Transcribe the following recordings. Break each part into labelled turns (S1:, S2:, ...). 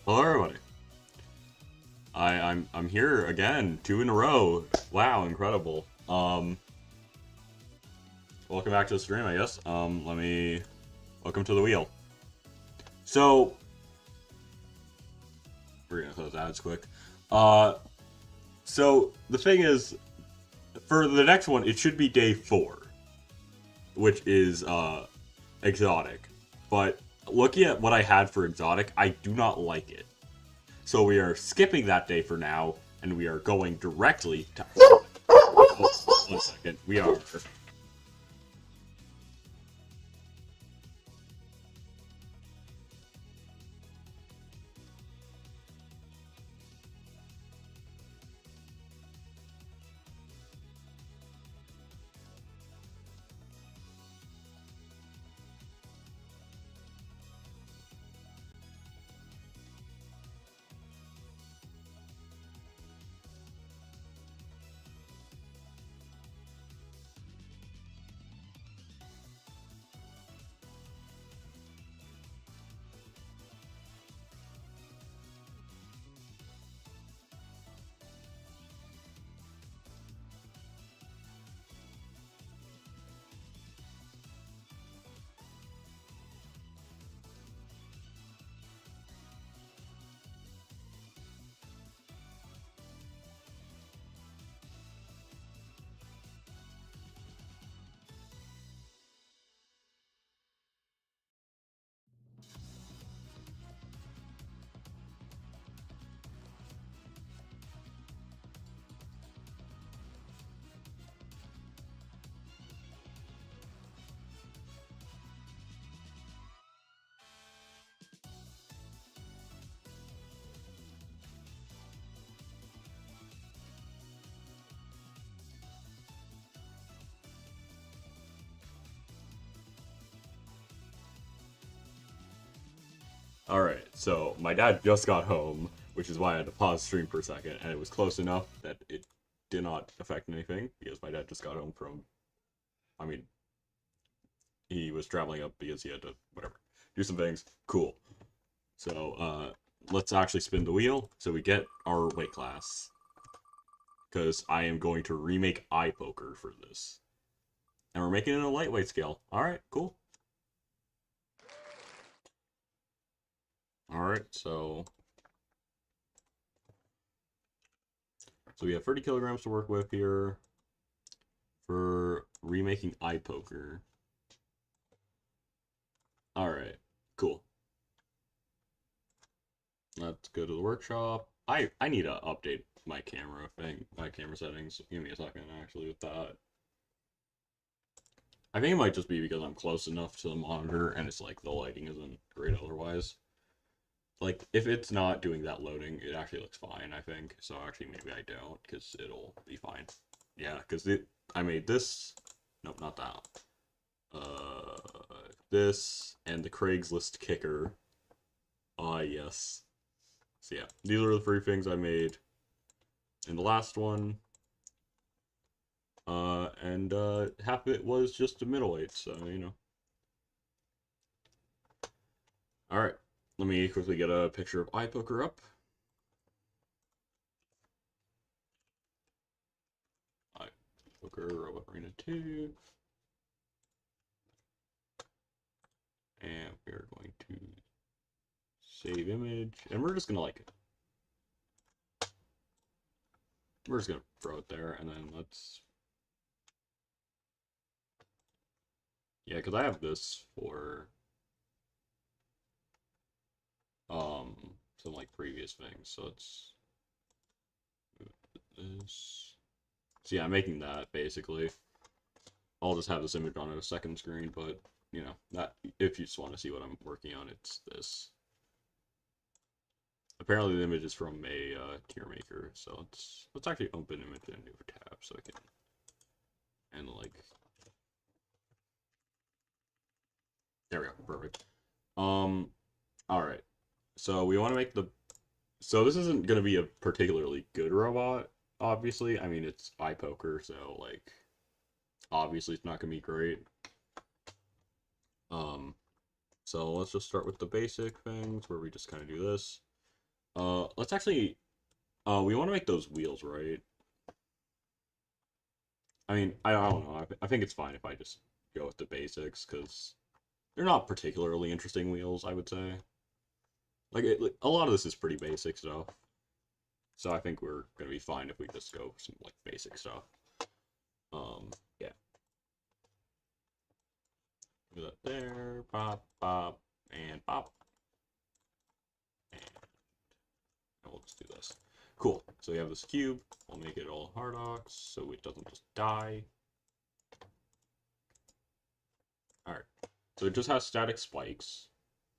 S1: Hello, everybody. I'm here again, 2 in a row. Wow, incredible. Welcome back to the stream, I guess. Welcome to the wheel. So we're gonna close ads quick. Uh, so the thing is, for the next one, it should be day 4, which is exotic. But looking at what I had for exotic, I do not like it. So we are skipping that day for now, and we are going directly to. Oh, 1 second. We are. Alright, so my dad just got home, which is why I had to pause stream for a second, and it was close enough that it did not affect anything, because my dad just got home from. I mean, he was traveling up because he had to, whatever, do some things. Cool. So, let's actually spin the wheel so we get our weight class. Because I am going to remake eye poker for this. And we're making it a lightweight scale. Alright, cool. Alright, so we have 30 kilograms to work with here for remaking eye poker. Alright, cool. Let's go to the workshop. I need to update my camera thing, my camera settings. Give me a second, actually, with that. I think it might just be because I'm close enough to the monitor and it's like the lighting isn't great otherwise. Like, if it's not doing that loading, it actually looks fine, I think. So actually, maybe I don't, because it'll be fine. Yeah, because I made this. Nope, not that. This and the Craigslist kicker. Ah, yes. So yeah, these are the 3 things I made in the last one. And half of it was just a middleweight, so you know. All right, let me quickly get a picture of eye poker up. Eye poker Robot Arena 2. And we're going to save image, and we're just gonna we're just gonna throw it there, and then let's, yeah, because I have this for some like previous things, so let's move this. So yeah, I'm making that basically. I'll just have this image on a second screen, but you know, that if you just want to see what I'm working on, it's this. Apparently the image is from a tier maker, so let's actually open image in a new tab so I can, and like, there we go, perfect. All right, so we want to make the, so this isn't gonna be a particularly good robot, obviously. I mean, it's eye poker, so like, obviously it's not gonna be great. Um, so let's just start with the basic things where we just kind of do this. Let's actually, we want to make those wheels, right? I mean, I don't know. I think it's fine if I just go with the basics, because they're not particularly interesting wheels, I would say. Like, a lot of this is pretty basic stuff. So I think we're gonna be fine if we just go with some like basic stuff. Yeah. Do that there, pop, pop, and pop, and we'll just do this. Cool. So we have this cube. We'll make it all Hardox so it doesn't just die. Alright. So it just has static spikes.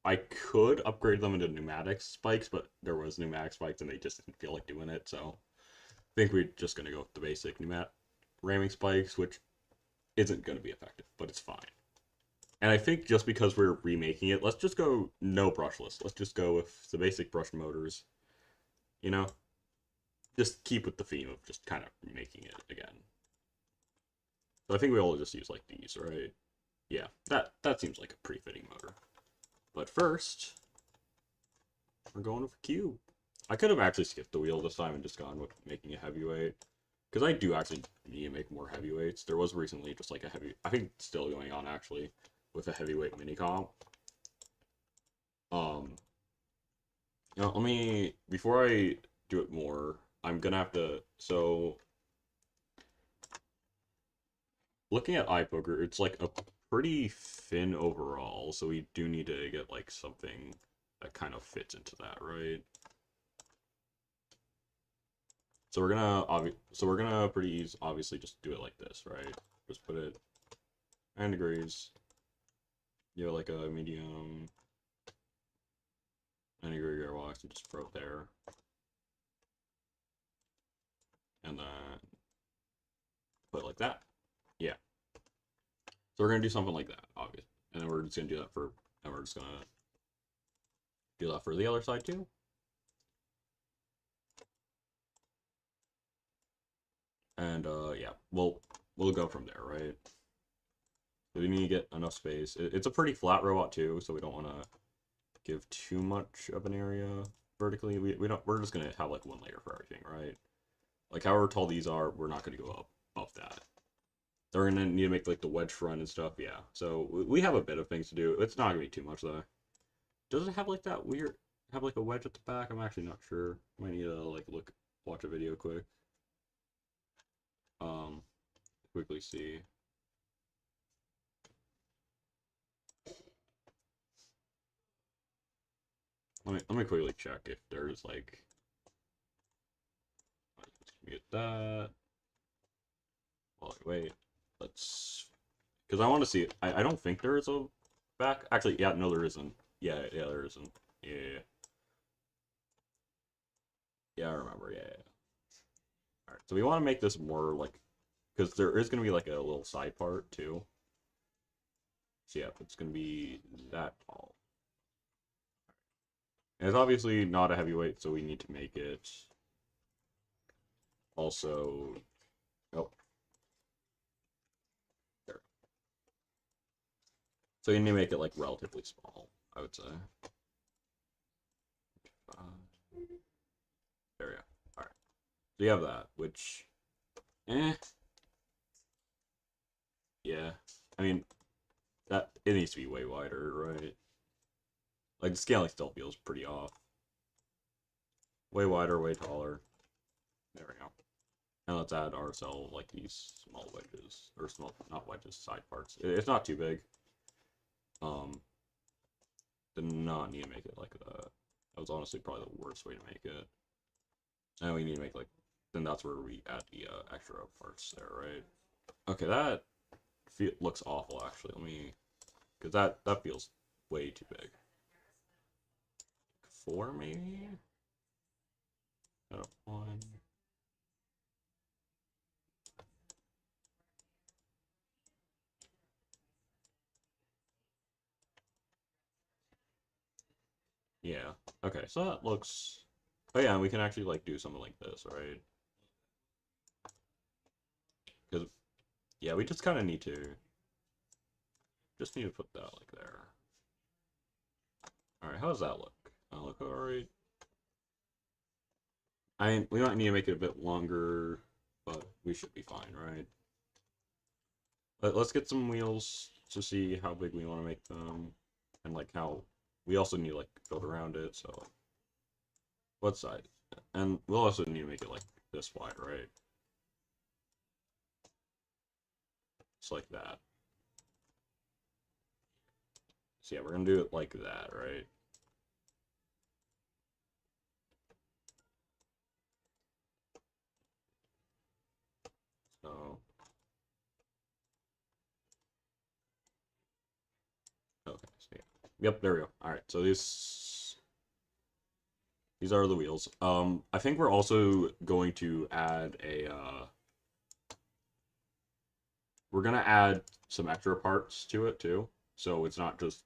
S1: I could upgrade them into pneumatic spikes, but there was pneumatic spikes and they just didn't feel like doing it, so I think we're just gonna go with the basic pneumatic ramming spikes, which isn't gonna be effective, but it's fine. And I think just because we're remaking it, let's just go no brushless. Let's just go with the basic brush motors. You know, just keep with the theme of just kind of remaking it again. So I think we all just use like these, right? Yeah, that seems like a pretty fitting motor. But first, we're going with a cube. I could have actually skipped the wheel this time and just gone with making a heavyweight. Because I do actually need to make more heavyweights. There was recently just like a heavy, I think it's still going on actually, with a heavyweight mini comp. Um, let me, before I do it more, I'm gonna have to, so, looking at eye poker, it's like a pretty thin overall, so we do need to get like something that kind of fits into that, right? So we're gonna obviously just do it like this, right? Just put it 9 degrees. You know, like a medium 9-degree gearbox, and just throw it there. And then put it like that. Yeah. So we're gonna do something like that, obviously. And then we're just gonna do that for, and we're just gonna do that for the other side too. And yeah, we'll go from there, right? So we need to get enough space. It's a pretty flat robot too, so we don't want to give too much of an area vertically. We don't. We're just gonna have like one layer for everything, right? Like however tall these are, we're not gonna go up above that. They're gonna need to make like the wedge front and stuff. Yeah. So we have a bit of things to do. It's not gonna be too much though. Does it have like that weird? Have like a wedge at the back? I'm actually not sure. Might need to like watch a video quick. Um, quickly see. Let me quickly check if there's like. Let's mute that. Well, wait. Let's. Because I want to see. I don't think there is a back. Actually, yeah, no, there isn't. Yeah, there isn't. Yeah. Yeah, I remember. Yeah. All right. So we want to make this more like, because there is going to be like a little side part too. So yeah, it's going to be that tall. And it's obviously not a heavyweight, so we need to make it also. Oh, there. So you need to make it like relatively small, I would say. There we go. All right. So you have that, which, yeah. I mean, that it needs to be way wider, right? Like the scaling still feels pretty off. Way wider, way taller. There we go. And let's add RSL like these small wedges, or small, not wedges, side parts. It's not too big. Did not need to make it like that. That was honestly probably the worst way to make it. And we need to make like, then that's where we add the extra parts there, right? Okay, that looks awful actually. Let me, because that feels way too big. 4 maybe? Oh, 1. Yeah. Okay, so that looks. Oh yeah, and we can actually like do something like this, right? Because yeah, we just kind of need to put that like there. All right, how does that look? Look alright. we might need to make it a bit longer, but we should be fine, right? Let's get some wheels to see how big we want to make them, and like how we also need to like build around it. So what side? And we'll also need to make it like this wide, right? Just like that. So yeah, we're gonna do it like that, right? So okay, so yeah. Yep, there we go. All right, so these are the wheels. I think we're also going to add a we're gonna add some extra parts to it too. So it's not just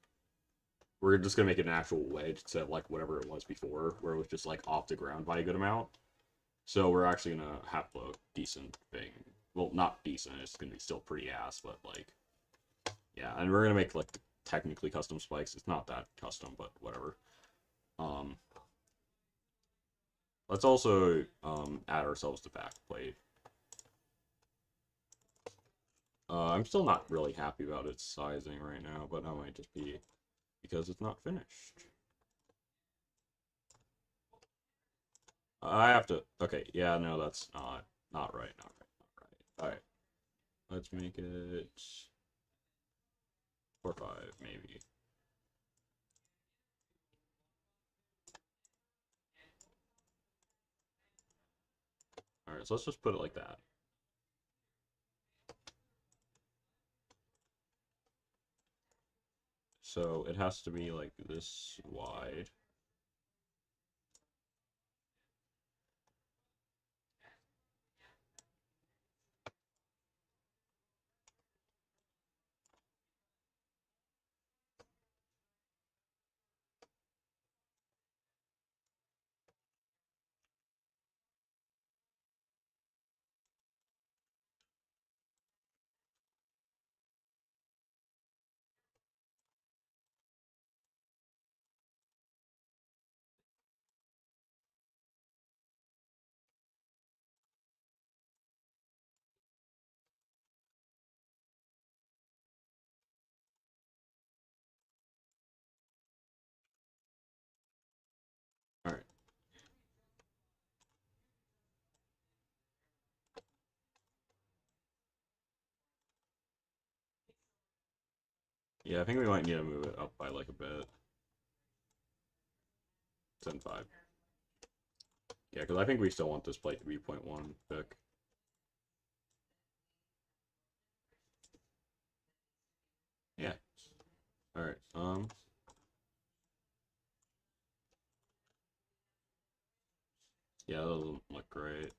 S1: we're just gonna make it an actual wedge instead of like whatever it was before, where it was just like off the ground by a good amount. So we're actually gonna have a decent thing. Well, not decent. It's gonna be still pretty ass, but like yeah. And we're gonna make like technically custom spikes. It's not that custom, but whatever. Um, let's also add ourselves the back plate. I'm still not really happy about its sizing right now, but that might just be because it's not finished. I have to. Okay, yeah, no, that's not right, not right, not right. All right, let's make it 4, 5, maybe. All right, so let's just put it like that. So it has to be like this wide. All right. Yeah, I think we might need to move it up by like a bit. 10, 5. Yeah, because I think we still want this plate to be 0.1 thick. Yeah. All right. Yeah, that doesn't look great.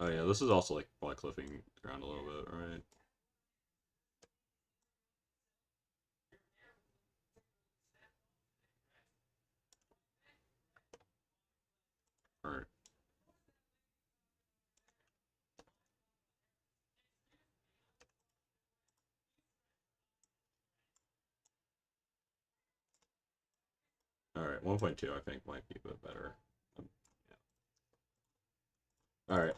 S1: Oh yeah, this is also like probably clipping the ground a little bit, right? All right. All right. 1.2, I think might be a bit better. Yeah. All right.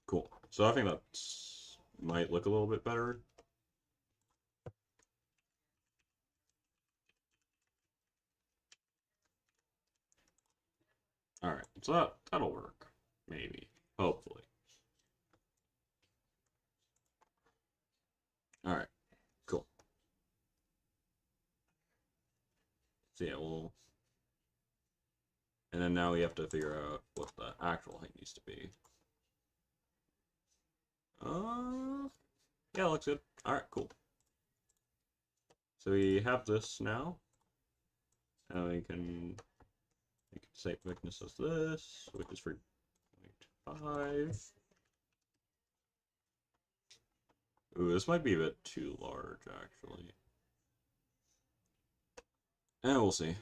S1: Cool. So I think that might look a little bit better. All right. So that'll work, maybe, hopefully. All right. Cool. So yeah, we'll. And then now we have to figure out what the actual height needs to be. Yeah, looks good. All right, cool. So we have this now. And we can make the same thickness as this, which is for 0.5. Ooh, this might be a bit too large, actually. And we'll see.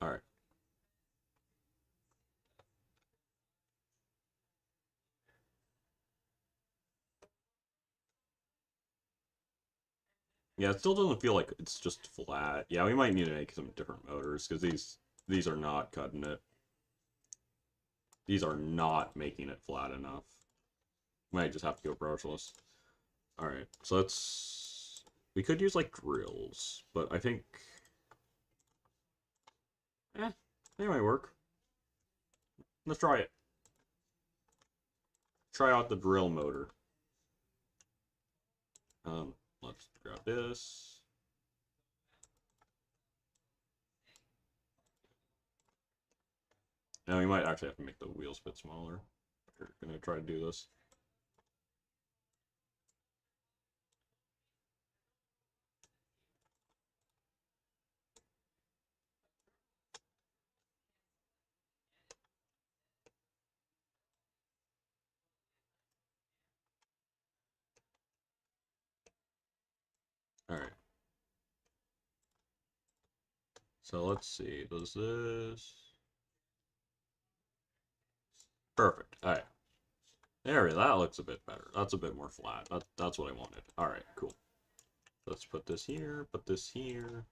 S1: Alright. Yeah, it still doesn't feel like it's just flat. Yeah, we might need to make some different motors because these are not cutting it. These are not making it flat enough. Might just have to go brushless. Alright, so let's... We could use, like, drills, but I think... they might work. Let's try it. Try out the drill motor. Let's grab this. Now we might actually have to make the wheels a bit smaller. We're gonna try to do this. Alright. So let's see. Does this... Perfect. Alright. There, that looks a bit better. That's a bit more flat. That's what I wanted. Alright, cool. Let's put this here, put this here.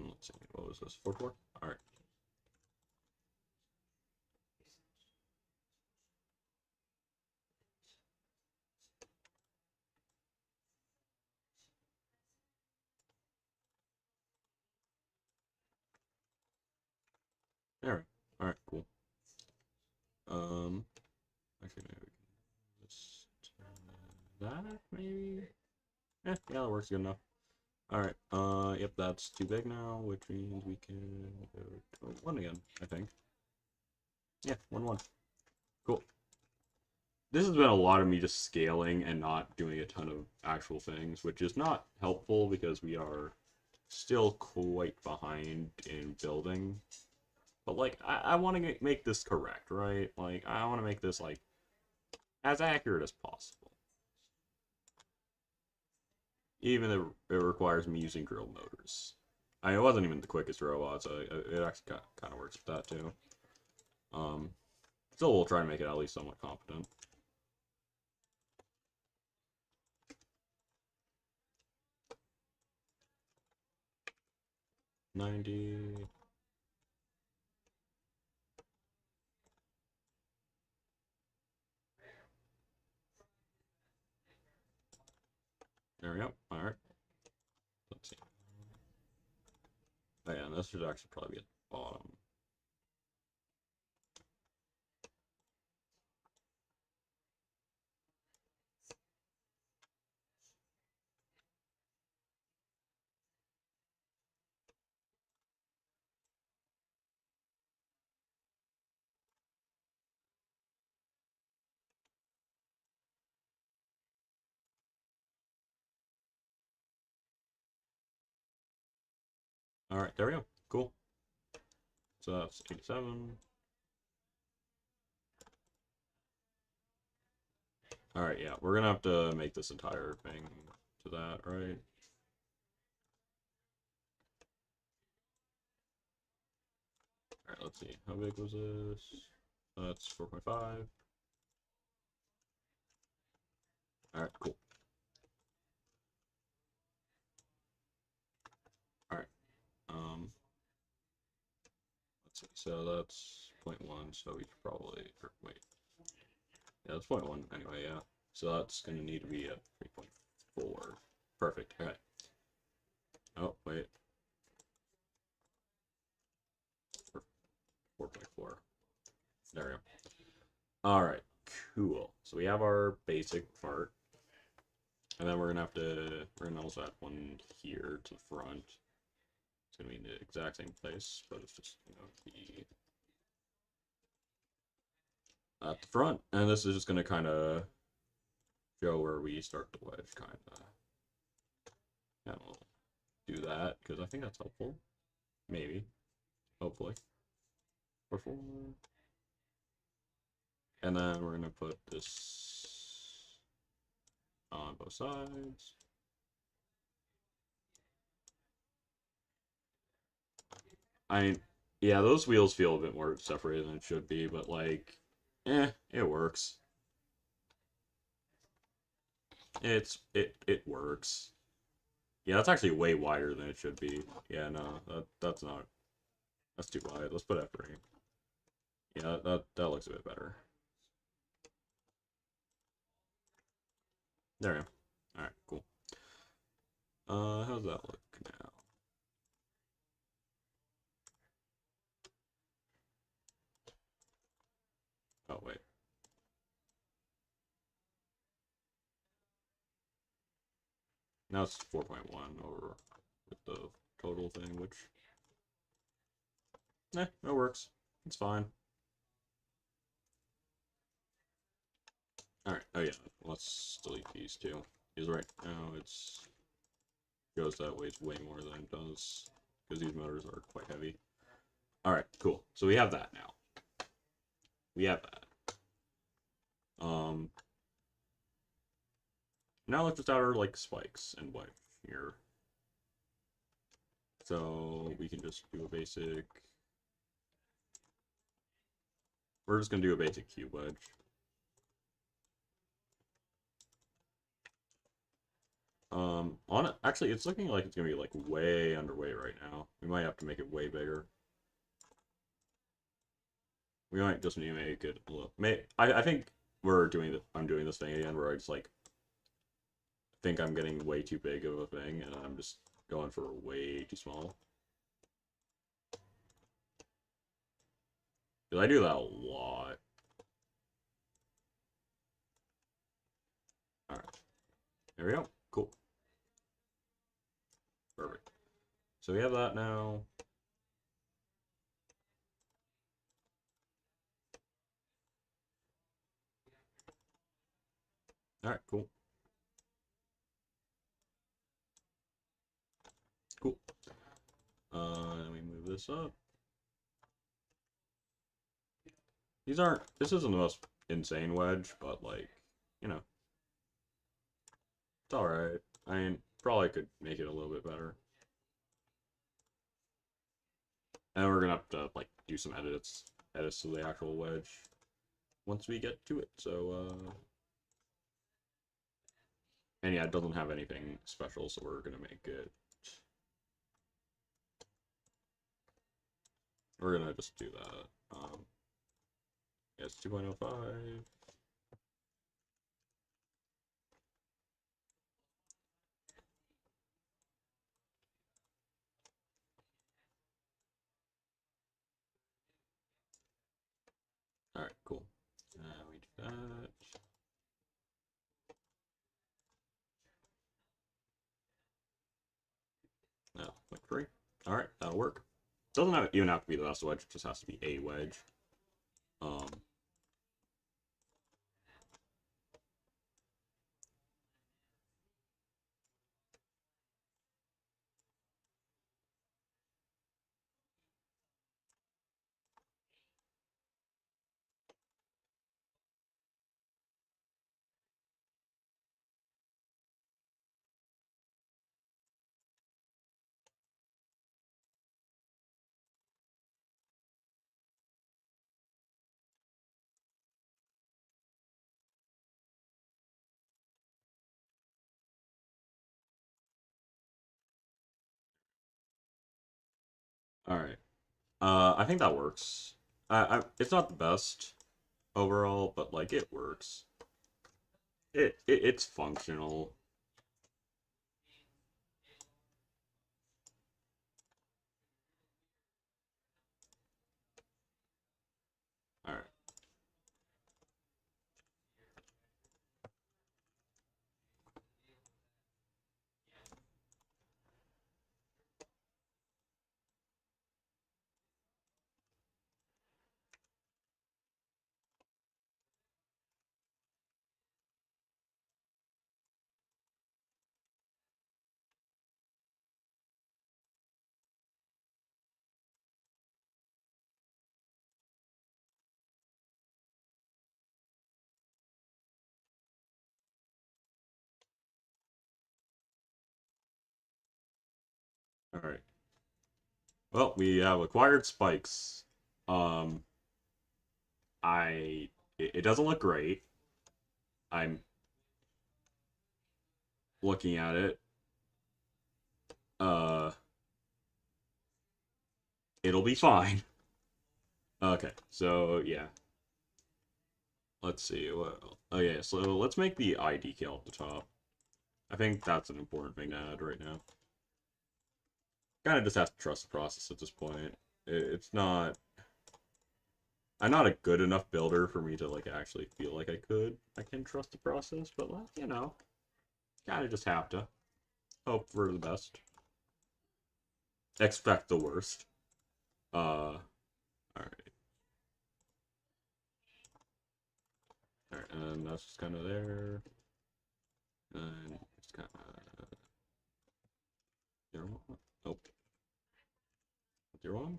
S1: Let's see, what was this? 4-4? Alright. There. Alright, cool. Actually, maybe we can just that, maybe? Yeah, that works good enough. Alright, yep, that's too big now, which means we can go to 1 again, I think. Yeah, 1-1. Cool. This has been a lot of me just scaling and not doing a ton of actual things, which is not helpful because we are still quite behind in building. But, like, I want to make this correct, right? Like, I want to make this, like, as accurate as possible. Even if it requires me using drill motors. I mean, it wasn't even the quickest robot, so it actually kind of works with that, too. Still, we'll try to make it at least somewhat competent. $90. There we go. Alright. Let's see. Oh, yeah, and this should actually probably be at the bottom. Alright, there we go. Cool. So that's 87. Alright, yeah, we're gonna have to make this entire thing to that, right? Alright, let's see. How big was this? That's 4.5. Alright, cool. Alright. Let's see. So that's 0.1, so we should probably... Or wait. Yeah, that's 0.1 anyway, yeah. So that's gonna need to be at 3.4. Perfect. Alright. Oh, wait. 4.4. There we go. Alright, cool. So we have our basic part. And then we're gonna also add one here to the front. It's gonna be in the exact same place, but it's just, at the front. And this is just gonna kind of show where we start the wedge, kind of. Yeah, we'll do that, because I think that's helpful. Maybe. Hopefully. Before. And then we're gonna put this on both sides. I yeah, those wheels feel a bit more separated than it should be, but like, it works. It works. Yeah, that's actually way wider than it should be. Yeah, no, that's not that's too wide. Let's put F3. Yeah, that looks a bit better. There we go. All right, cool. How's that look now? Oh wait, now it's 4.1 over with the total thing, which it works. It's fine. All right. Oh yeah, let's delete these two. Because right now it's goes that way way more than it does because these motors are quite heavy. All right, cool. So we have that now. We have that. Now let's just add our like spikes and wedge here. So we can just do a basic. We're just gonna do a basic cube wedge. On it, actually, it's looking like it's gonna be like way underway right now. We might have to make it way bigger. We might just need to make it a little. I think we're doing the. I'm doing this thing again where I just like think I'm getting way too big of a thing, and I'm just going for way too small. Because I do that a lot. Alright. There we go. Cool. Perfect. So we have that now. Alright, cool. Cool. Let me move this up. These aren't, this isn't the most insane wedge, but like, you know, it's alright. I mean, probably could make it a little bit better. And we're gonna have to like do some edits to the actual wedge once we get to it. So, and yeah, it doesn't have anything special, so we're gonna make it. We're gonna just do that. Yeah, it's 2.05. Alright, cool. We do that. No, like 3. Alright, that'll work. Doesn't even have to be the best wedge, it just has to be a wedge. Um, Alright. I think that works. It's not the best overall, but like it works. It's functional. Alright. Alright. Well, we have acquired spikes. Um, it doesn't look great. I'm looking at it. Uh, it'll be fine. Okay, so yeah, let's see. Well, oh yeah, so let's make the eye decal at the top. I think that's an important thing to add right now. Kind of just have to trust the process at this point. It's not. I'm not a good enough builder for me to like actually feel like I can trust the process, but like kind of just have to hope for the best, expect the worst. All right, all right, and that's just kind of there, and it's kind of zero. Nope, zero one.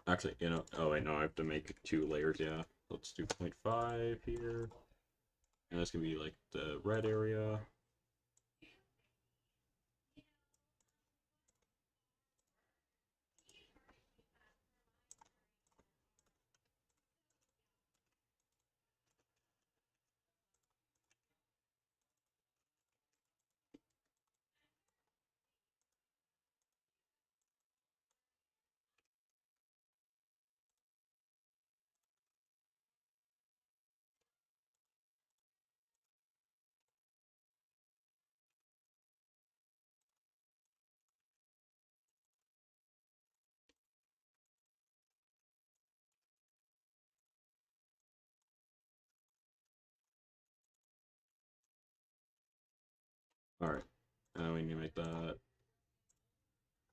S1: Actually, oh wait, no, I have to make 2 layers. Yeah, let's do 0.5 here, and this can be like the red area. All right, now we need to make that.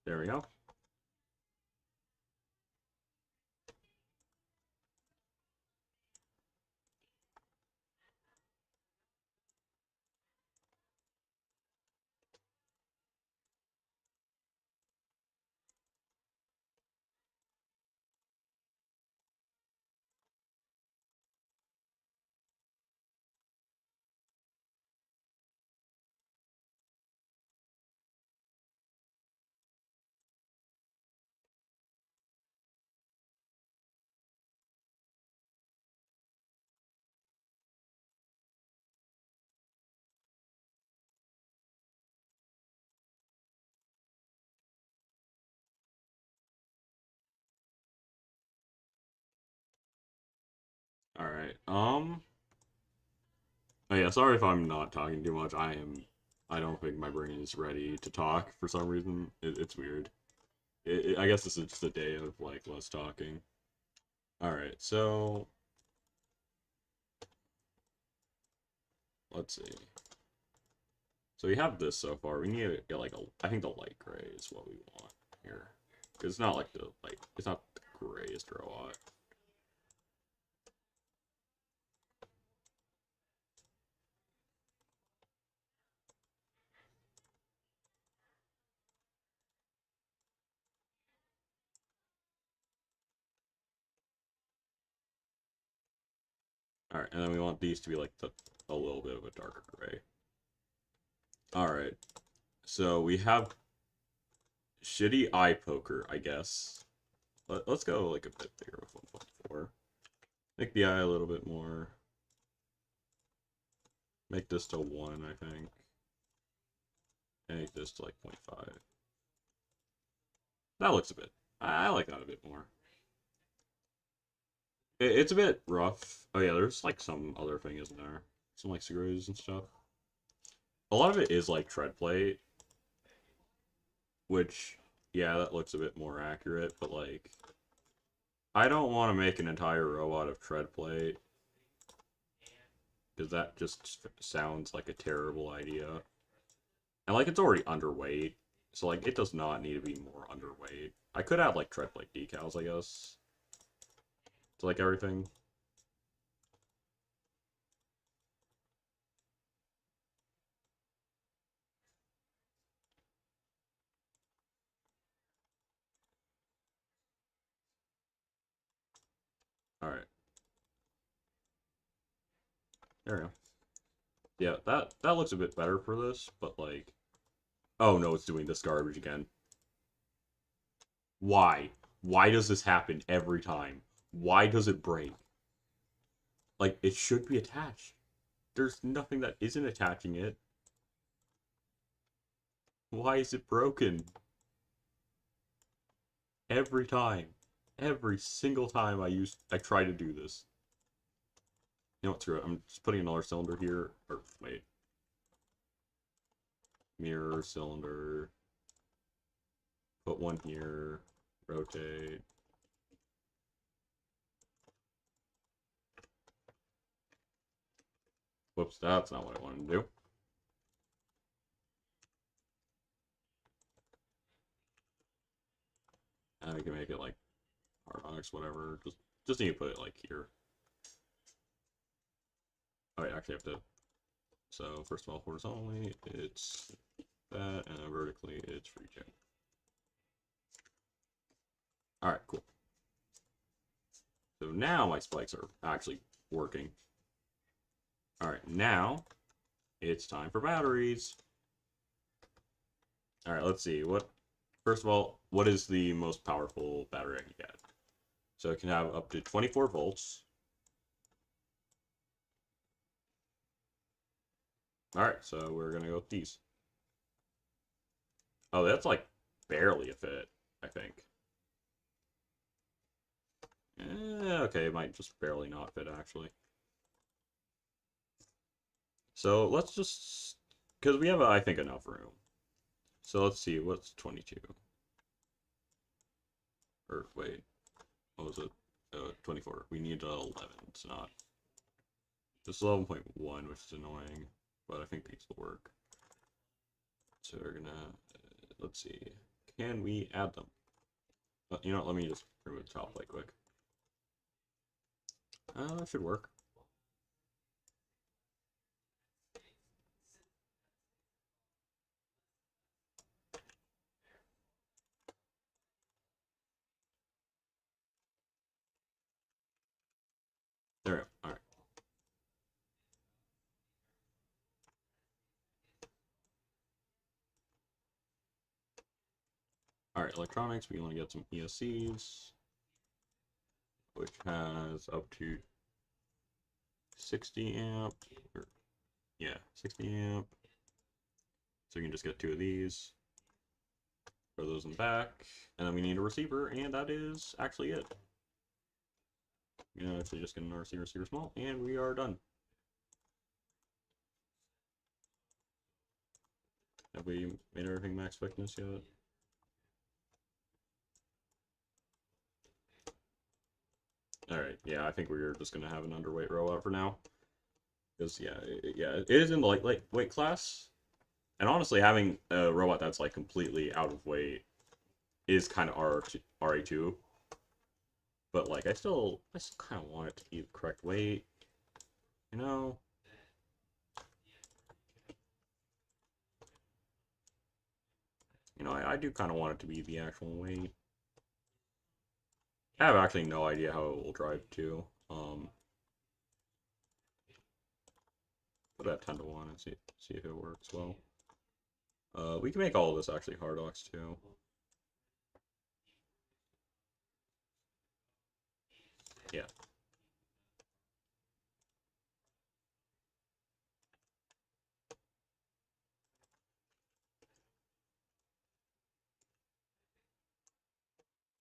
S1: There we go. All right. Oh yeah, sorry if I'm not talking too much. I don't think my brain is ready to talk for some reason. It's weird. I guess this is just a day of like less talking. All right, so let's see. So we have this so far. We need to get like I think the light gray is what we want here. 'Cause it's not like it's not the grayest robot. All right, and then we want these to be like a little bit of a darker gray. All right, so we have shitty eye poker, I guess. Let's go like a bit bigger with 1.4. Make the eye a little bit more. Make this to 1, I think. And make this to like 0.5. That looks a bit. I like that a bit more. It's a bit rough. Oh yeah, there's like some other thing, isn't there? Some like screws and stuff. A lot of it is like tread plate, which yeah, that looks a bit more accurate. But like, I don't want to make an entire robot of tread plate because that just sounds like a terrible idea. And like, it's already underweight, so like, it does not need to be more underweight. I could add like tread plate decals, I guess, to like everything. All right, there we go. Yeah, that looks a bit better for this, but like, oh no, it's doing this garbage again. Why? Why does this happen every time? Why does it break? Like, it should be attached. There's nothing that isn't attaching it. Why is it broken? Every time. Every single time I try to do this. You know what, screw it. I'm just putting another cylinder here. Or, wait. Mirror, cylinder. Put one here. Rotate. Whoops, that's not what I wanted to do. And we can make it like harmonics, whatever. Just need to put it like here. Oh, I actually have to. So first of all, horizontally, it's that, and then vertically, it's free chain. All right, cool. So now my spikes are actually working. All right, now it's time for batteries. All right, let's see. First of all, what is the most powerful battery I can get? So it can have up to 24 volts. All right, so we're gonna go with these. Oh, that's like barely a fit, I think. Okay, it might just barely not fit actually. So let's just, because we have, I think, enough room. So let's see, what's 22? Or wait, what was it? 24. We need 11. It's not. It's 11.1, which is annoying, but I think these will work. So we're gonna, let's see, can we add them? You know what, let me just remove the top plate quick. That should work. There we go. All right. All right, electronics, we want to get some ESCs, which has up to 60 amp, or, yeah, 60 amp. So you can just get 2 of these, throw those in the back, and then we need a receiver, and that is actually it. You know, actually just get an RC receiver small, and we are done. Have we made everything max thickness yet? Alright, yeah, I think we're just gonna have an underweight robot for now. Because, yeah, it is in the lightweight class. And honestly, having a robot that's like completely out of weight is kind of RA2. But like, I still kind of want it to be the correct weight. You know? You know, I do kind of want it to be the actual weight. I have actually no idea how it will drive to. Put that 10 to 1 and see if it works well. We can make all of this actually Hardox too. Yeah.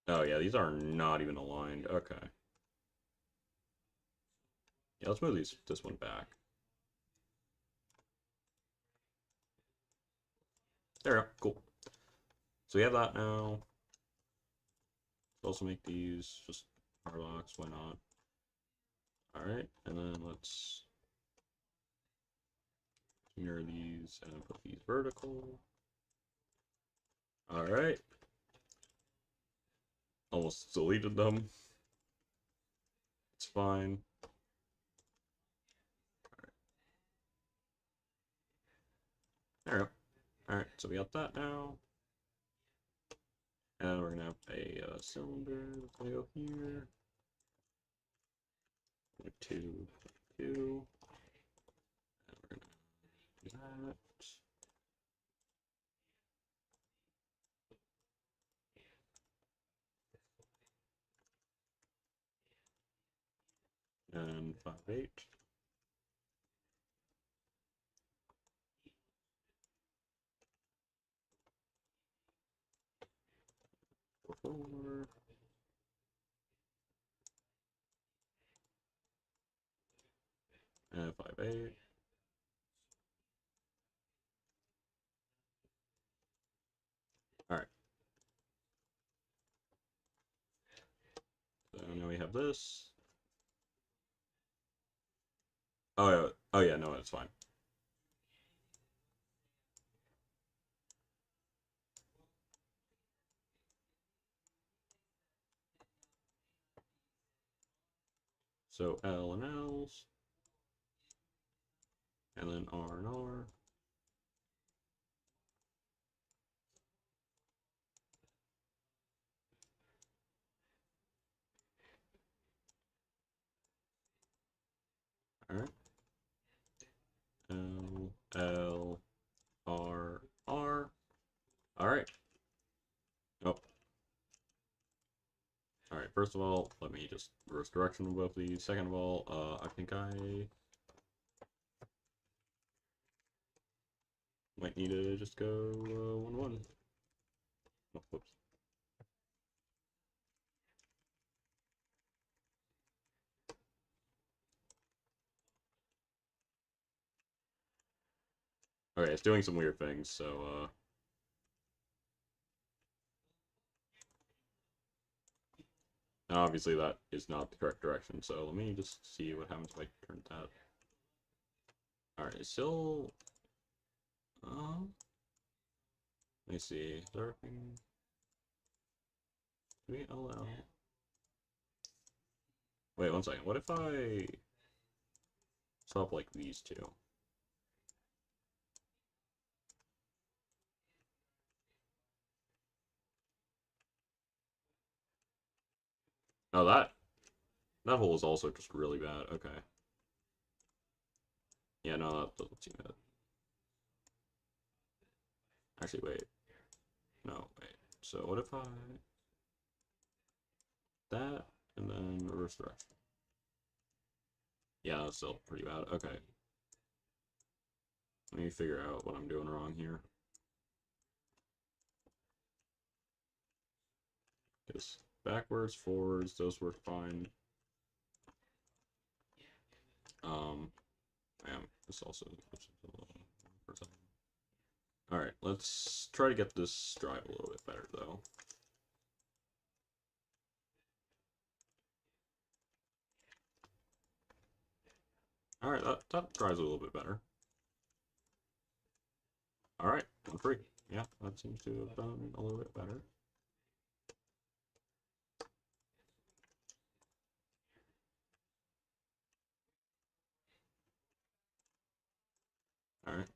S1: Oh yeah, these are not even aligned. Okay. Yeah, let's move this one back. There we go. Cool. So we have that now. Let's also make these just Harlocks. Why not? All right, and then let's mirror these and put these vertical. All right. Almost deleted them. It's fine. There we go. Alright, so we got that now. And we're gonna have a cylinder that's gonna go here. Two, two. And we're gonna that. And 5-8. Four. And 5-8. Alright. So now we have this. Oh yeah, oh yeah, no, it's fine. So L and L's, and then R and R. All right. L L R R. All right. Oh. All right. First of all, let me just reverse direction of both these. Second of all, I think I might need to just go 1-1. Oh, whoops. Okay, it's doing some weird things, so and obviously that is not the correct direction, so let me just see what happens if I turn that. Alright, it's still let me see. Surfing. VLL. Wait 1 second. What if I swap like these two? Oh, that hole is also just really bad. Okay. Yeah, no, that doesn't seem bad. Actually, wait. No, wait. So what if I that and then reverse direction? Yeah, that's still pretty bad. Okay. Let me figure out what I'm doing wrong here. Because backwards, forwards, those work fine. This also. Alright, let's try to get this drive a little bit better, though. Alright, that drives a little bit better. Alright, I'm free. Yeah, that seems to have done a little bit better. Alright.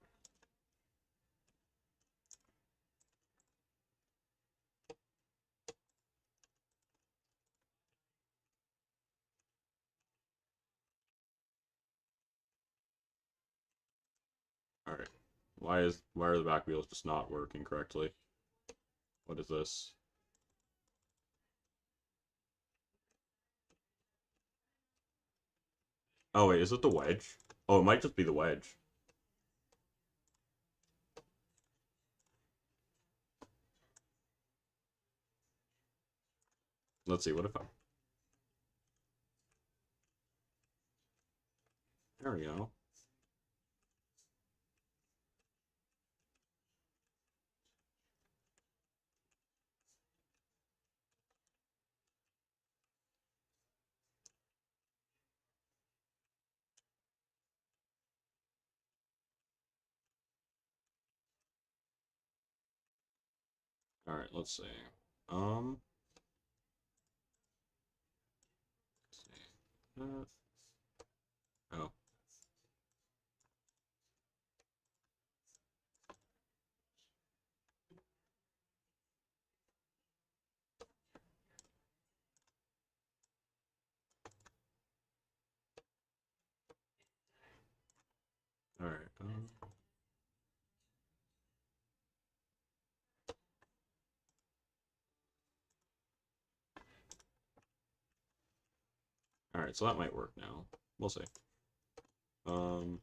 S1: Alright. Why are the back wheels just not working correctly? What is this? Oh wait, is it the wedge? Oh, it might just be the wedge. Let's see, what if I... There we go. Alright, let's see. Um... Let's see. Oh. Alright, Alright, so that might work now. We'll see. Um,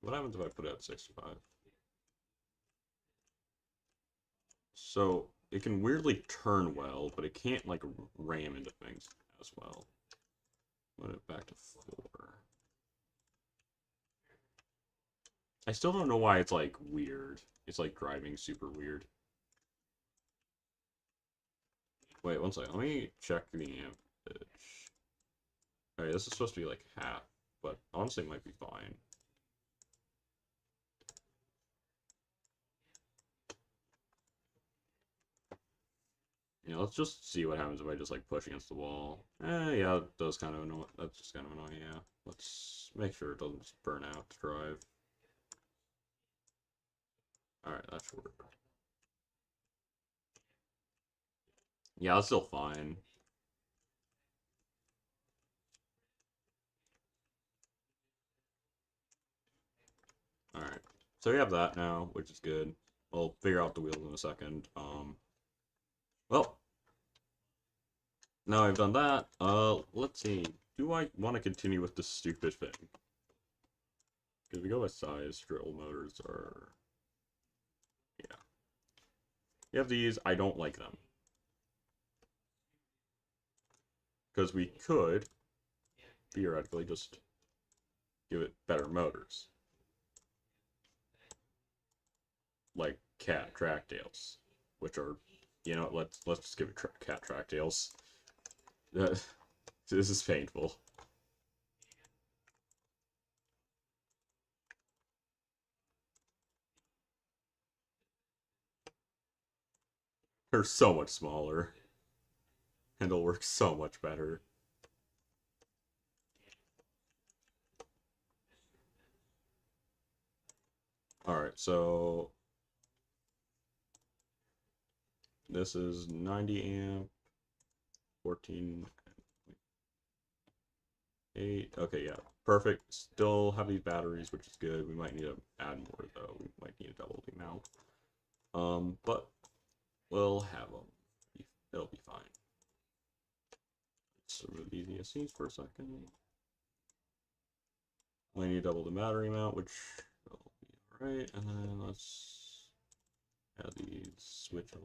S1: what happens if I put it at 65? So it can weirdly turn well, but it can't like ram into things as well. Put it back to 4. I still don't know why it's like weird. It's like driving super weird. Wait, one second. Let me check the ampage. Alright, this is supposed to be like half, but honestly it might be fine. Yeah, let's just see what happens if I just like push against the wall. Yeah, it does kind of annoy. That's just kind of annoying, yeah. Let's make sure it doesn't just burn out to drive. Alright, that should work. Yeah, that's still fine. Alright, so we have that now, which is good. We'll figure out the wheels in a second. Well, now I've done that, let's see. Do I want to continue with the stupid thing? Because we go with size, drill motors are... Yeah. You have these, I don't like them. Because we could, theoretically, just give it better motors. Like cat tracktails, which are, you know, let's just give it cat tracktails. This is painful. They're so much smaller, and it'll work so much better. Alright, so this is 90 amp, 14, 8. Okay, yeah, perfect. Still have these batteries, which is good. We might need to add more, though. We might need to double the amount. But we'll have them. It'll be fine. Let's remove these ESCs for a second. We need to double the battery amount, which will be alright. And then let's add these switch them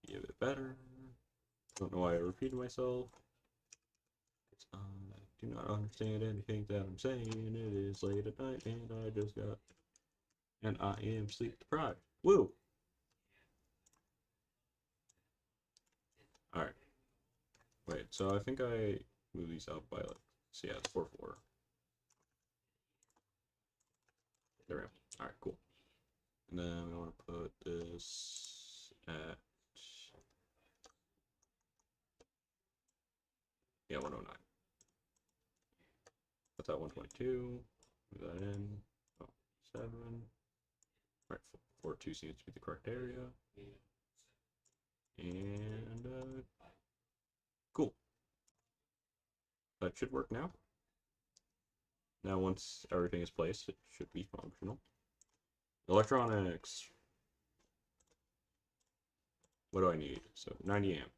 S1: be a bit better. Don't know why I repeated myself. I do not understand anything that I'm saying. It is late at night and I just got... And I am sleep deprived. Woo! Alright. Wait, so I think I move these out by like... So yeah, it's 4-4. There we go. Alright, cool. And then we want to put this at... Yeah, 109. Put that 122. Move that in. Oh, 7. Alright, 4-2 seems to be the correct area. And, cool. That should work now. Now, once everything is placed, it should be functional. Electronics. What do I need? So, 90 amp.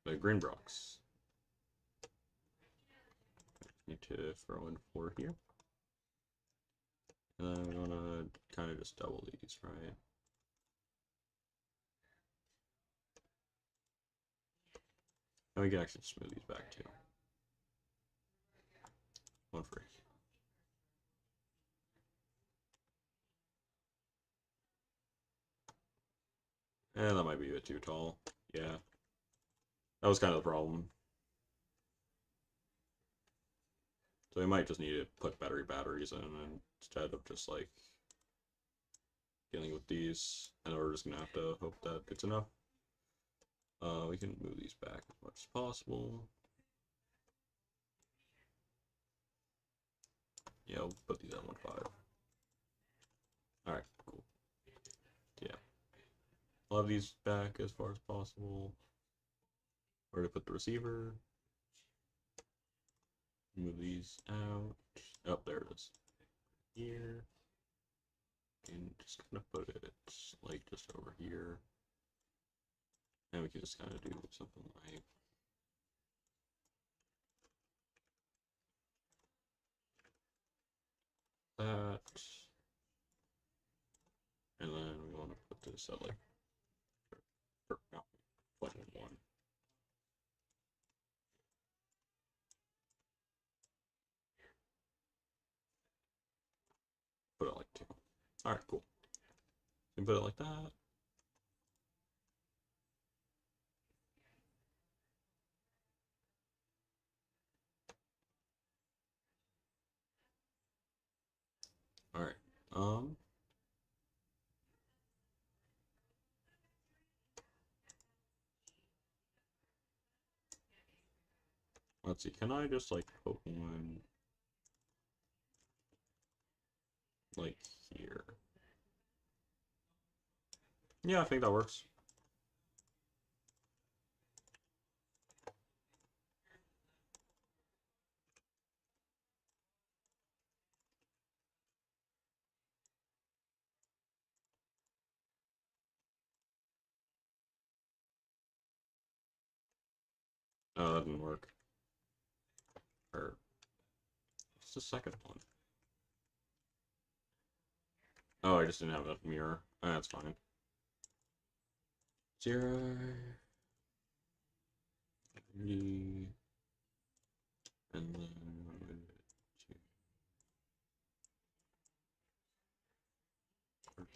S1: The green box. Need to throw in 4 here. And then we want to kind of just double these, right? And we can actually just move these back too. 1 for each. And that might be a bit too tall. Yeah. That was kind of the problem. So we might just need to put batteries in instead of just like dealing with these. And we're just gonna have to hope that it's enough. We can move these back as much as possible. Yeah, we'll put these at 1.5. Alright, cool. Yeah. I'll have these back as far as possible. Where to put the receiver. Move these out. Oh, there it is. Here. And just gonna put it like just over here. And we can just kind of do something like that. And then we want to put this at like, no, button 1. Put it like 2. Alright, cool. You can put it like that. Alright. Let's see, can I just like put one like here? Yeah, I think that works. Oh, that didn't work. Or what's the second one? Oh, I just didn't have a mirror. Oh, that's fine. 0, 3, and then 2,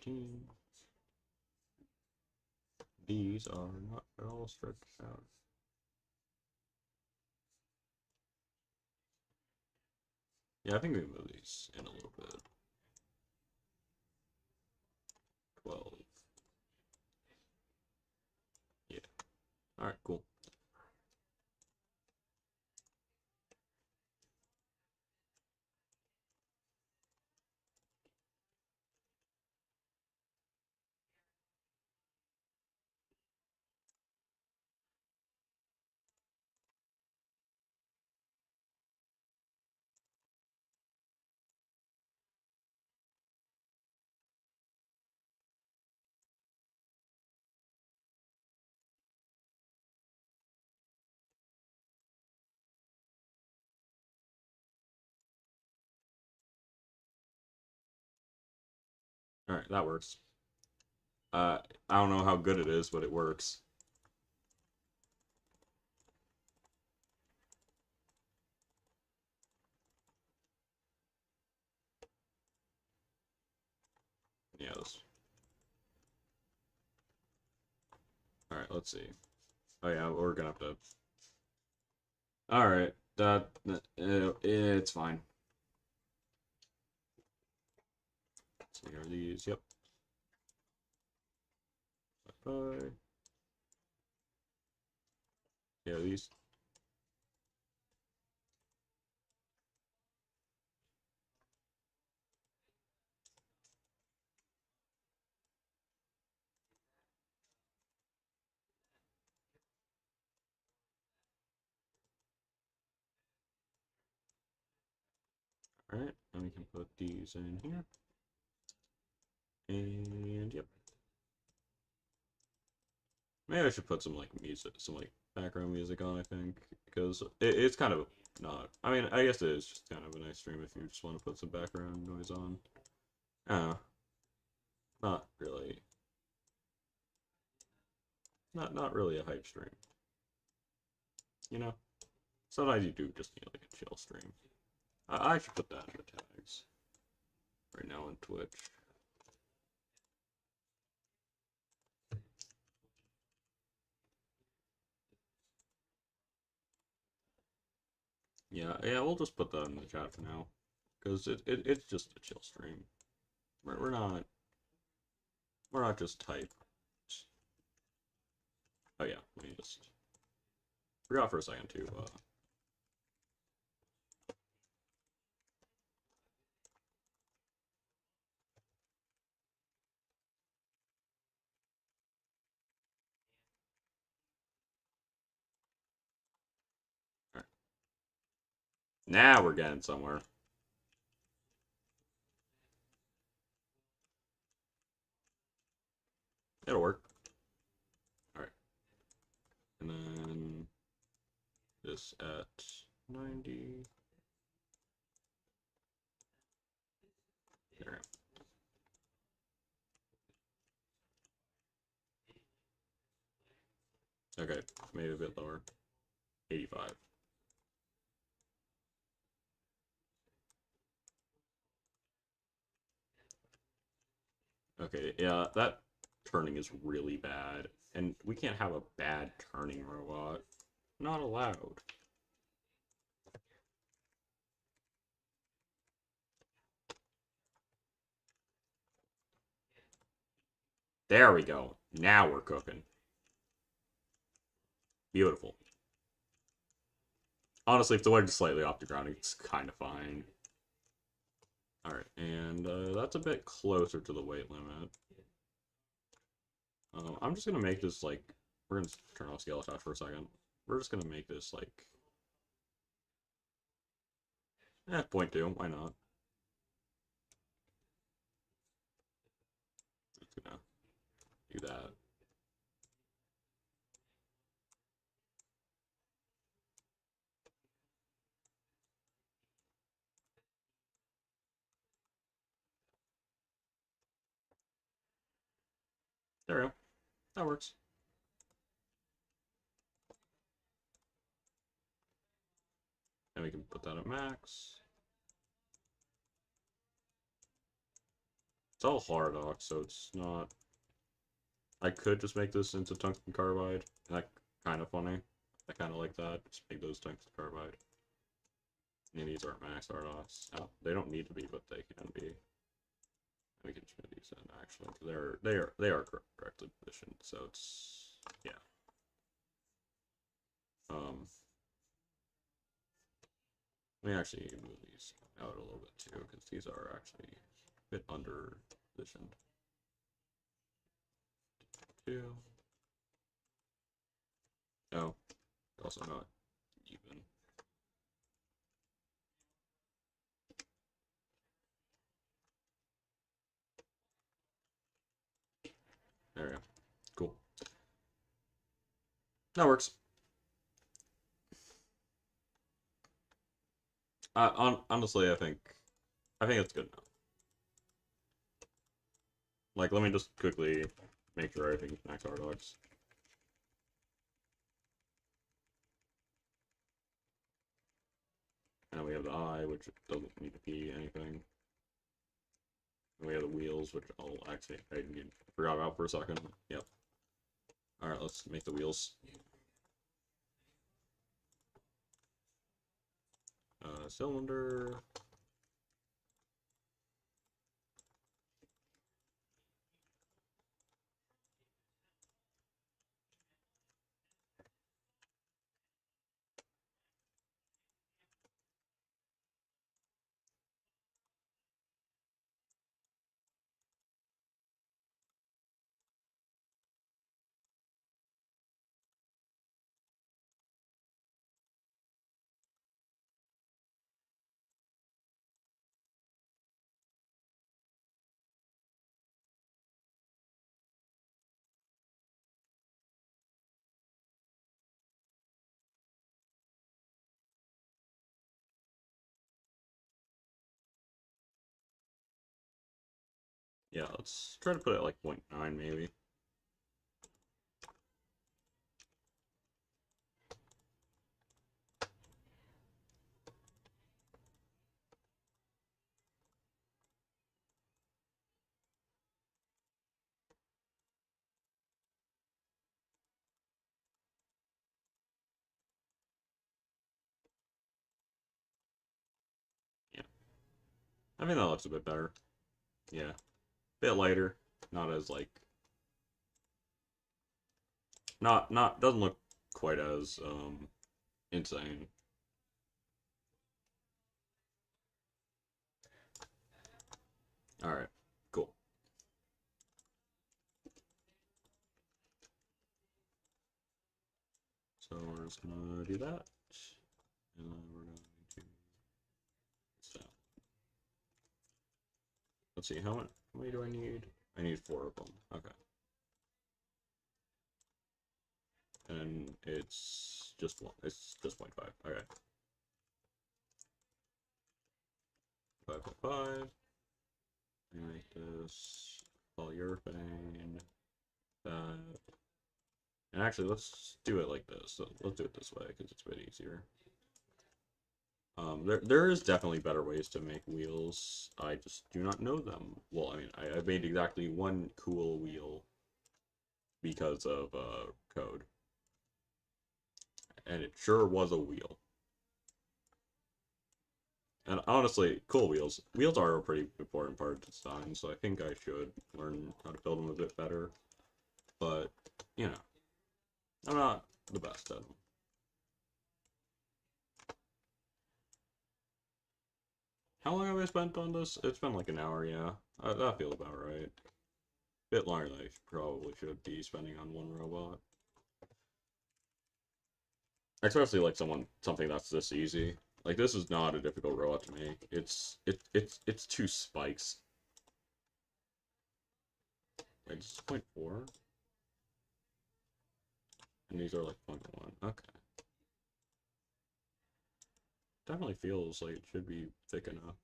S1: 13. These are not at all stretched out. Yeah, I think we move these in a little bit. 12. Yeah. Alright, cool. Alright, that works. I don't know how good it is, but it works. Yeah, this. Alright, let's see. Oh yeah, we're gonna have to. Alright, it's fine. So here are these, yep. Bye. Here are these. Alright, and we can put these in here. And yep. Maybe I should put some like music, some like background music on, I think, because it's kind of not. I mean, I guess it is just kind of a nice stream if you just want to put some background noise on. Not really. Not really a hype stream. You know, sometimes you do just need like a chill stream. I should put that in the tags right now on Twitch. Yeah, we'll just put that in the chat for now, because it's just a chill stream. We're not just type. Oh yeah, let me just forgot for a second to Alright. Now we're getting somewhere. It'll work. Alright. And then this at 90. There. Okay, maybe a bit lower. 85. Okay, yeah, that turning is really bad. And we can't have a bad turning robot. Not allowed. There we go. Now we're cooking. Beautiful. Honestly, if the wedge is slightly off the ground, it's kind of fine. Alright, and that's a bit closer to the weight limit. I'm just going to make this, like... We're going to turn off scale attach for a second. We're just going to make this, like... 0.2. Why not? Just going to do that. There we go. That works. And we can put that at max. It's all Haradox, so it's not... I could just make this into tungsten carbide. And that's kind of funny. I kind of like that. Just make those tungsten carbide. And these aren't max Haradox. Oh, they don't need to be, but they can be. We can just move these in actually. They are correctly positioned, so it's yeah. Let me actually move these out a little bit too, because these are actually a bit under positioned. 2. Oh, also not even. There we go. Cool. That works. Honestly, I think it's good enough. Like, let me just quickly make sure everything's max Haradox. And we have the eye, which doesn't need to be anything. And we have the wheels, which I'll actually I forgot about for a second. Yep. All right, let's make the wheels. Cylinder. Yeah, let's try to put it like 0.9 maybe. Yeah. I think that looks a bit better. Yeah. Bit lighter. Not as like not doesn't look quite as insane. Alright, cool. So we're just gonna do that. And then we're going to stop. Let's see, how many do I need? I need 4 of them. Okay. and it's just one. It's just 0.5. Okay. 5.5. Make this polyurethane. That. And actually, let's do it like this. So let's do it this way because it's a bit easier. There is definitely better ways to make wheels. I just do not know them. Well, I mean, I made exactly one cool wheel because of code, and it sure was a wheel. And honestly, cool wheels. Wheels are a pretty important part of design, so I think I should learn how to build them a bit better. But you know, I'm not the best at them. How long have I spent on this? It's been like an hour, yeah. That feels about right. Bit longer than I probably should be spending on one robot. Especially like something that's this easy. Like this is not a difficult robot to make. It's two spikes. Wait, this is 0.4? And these are like 0.1. Okay. Definitely feels like it should be thick enough.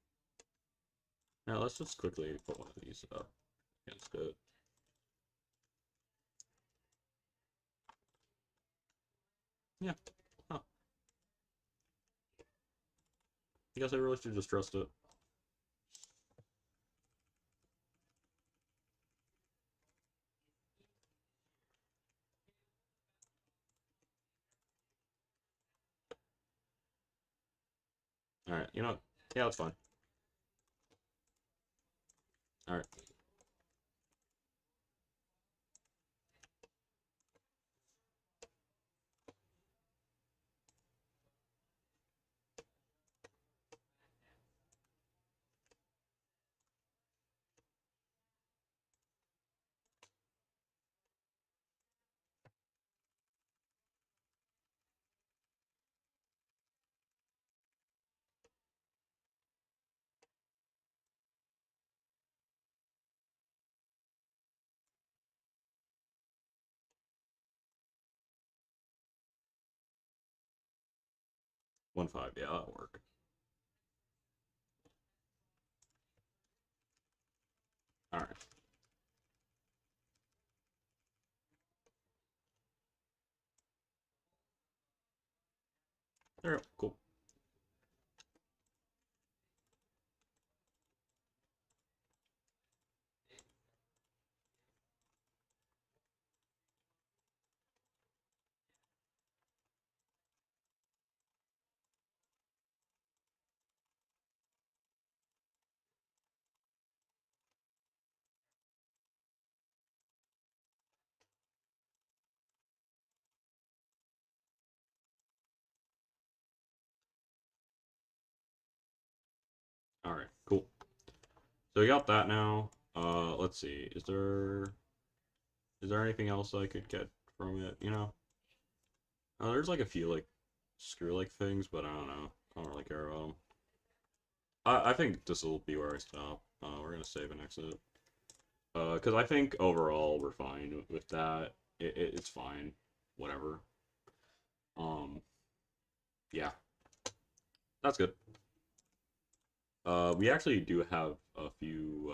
S1: Now let's just quickly put one of these up against it. Yeah. Huh. I guess I really should just trust it. Alright, you know what? Yeah, that's fine. Alright. One five, yeah, that'll work. Alright. There we go. Cool. Alright, cool. So we got that now. Let's see. Is there anything else I could get from it, you know? There's like a few like screw-like things, but I don't know. I don't really care about them. I think this will be where I stop. We're gonna save and exit. Because I think overall we're fine with that. It's fine. Whatever. Um, yeah, that's good. We actually do have a few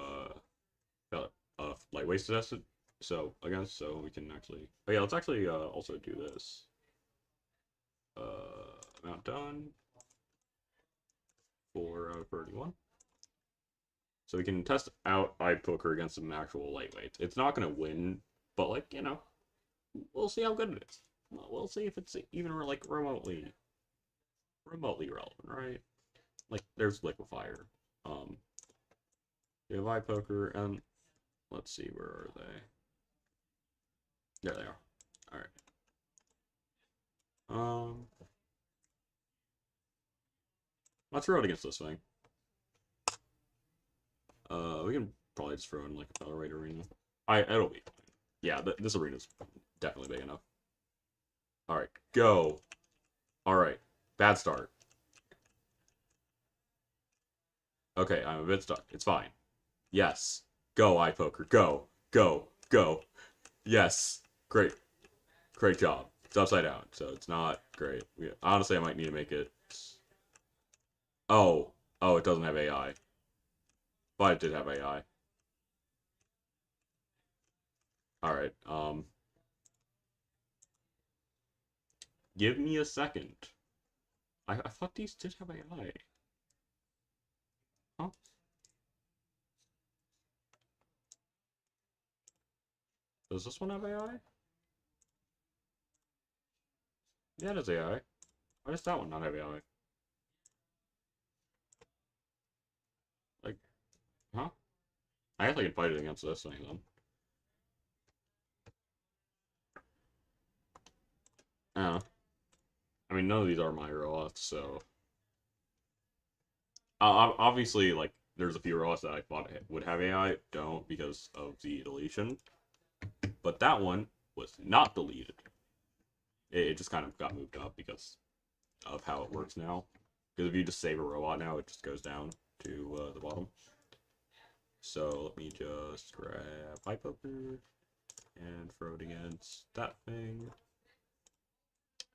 S1: lightweights to test it. So against, so we can actually. Oh yeah, let's actually also do this. Amount done. 4 out of 31. So we can test out eye poker against some actual lightweights. It's not gonna win, but like you know, we'll see how good it is. We'll see if it's even like remotely relevant, right? Like there's liquefier. We have eye poker, and let's see, where are they? There they are. All right. Let's throw it against this thing. We can probably just throw in like a Battle arena. It'll be fine. Yeah, this arena's definitely big enough. All right, go. All right, bad start. Okay, I'm a bit stuck. It's fine. Yes. Go, eye poker. Go. Go. Go. Yes. Great. Great job. It's upside down, so it's not great. Honestly, I might need to make it. Oh, oh, it doesn't have AI, but it did have AI. All right. Give me a second. I thought these did have AI. Huh? Does this one have AI? Yeah, it has AI. Why does that one not have AI? Like, huh? I guess I can fight it against this thing then. Uh, I mean, none of these are my robots, so obviously, like, there's a few robots that I thought would have AI, don't because of the deletion. But that one was not deleted. It just kind of got moved up because of how it works now. Because if you just save a robot now, it just goes down to the bottom. So let me just grab pipe opener and throw it against that thing.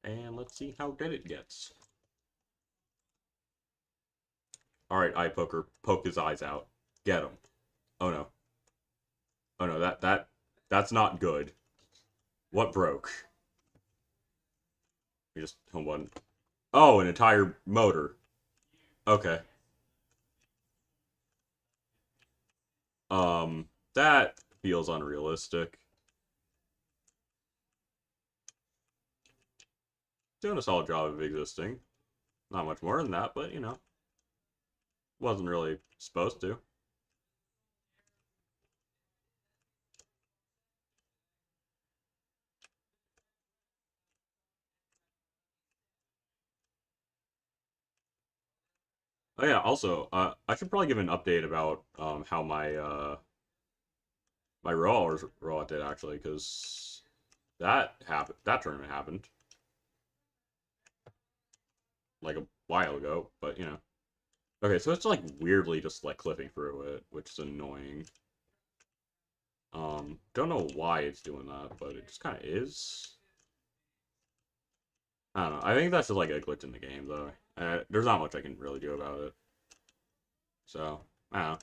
S1: And let's see how dead it gets. Alright, eye poker, poke his eyes out. Get him. Oh no. Oh no, that's not good. What broke? We just home one. Oh, an entire motor. Okay. That feels unrealistic. Doing a solid job of existing. Not much more than that, but you know, wasn't really supposed to. Oh yeah, also, I should probably give an update about how my raw did actually, because that happened. That tournament happened like a while ago, but you know. Okay, so it's like weirdly just like clipping through it, which is annoying. Don't know why it's doing that, but it just kind of is. I don't know. I think that's just like a glitch in the game, though. There's not much I can really do about it. So, I don't know.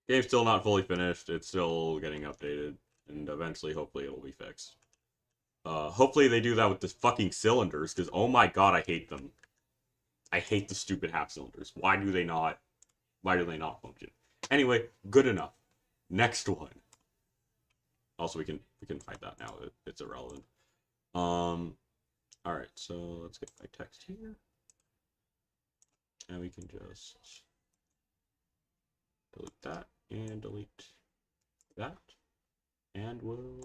S1: Game's still not fully finished. It's still getting updated, and eventually, hopefully, it will be fixed. Hopefully they do that with the fucking cylinders, because oh my god, I hate them. I hate the stupid half cylinders. Why do they not? Why do they not function? Anyway, good enough. Next one. Also, we can fight that now. It's irrelevant. All right. So let's get my text here, and we can just delete that and delete that, and we'll.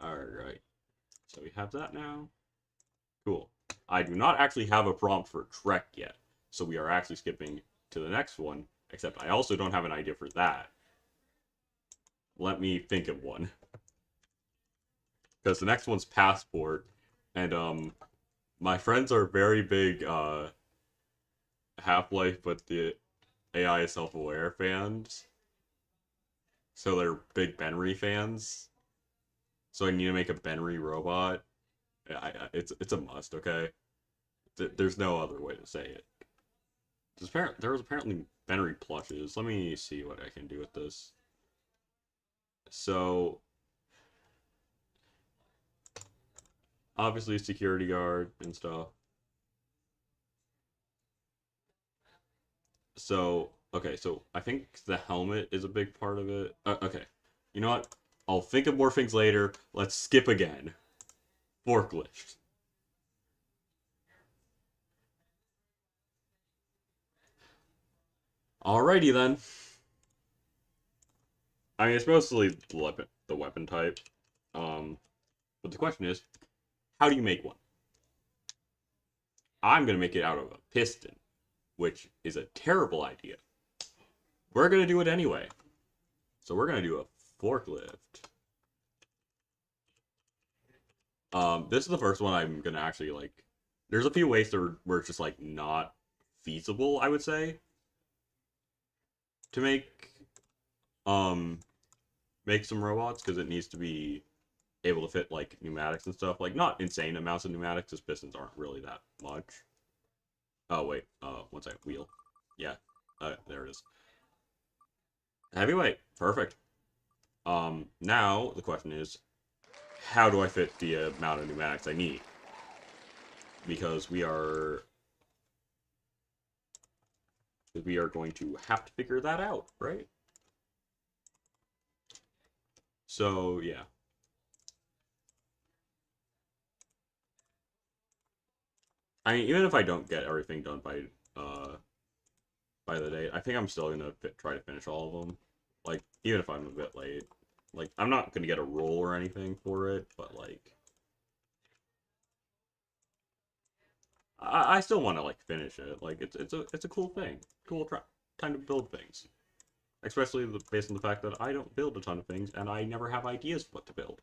S1: All right. So we have that now. Cool. I do not actually have a prompt for Trek yet, so we are actually skipping to the next one, except I also don't have an idea for that. Let me think of one. Because the next one's Passport, and my friends are very big Half-Life but the AI self-aware fans. So they're big Benry fans. So I need to make a Benry robot. It's a must, okay? There's no other way to say it. There was apparently Benry plushes. Let me see what I can do with this. So obviously security guard and stuff. So okay, so I think the helmet is a big part of it. Okay, you know what? I'll think of more things later. Let's skip again. Forklift. Alrighty then. I mean, it's mostly the weapon type. Um, but the question is, how do you make one? I'm gonna make it out of a piston, which is a terrible idea. We're gonna do it anyway. So we're gonna do a forklift. This is the first one I'm gonna actually like. There's a few ways where it's just like not feasible, I would say. to um make some robots because it needs to be able to fit like pneumatics and stuff. Like not insane amounts of pneumatics, because pistons aren't really that much. Oh wait, one second, wheel. Yeah, there it is. Heavyweight, perfect. Now the question is, how do I fit the amount of pneumatics I need? Because we are going to have to figure that out, right? So yeah. I mean, even if I don't get everything done by the date, I think I'm still gonna try to finish all of them. Like, even if I'm a bit late. Like, I'm not gonna get a roll or anything for it, but like, I still want to like finish it. Like, it's a cool thing, cool time to build things. Especially based on the fact that I don't build a ton of things, and I never have ideas what to build.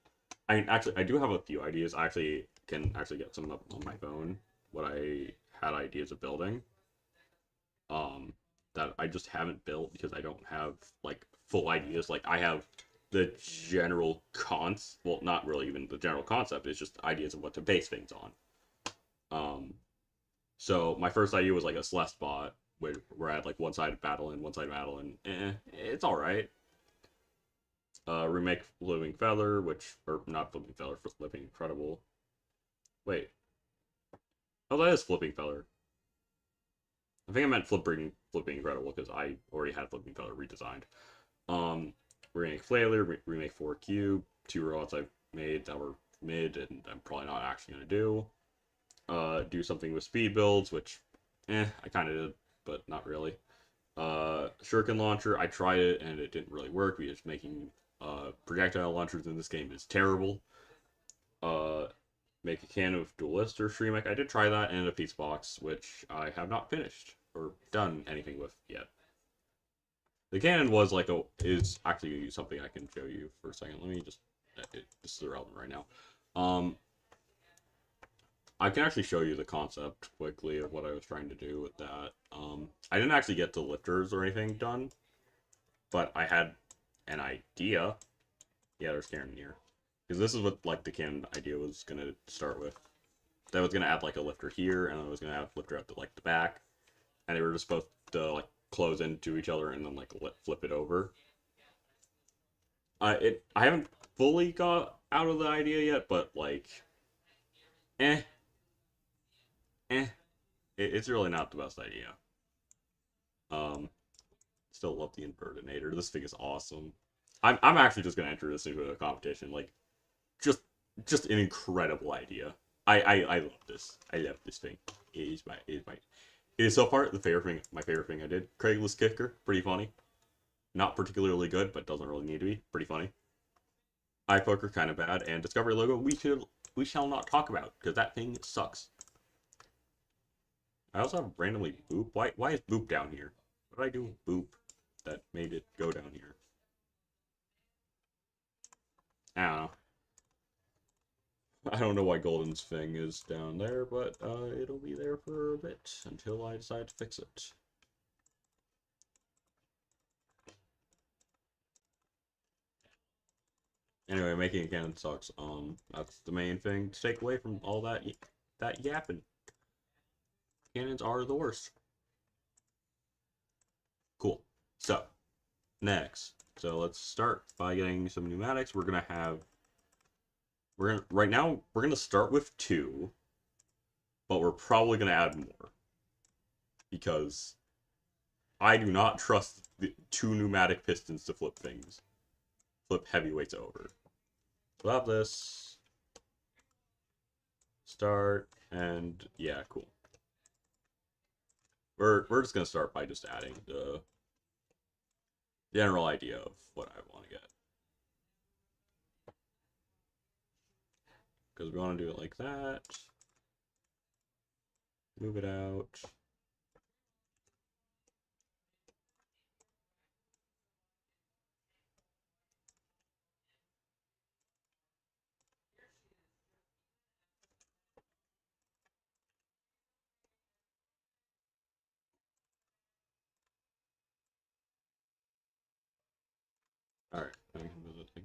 S1: I mean, actually, I do have a few ideas. I actually can actually get some up on my phone. What I had ideas of building. um that I just haven't built because I don't have like full ideas. Like I have the general well, not really even the general concept, it's just ideas of what to base things on. Um so my first idea was like a Celeste bot where we're at like one side battle and one side battle and it's all right. Remake Living Feather, which or not Flipping Feather, Flipping Incredible. Wait, oh that is Flipping Feather. I think I meant Flipping Incredible because I already had Flipping Feather redesigned. Um, remake Flailer, remake 4Q, two robots I've made that were mid and I'm probably not actually gonna do. Do something with speed builds, which, I kind of did, but not really. Shuriken launcher, I tried it and it didn't really work because making projectile launchers in this game is terrible. Uh, make a can of Duelister Shreemec, I did try that, and a piece box, which I have not finished or done anything with yet. The cannon was like is actually something I can show you for a second. Let me just this is irrelevant right now. Um, I can actually show you the concept quickly of what I was trying to do with that. I didn't actually get the lifters or anything done, but I had an idea. Yeah, there's cannon here because this is what like the cannon idea was gonna start with. That was gonna add like a lifter here, and then I was gonna have a lifter at the back, and they were just supposed to like close into each other and then like flip it over. I haven't fully got out of the idea yet, but like, eh, eh, it's really not the best idea. Um, Still love the Invertinator. This thing is awesome. I'm actually just gonna enter this into a competition. Like, just just an incredible idea. I love this. I love this thing. It is so far my favorite thing I did. Craigslist kicker, pretty funny. Not particularly good, but doesn't really need to be. Pretty funny. iPoker kind of bad, and Discovery logo we shall not talk about because that thing sucks. I also have randomly Boop. Why is Boop down here? What did I do with Boop that made it go down here? I don't know. I don't know why Golden's thing is down there, but it'll be there for a bit until I decide to fix it. Anyway, making a cannon sucks. That's the main thing to take away from all that yapping. Cannons are the worst. Cool. So, next. So let's start by getting some pneumatics. Right now we're gonna start with two, but we're probably gonna add more because I do not trust the two pneumatic pistons to flip heavyweights over. So have this start, and yeah, cool. We're just gonna start by just adding the general idea of what I want to get, because we want to do it like that. Move it out.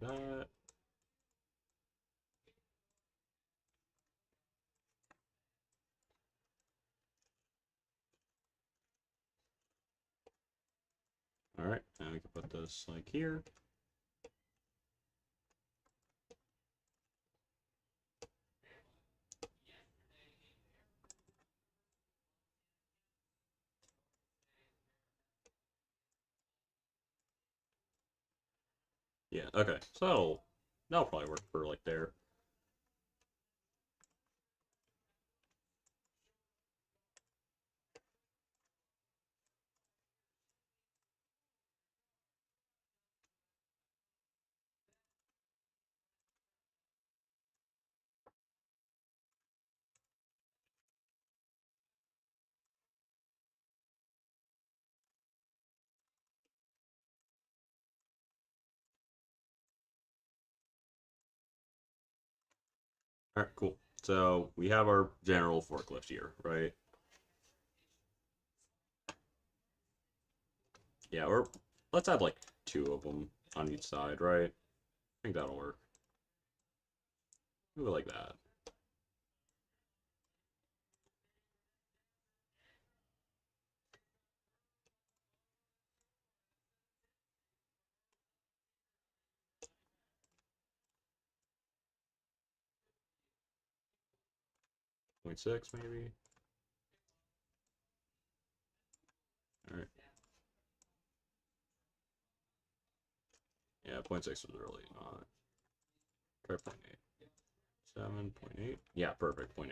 S1: that. Alright, now we can put this like here. Yeah, okay. So that'll probably work for like there. Alright, cool. So we have our general forklift here, right? Yeah, or let's add like 2 of them on each side, right? I think that'll work. Move it like that. Point 0.6 maybe. Alright. Yeah, 0.6 was really not. Try 0.8. 7.8. Yeah, perfect. 0.8.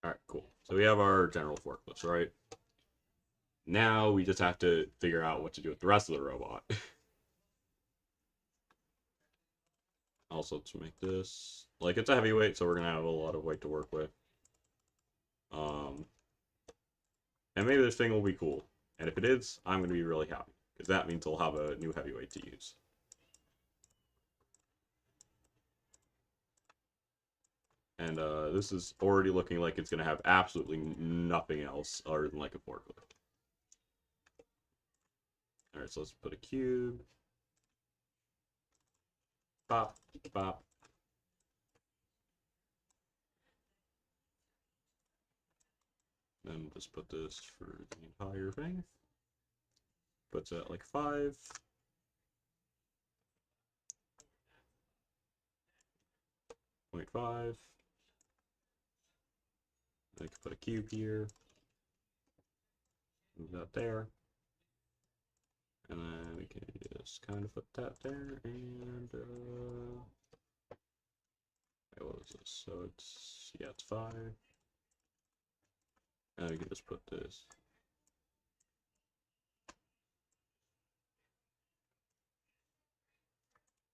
S1: Alright, cool. So we have our general forklifts, right? Now we just have to figure out what to do with the rest of the robot. Also, to make this like it's a heavyweight, so we're gonna have a lot of weight to work with. Um, and maybe this thing will be cool. And if it is, I'm gonna be really happy because that means I'll have a new heavyweight to use. And this is already looking like it's gonna have absolutely nothing else other than like a forklift. All right, so let's put a cube. Bop, bop. Then just put this for the entire thing. Puts it at like 5. 0.5. I can put a cube here. Move that there. And then we can just kind of put that there. And, what was this? So it's, yeah, it's 5. And we can just put this.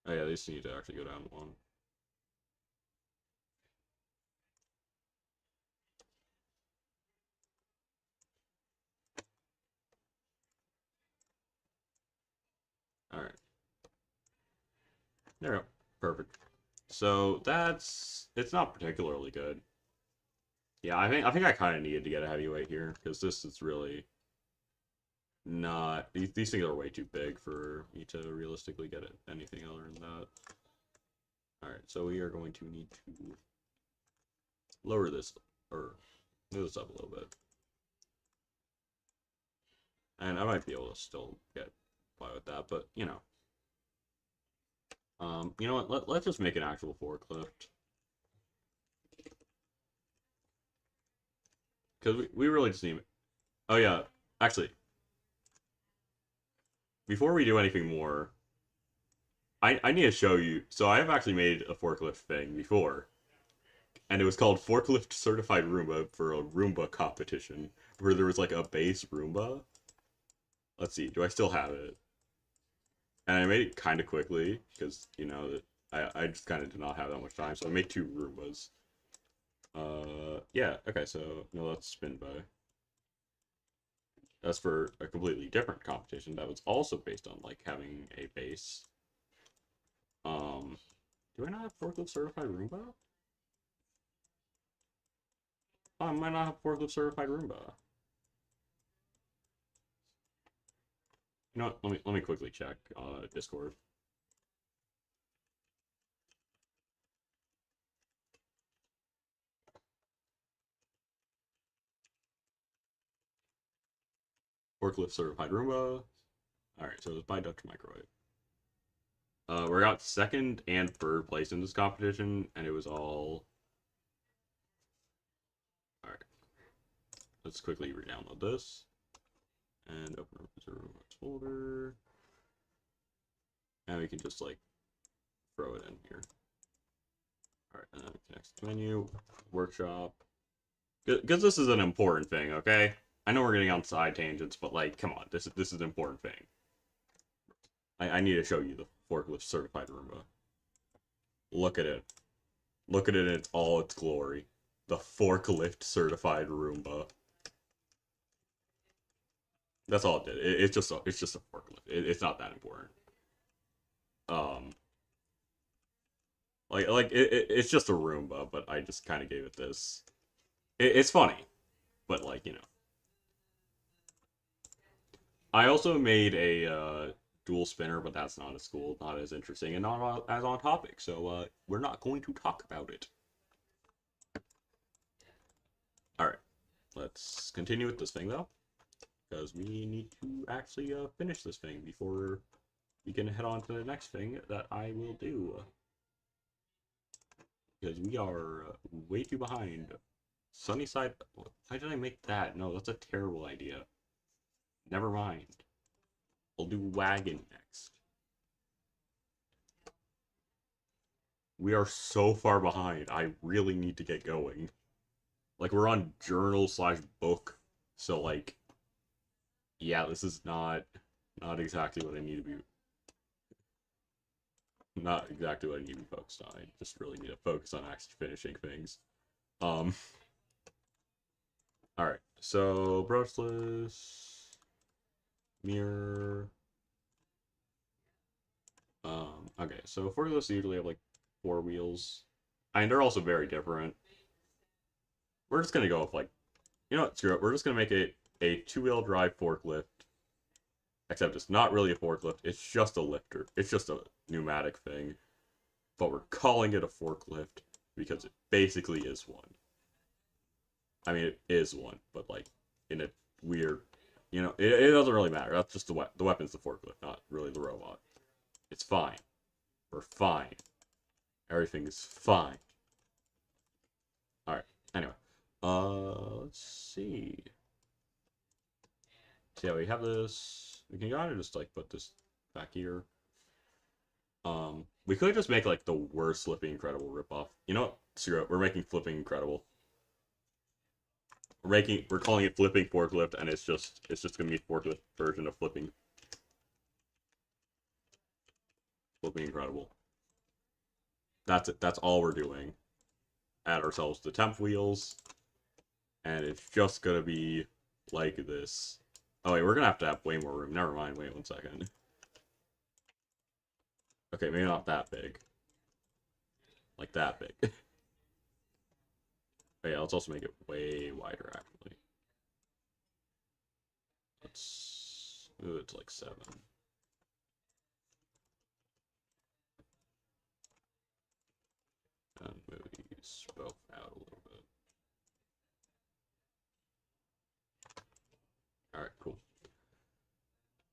S1: Oh yeah, these need to actually go down 1. Alright. There we go. Perfect. So that's, it's not particularly good. Yeah, I think I kind of needed to get a heavyweight here because this is really not, these things are way too big for me to realistically get it anything other than that. Alright, so we are going to need to lower this, or move this up a little bit. And I might be able to still get by with that, but you know. You know what? Let's just make an actual forklift. Because we really just need... Oh yeah, actually, before we do anything more, I need to show you. So I have actually made a forklift thing before. And it was called Forklift Certified Roomba for a Roomba competition. Where there was like a base Roomba. Let's see, do I still have it? And I made it kind of quickly, because, you know, I just kind of did not have that much time. So I made 2 Roombas. Yeah, okay, so, no, let's spin by. That's for a completely different competition that was also based on like having a base. Um, do I not have forklift certified Roomba? Oh, I might not have forklift certified Roomba. You know what? Let me quickly check Discord. Forklift certified Roomba. All right, so it's by Dr. Microwave. We got second and third place in this competition, and it was all. All right, let's quickly re-download this and open up the Roomba folder, and we can just like throw it in here. All right, and then connect to menu, workshop, because this is an important thing. Okay, I know we're getting on side tangents, but like, come on, this is an important thing. I need to show you the forklift certified Roomba. Look at it. Look at it in all its glory. The forklift certified Roomba. That's all it did. It's just a forklift. It's not that important. Um, it's just a Roomba, but I just kind of gave it this. It's funny, but like I also made a dual spinner, but that's not as cool, not as interesting, and not as on topic. So we're not going to talk about it. All right, let's continue with this thing though, because we need to actually finish this thing before we can head on to the next thing that I will do. Because we are way too behind. Sunnyside. Why did I make that? No, that's a terrible idea. Never mind. I'll do wagon next. We are so far behind. I really need to get going. Like we're on journal slash book, so like, yeah, this is not exactly what I need to be. Not exactly what I need to be focused on. I just really need to focus on actually finishing things. Um. All right. So brushless mirror. Okay, so forklifts usually have like four wheels. I mean, they're also very different. We're just gonna go with like, you know what, screw it. We're just gonna make it a two-wheel drive forklift. Except it's not really a forklift, it's just a lifter. It's just a pneumatic thing. But we're calling it a forklift because it basically is one. I mean, it is one, but like in a weird, it doesn't really matter. That's just the weapon's the forklift, not really the robot. It's fine. We're fine. Everything is fine. All right. Anyway, let's see. So yeah, we have this. We can kind of just like put this back here. We could just make like the worst Flipping Incredible ripoff. You know what? Screw it. We're making Flipping Incredible. We're calling it Flipping Forklift, and it's just gonna be forklift version of Flipping Incredible. That's it. That's all we're doing. Add ourselves the temp wheels, and it's just gonna be like this. Oh wait, we're gonna have way more room. Never mind. Wait 1 second. Okay, maybe not that big. Like that big. Oh, yeah, let's also make it way wider, actually. Let's move it to like 7. And move these both out a little bit. Alright, cool.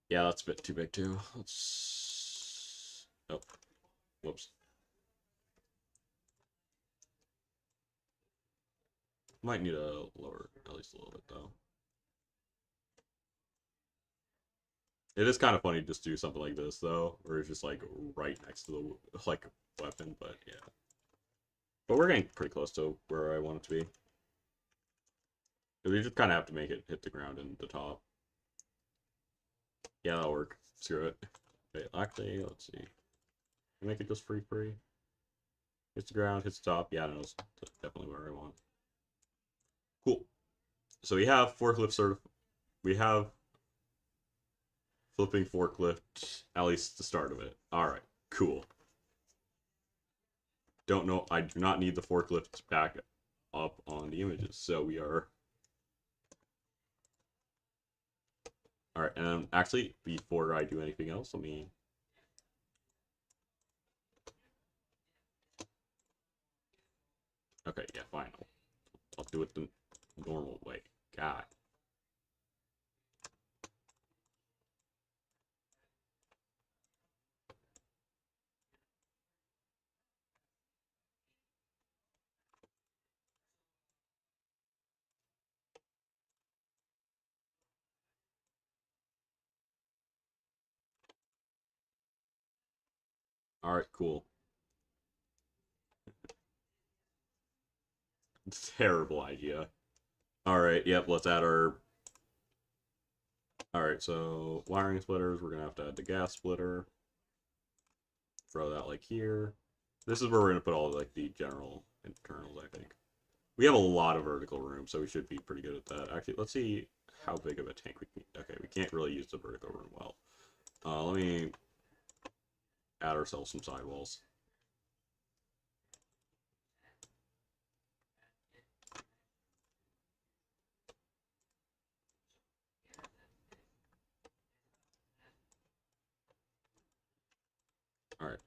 S1: Yeah, that's a bit too big, too. Let's... Oh. Whoops. Might need to lower at least a little bit, though. It is kind of funny to just do something like this, though, where it's just, like, right next to the, like, weapon, but yeah. But we're getting pretty close to where I want it to be. We just kind of have to make it hit the ground and the top. Yeah, that'll work. Screw it. Wait, actually, let's see. Make it just free. Hits the ground, hits the top. Yeah, that's definitely where I want. Cool. So we have forklift certified. We have Flipping forklift, at least the start of it. Alright, cool. Don't know, I do not need the forklift back up on the images, so we are... Alright, and actually, before I do anything else, let me... Okay, yeah, fine. I'll do it the normal way. God. Alright, cool. Terrible idea. Alright, yep, let's add our... Alright, so wiring splitters, we're gonna have to add the gas splitter. Throw that like here. This is where we're gonna put all like the general internals, I think. We have a lot of vertical room, so we should be pretty good at that. Actually, let's see how big of a tank we can... Okay, we can't really use the vertical room well. Let me add ourselves some sidewalls. Alright,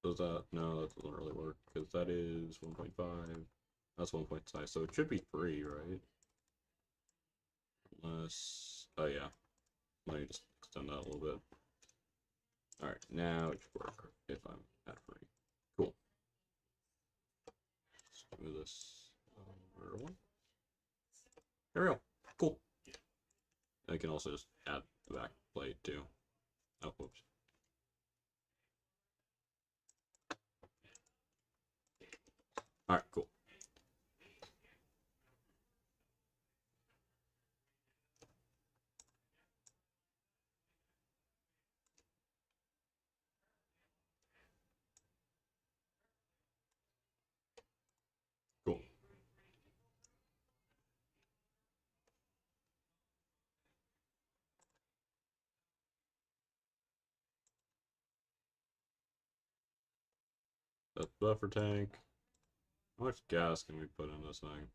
S1: does that... No, that doesn't really work, because that is 1.5. That's 1.5, so it should be 3, right? Unless... Oh, yeah. Let me just extend that a little bit. Alright, now it should work if I'm at 3. Cool. Let's do this over 1. There we go. Cool. I can also just add the back plate, too. Oh, whoops. Alright, cool. Cool. That's the buffer tank. How much gas can we put in this thing?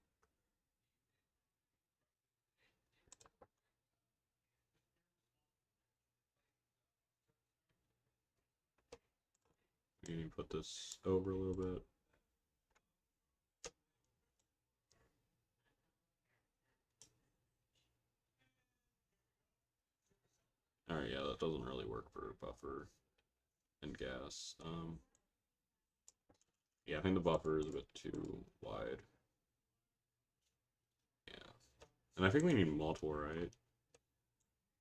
S1: We need to put this over a little bit. Alright, yeah, that doesn't really work for buffer and gas. Yeah, I think the buffer is a bit too wide. Yeah. And I think we need multiple, right?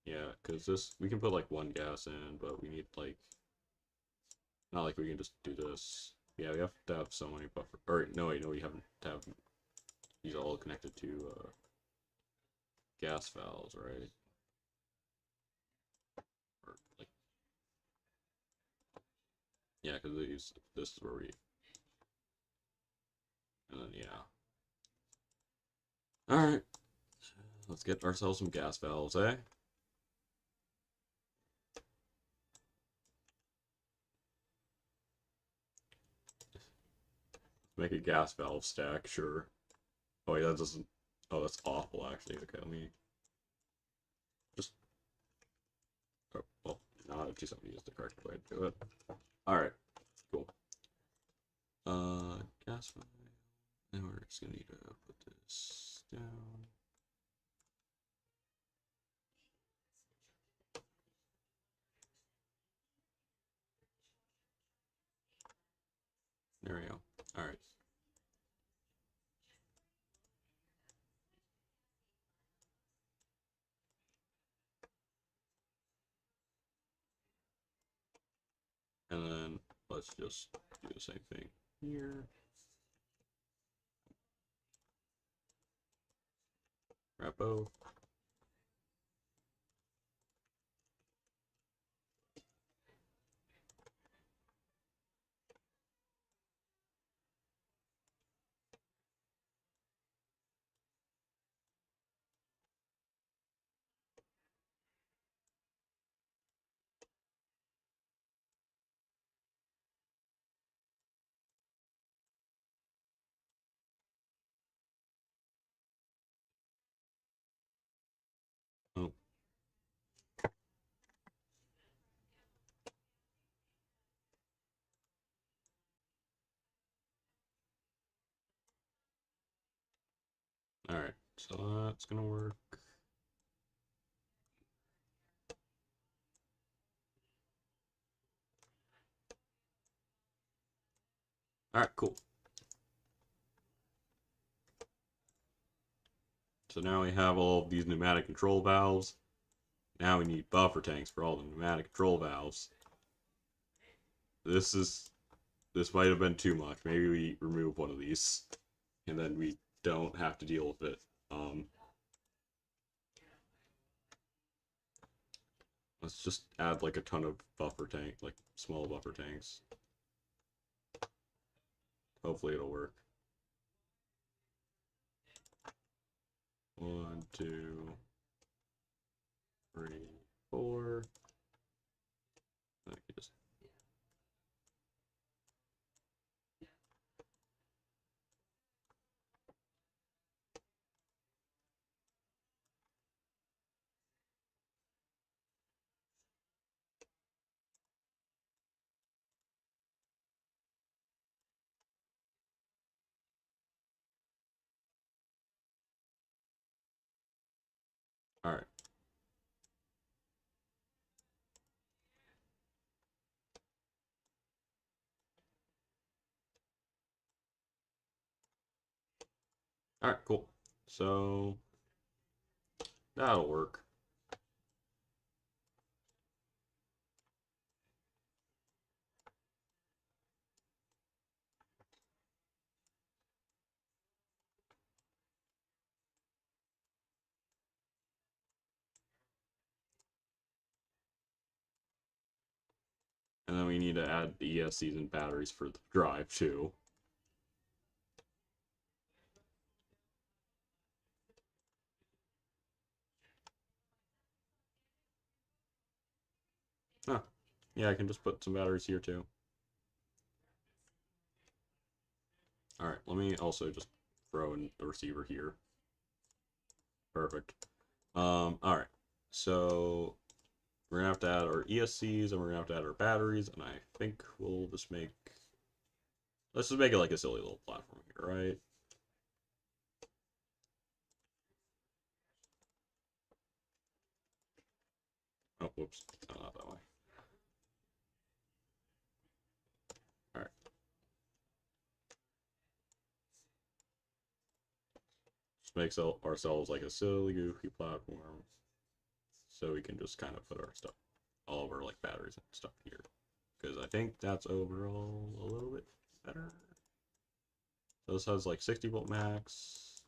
S1: Yeah, because this, we can put like one gas in, but we need like, not like we can just do this. Yeah, we have to have so many buffer, or no, wait, no, we haven't to have these all connected to gas valves, right? Or like, yeah, because these, this is where we, and then yeah. Alright, let's get ourselves some gas valves, eh? Make a gas valve stack, sure. Oh, yeah, that doesn't... Oh, that's awful, actually. Okay, let me... Just... Oh, well, now I just have to use the correct way to do it. Alright, cool. Gas valve. Now we're just gonna need to put this down. There we go. Alright. And then let's just do the same thing here. Wrap both. So that's gonna work. Alright, cool. So now we have all of these pneumatic control valves. Now we need buffer tanks for all the pneumatic control valves. This might have been too much. Maybe we remove one of these, and then we don't have to deal with it. Let's just add like a ton of buffer tank, like small buffer tanks. Hopefully it'll work. 1, 2, 3, 4. I can just Alright. Alright, cool. So that'll work. And then we need to add the ESCs and batteries for the drive too. Huh. Yeah, I can just put some batteries here too. Alright, let me also just throw in the receiver here. Perfect. Alright. So we're gonna have to add our ESCs and we're gonna have to add our batteries, and I think we'll just make, let's just make it like a silly little platform here, right? Oh, whoops. No, not that way. Alright. Just make ourselves like a silly, goofy platform. So we can just kind of put our stuff, all of our like batteries and stuff here. Because I think that's overall a little bit better. So this has like 60-volt max.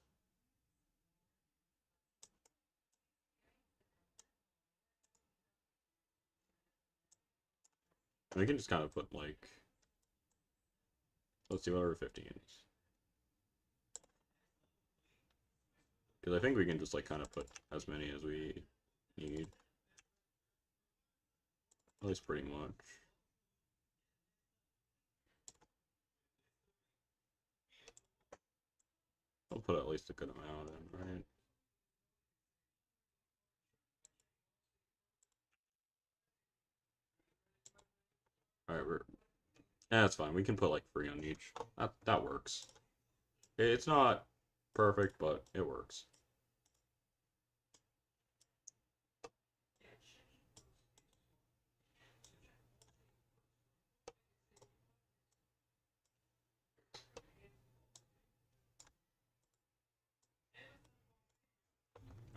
S1: We can just kind of put like, let's see, what are 15s? Because I think we can just like kind of put as many as we need. At least pretty much. I'll put at least a good amount in, right? Alright, that's fine. We can put like 3 on each. That works. It's not perfect, but it works.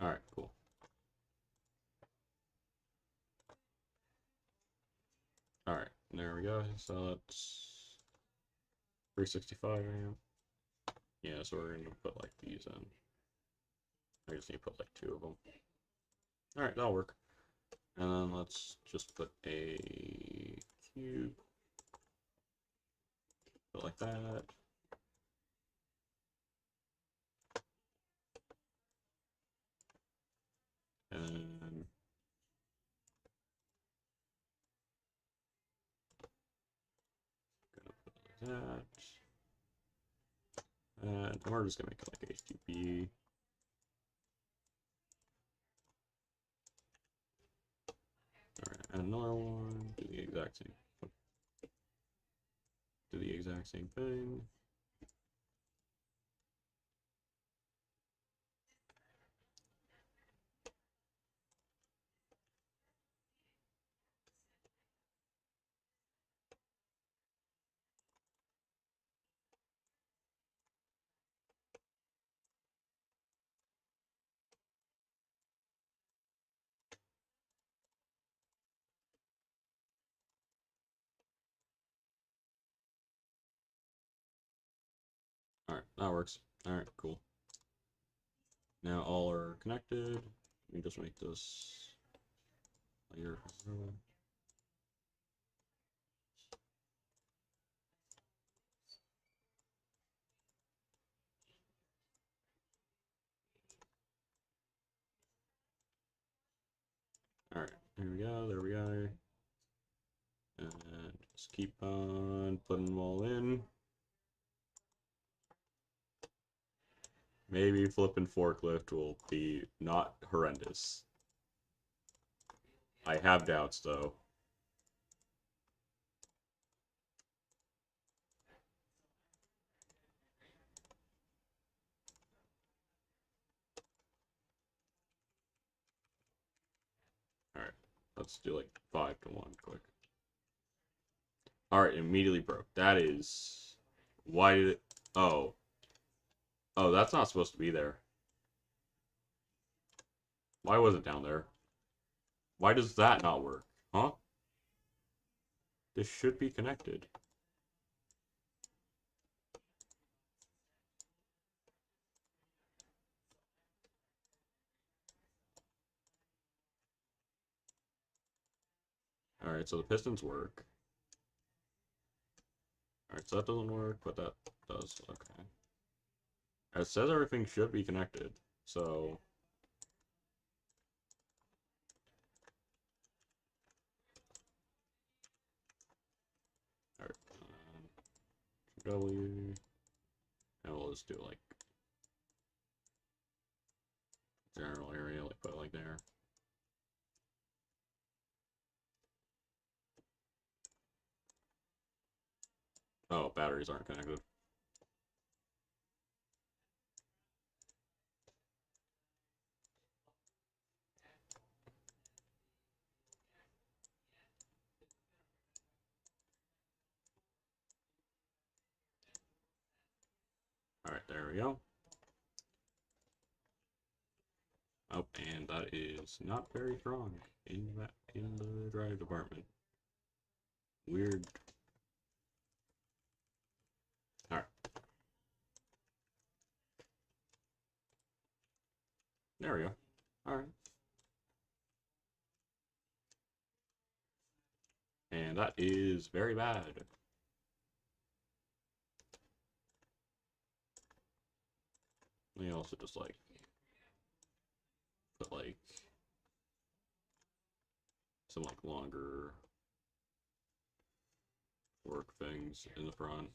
S1: Alright, cool. Alright, there we go. So that's 365 amp. Yeah, so we're gonna put like these in. I just need to put like 2 of them. Alright, that'll work. And then let's just put a cube. Put like that. And gonna put like that. And we're just gonna make it like HTTP. Alright, and another one. Do the exact same. Do the exact same thing. Alright, that works. Alright, cool. Now all are connected. Let me just make this layer 0. Alright, here we go, there we go. And just keep on putting them all in. Maybe flipping forklift will be not horrendous. I have doubts though. Alright, let's do like 5 to 1 quick. Alright, immediately broke. That is... Why did it... Oh. Oh, that's not supposed to be there. Why was it down there? Why does that not work? Huh? This should be connected. Alright, so the pistons work. Alright, so that doesn't work, but that does. Okay. It says everything should be connected, so... Alright, W... And we'll just do, like, general area, like, put it like there. Oh, batteries aren't connected. Alright, there we go. Oh, and that is not very strong in the drive department. Weird. Alright. There we go. Alright. And that is very bad. Let me also just like put like some like longer work things in the front.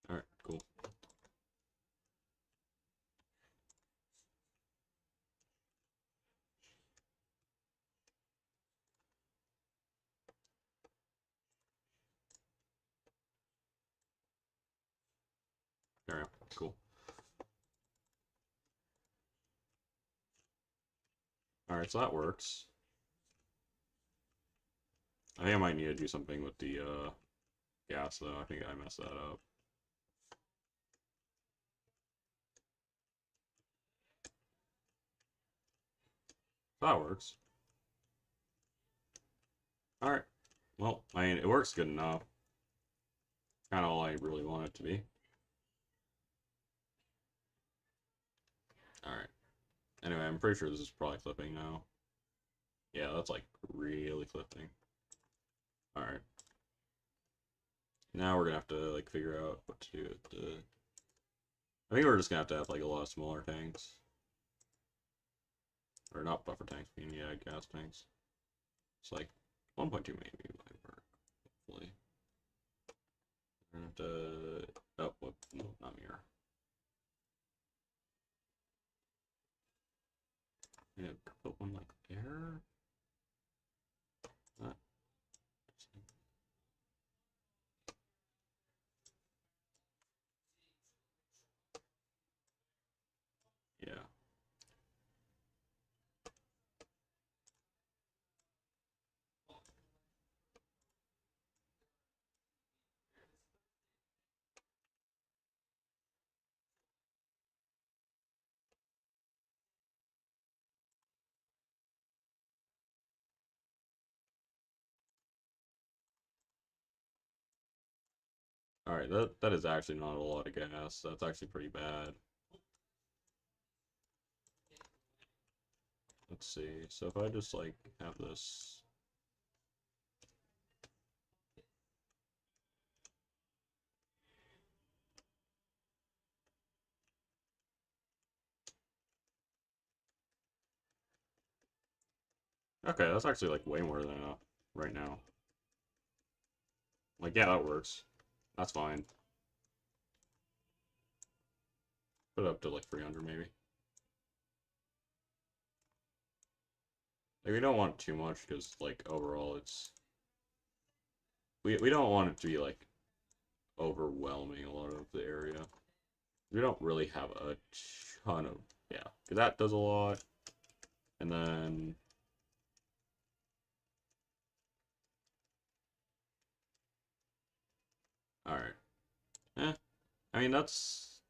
S1: Alright, cool. There we go. Cool. Alright, so that works. I think I might need to do something with the gas though. I think I messed that up. That works. Alright. Well, I mean, it works good enough. Kind of all I really want it to be. Alright. Anyway, I'm pretty sure this is probably clipping now. Yeah, that's like really clipping. Alright. Now we're gonna have to like figure out what to do with the... I think we're just gonna have like a lot of smaller tanks. Or not buffer tanks, I mean, yeah, gas tanks. It's like 1.2 maybe might work, hopefully. We're gonna have to... Oh, whoop, no, not mirror. Yeah, put one like there. That. Yeah. Alright, that is actually not a lot of gas. That's actually pretty bad. Let's see. So if I just, like, have this... Okay, that's actually, like, way more than enough right now. Like, yeah, that works. That's fine. Put it up to, like, 300, maybe. Like, we don't want too much, because, like, overall, it's... We don't want it to be, like, overwhelming a lot of the area. We don't really have a ton of... Yeah, because that does a lot. And then... Alright. Eh. I mean, that's...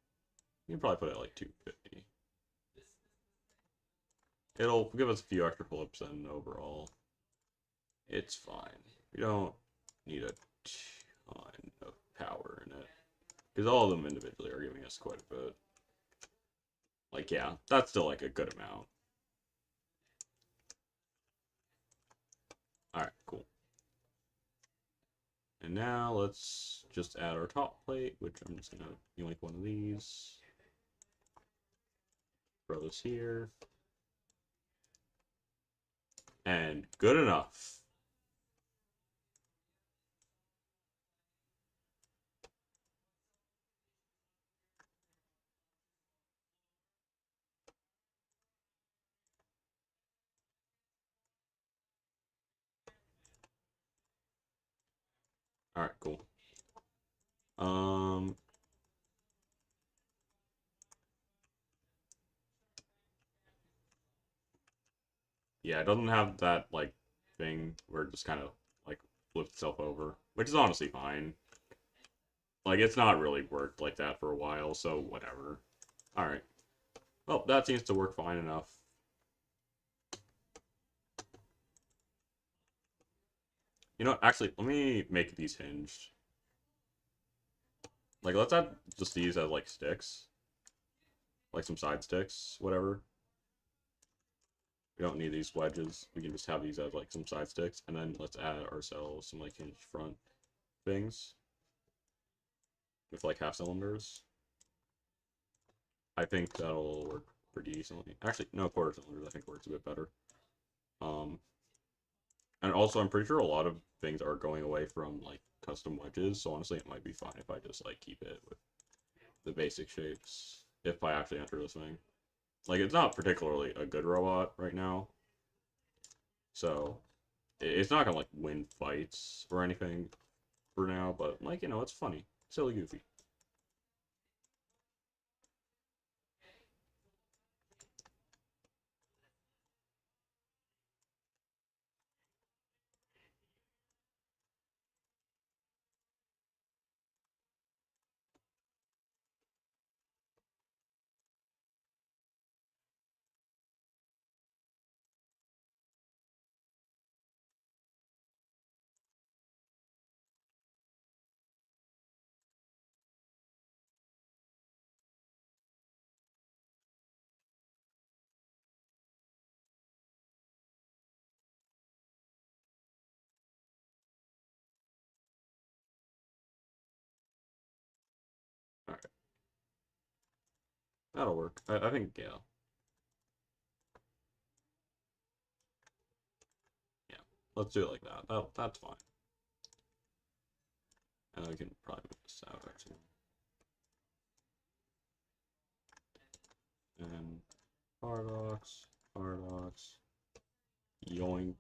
S1: You can probably put it at, like, 250. It'll give us a few extra flips, and overall, it's fine. We don't need a ton of power in it. Because all of them individually are giving us quite a bit. Like, yeah, that's still, like, a good amount. Alright, cool. And now let's just add our top plate, which I'm just gonna yoink one of these. Throw this here. And good enough. Alright, cool. Um, yeah, it doesn't have that, like, thing where it just kind of, like, flips itself over, which is honestly fine. Like, it's not really worked like that for a while, so whatever. Alright. Well, that seems to work fine enough. You know, actually, let me make these hinged. Like, let's add just these as, like, sticks. Like, some side sticks, whatever. We don't need these wedges. We can just have these as, like, some side sticks. And then let's add ourselves some, like, hinged front things. With, like, half cylinders. I think that'll work pretty decently. Actually, no, quarter cylinders I think works a bit better. Um, and also, I'm pretty sure a lot of things are going away from, like, custom wedges, so honestly, it might be fine if I just, like, keep it with the basic shapes, if I actually enter this thing. Like, it's not particularly a good robot right now, so it's not gonna, like, win fights or anything for now, but, like, you know, it's funny. Silly goofy. Alright, that'll work. I think, yeah. Yeah, let's do it like that. That's fine. And we can probably move this out, actually. And paradox, paradox, yoink.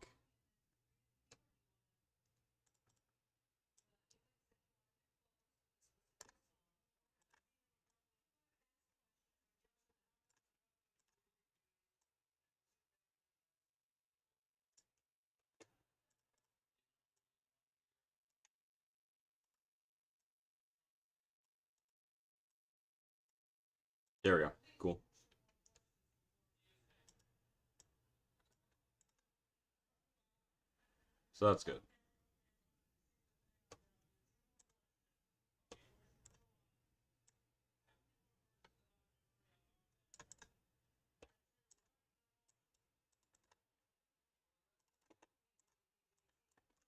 S1: There we go. Cool. So that's good.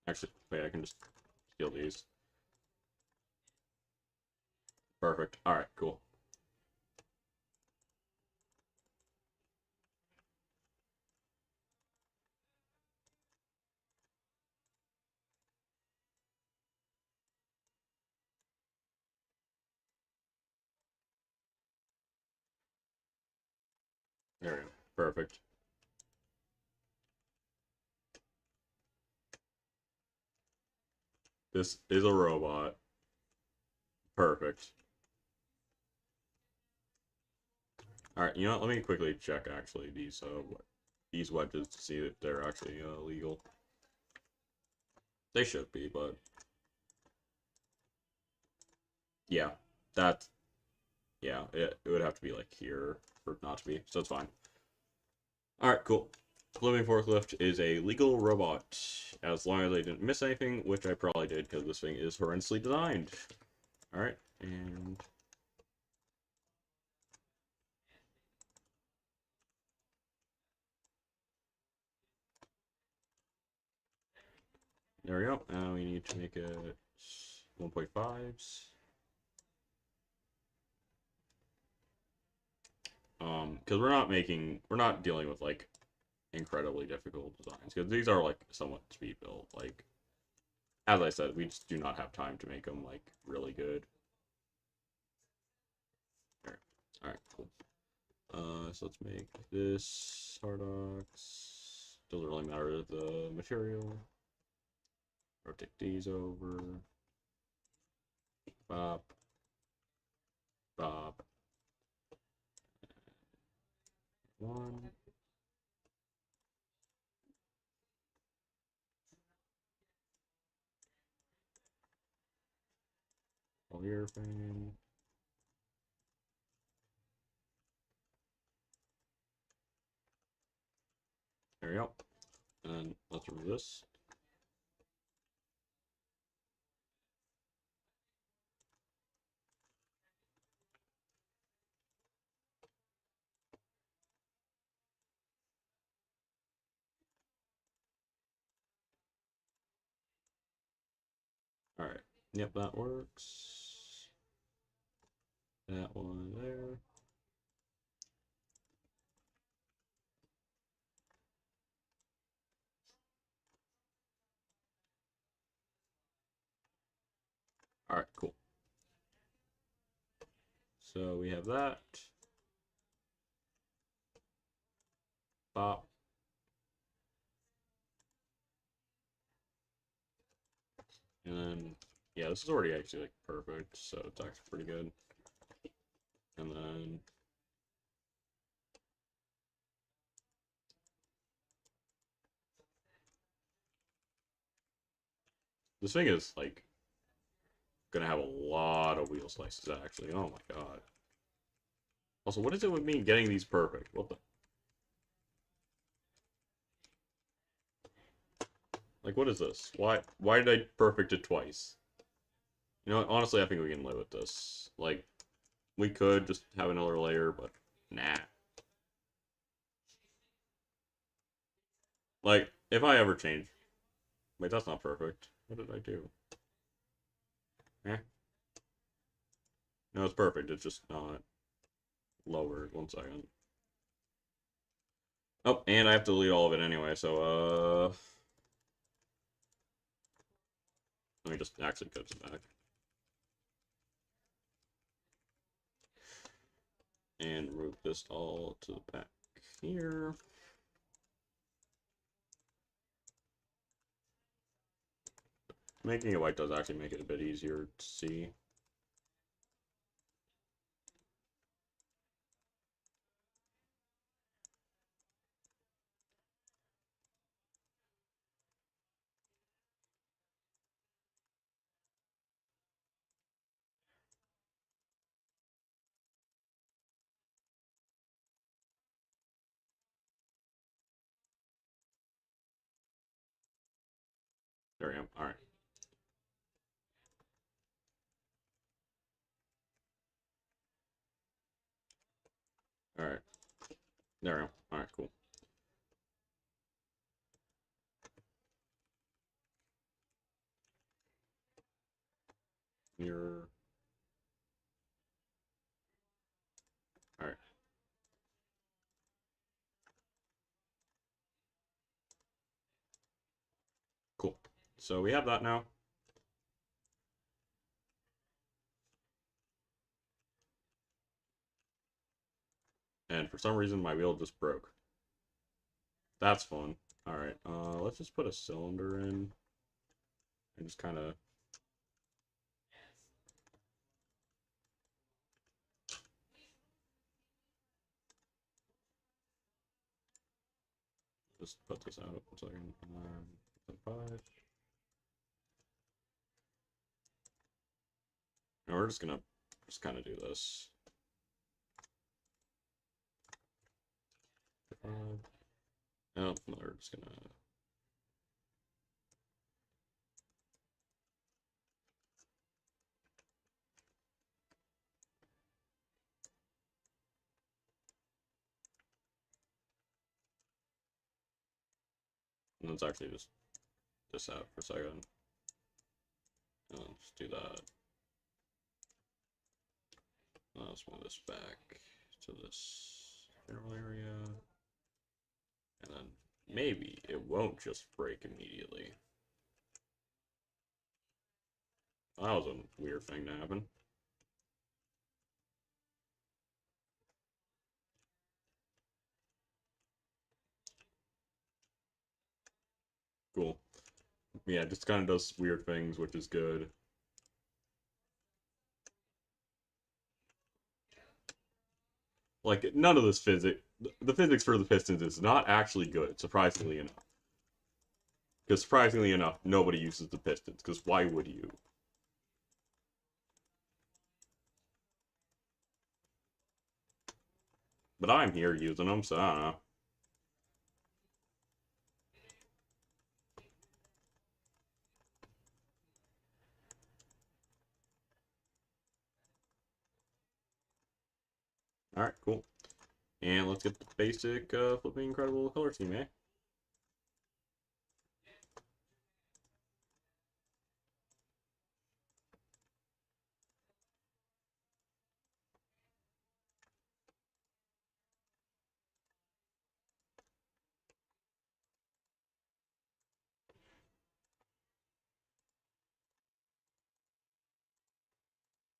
S1: Actually, wait, I can just steal these. Perfect. Alright, cool. There we go. Perfect. This is a robot. Perfect. Alright, you know what? Let me quickly check, actually, these wedges to see if they're actually legal. They should be, but... Yeah, that... Yeah, it would have to be, like, here for it not to be, so it's fine. Alright, cool. Living Forklift is a legal robot, as long as I didn't miss anything, which I probably did, because this thing is horrendously designed. Alright, and... There we go. Now we need to make it 1.5s. Because we're not dealing with, like, incredibly difficult designs, because these are, like, somewhat speed built. Like, as I said, we just do not have time to make them, like, really good. Alright, cool. So let's make this Hardox. Doesn't really matter the material. Rotate these over. Bop. Bop. One. Polyurethane. There we go. And let's remove this. Alright. Yep, that works. That one there. Alright, cool. So we have that. Bop. And then, yeah, this is already actually, like, perfect, so it's actually pretty good. And then... This thing is, like, gonna have a lot of wheel slices, actually. Oh my god. Also, what is it with me getting these perfect? What the... Like, what is this? Why did I perfect it twice? You know what? Honestly, I think we can live with this. Like, we could just have another layer, but nah. Like, if I ever change... Wait, that's not perfect. What did I do? Eh? No, it's perfect. It's just not lowered. 1 second. Oh, and I have to delete all of it anyway, so, let me just actually cut it back. And route this all to the back here. Making it white does actually make it a bit easier to see. There I am. Alright. Alright. There I am. Alright, cool. mirror. Alright. Cool. So we have that now. And for some reason, my wheel just broke. That's fun. Alright, let's just put a cylinder in. And just kind of... Just put this out 1 second. 5. And we're just gonna just kind of do this. 5. Oh, no, we're just gonna... Let's actually just this out for a second. And let's do that. Let's move this back to this general area. And then maybe it won't just break immediately. That was a weird thing to happen. Cool. Yeah, it just kind of does weird things, which is good. Like, none of this physics... The physics for the pistons is not actually good, surprisingly enough. Because surprisingly enough, nobody uses the pistons, because why would you? But I'm here using them, so I don't know. Alright, cool. And let's get the basic flipping incredible color scheme, eh?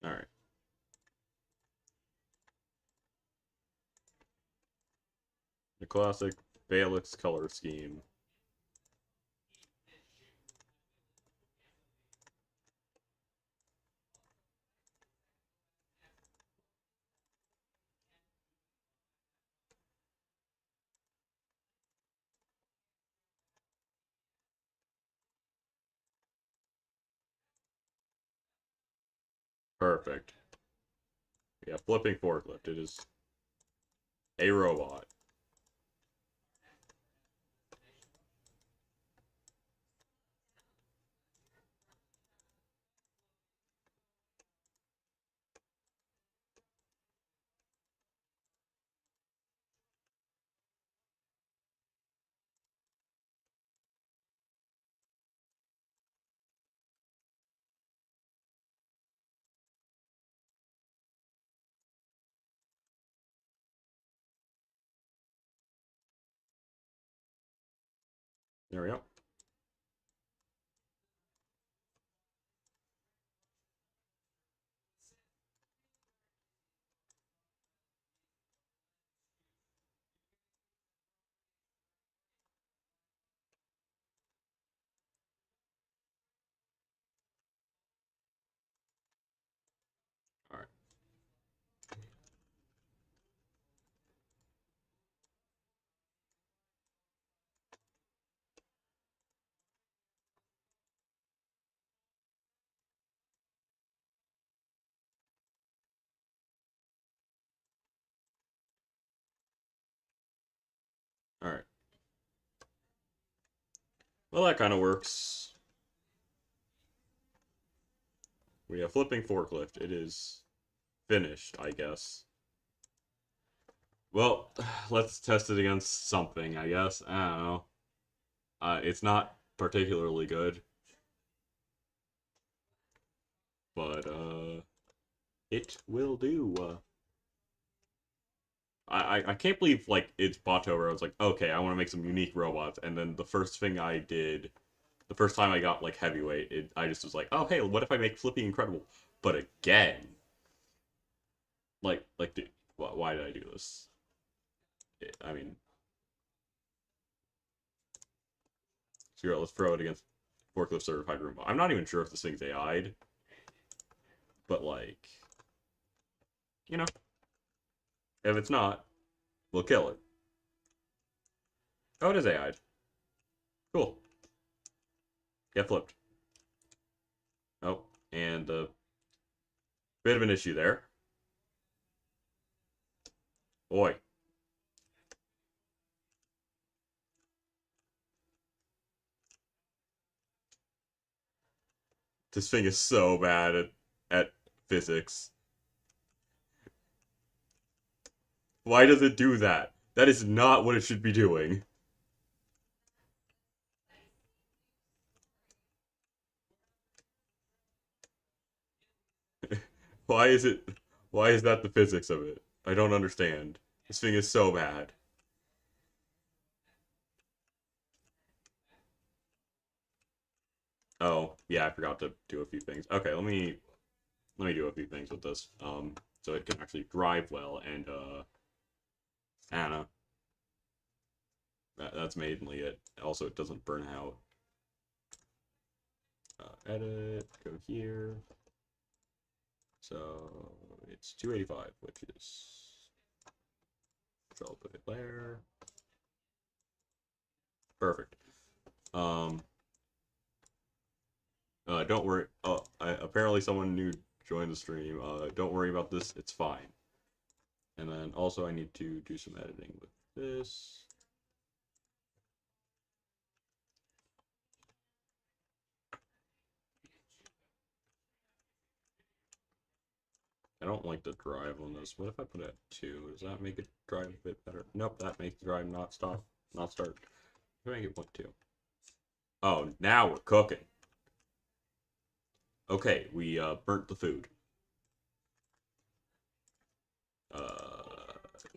S1: Alright. The classic Valix color scheme. Perfect. Yeah, flipping forklift. It is a robot. There we go. Alright. Alright. Well, that kind of works. We have flipping forklift. It is finished, I guess. Well, let's test it against something, I guess. I don't know. It's not particularly good. but it will do. I can't believe like it's Botober. I was like, okay, I want to make some unique robots, and then the first thing I did, the first time I got like heavyweight, I just was like, oh hey, what if I make Flippy incredible? But again, dude, why did I do this? I mean, screw it, let's throw it against forklift certified Roomba. I'm not even sure if this thing's AI'd, but like, you know, if it's not, we'll kill it. Oh, it is AI'd. Cool. Get flipped. Oh, and bit of an issue there. Boy. This thing is so bad at physics. Why does it do that? That is not what it should be doing. Why is it why is that the physics of it? I don't understand. This thing is so bad. Oh, yeah, I forgot to do a few things. Okay, let me do a few things with this. So it can actually drive well and I don't know. That's mainly it. Also, it doesn't burn out. Edit, go here. So it's 285, which is. So I'll put it there. Perfect. Um. Don't worry. Oh, apparently someone new joined the stream. Don't worry about this. It's fine. And then also I need to do some editing with this. I don't like the drive on this. What if I put it at 2? Does that make it drive a bit better? Nope, that makes the drive not stop, not start. If I make it 1.2. Oh, now we're cooking. Okay, we burnt the food.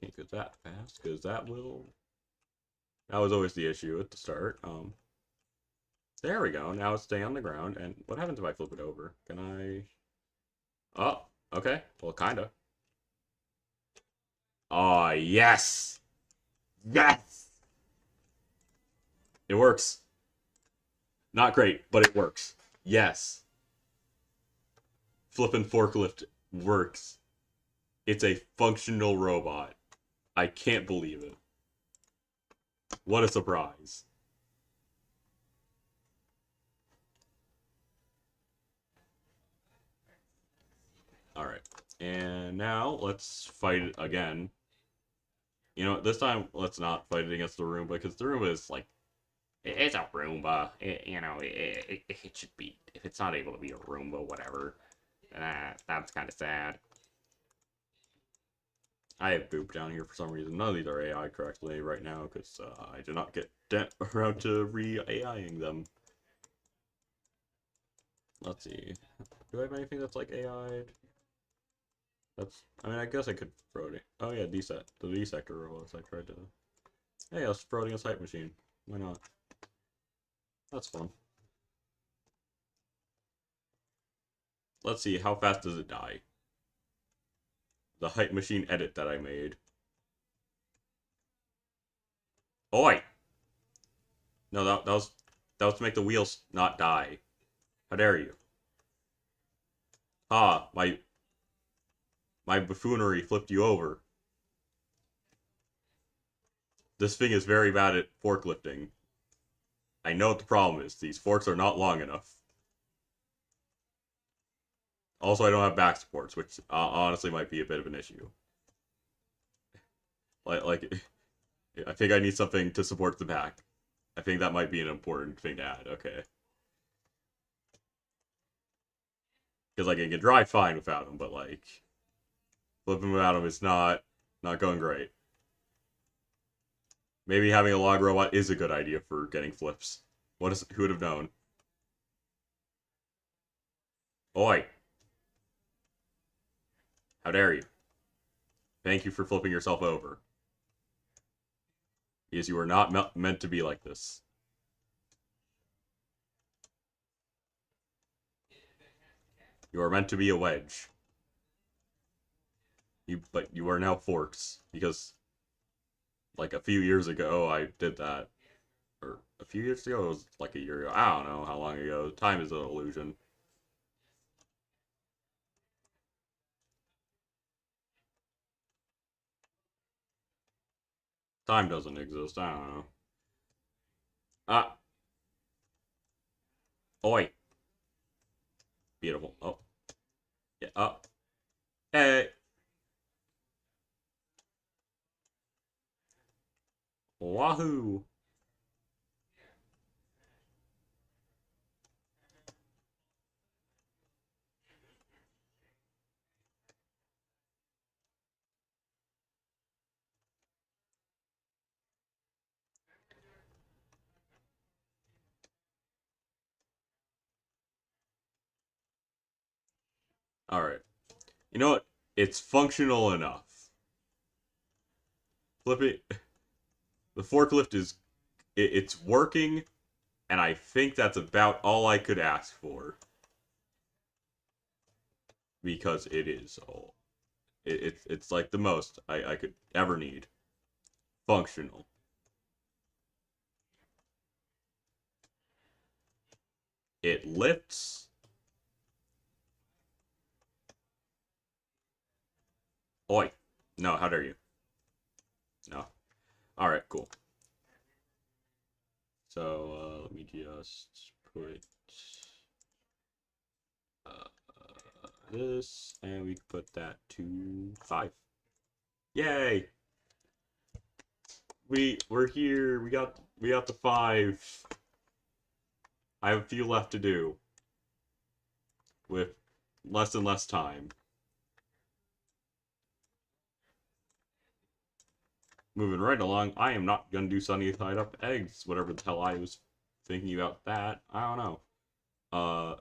S1: Can't get that fast because that will. That was always the issue at the start. There we go. Now it's staying on the ground. And what happens if I flip it over? Can I? Oh, okay. Well, kinda. Oh, yes! Yes! It works. Not great, but it works. Yes. Flippin' forklift works. It's a functional robot. I can't believe it. What a surprise. Alright. And now let's fight it again. You know, this time let's not fight it against the Roomba because the Roomba is like, it's a Roomba. It should be, if it's not able to be a Roomba, whatever. That's kind of sad. I have Boop down here for some reason. None of these are AI correctly right now because I did not get around to re-AIing them. Let's see. Do I have anything that's like AI'd? I mean, I guess I could throw it. Oh yeah, the D-sector robots I tried to. Hey, let's throw it against Hype Machine. Why not? That's fun. Let's see, how fast does it die? The Hype Machine edit that I made. Oi! No, that was to make the wheels not die. How dare you? Ah, my buffoonery flipped you over. This thing is very bad at forklifting. I know what the problem is. These forks are not long enough. Also, I don't have back supports, which honestly might be a bit of an issue. Like, I think I need something to support the back. I think that might be an important thing to add. Okay. Because like, it can drive fine without them, but like, flipping without them is not going great. Maybe having a log robot is a good idea for getting flips. Who would have known? Oi. How dare you? Thank you for flipping yourself over. Because you are not meant to be like this. You are meant to be a wedge. But you are now forks. Because, like, a few years ago, I did that. Or, a few years ago? It was like a year ago. I don't know how long ago. Time is an illusion. Time doesn't exist. I don't know. Ah, oi. Beautiful. Oh, yeah. Oh, hey. Wahoo. Alright. You know what? It's functional enough. Flipping. The forklift is. It's working, and I think that's about all I could ask for. Because it is all. It's like the most I could ever need. Functional. It lifts. Oi. No, how dare you? No. Alright, cool. So, let me just put this, and we put that to 5. Yay! We're here. We got the 5. I have a few left to do with less and less time. Moving right along, I am not gonna do sunny side up eggs, whatever the hell I was thinking about that. I don't know. Uh,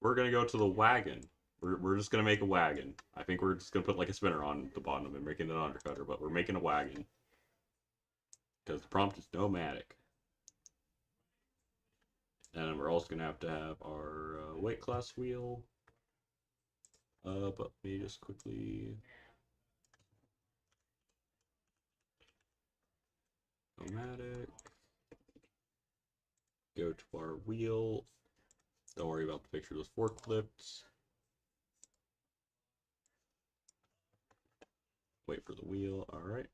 S1: we're gonna go to the wagon. We're just gonna make a wagon. I think we're just gonna put like a spinner on the bottom of it, making an undercutter, but we're making a wagon. Because the prompt is nomadic. And we're also gonna have to have our weight class wheel. But let me just quickly nomadic. Go to our wheel. Don't worry about the picture of those forklifts. Wait for the wheel. Alright.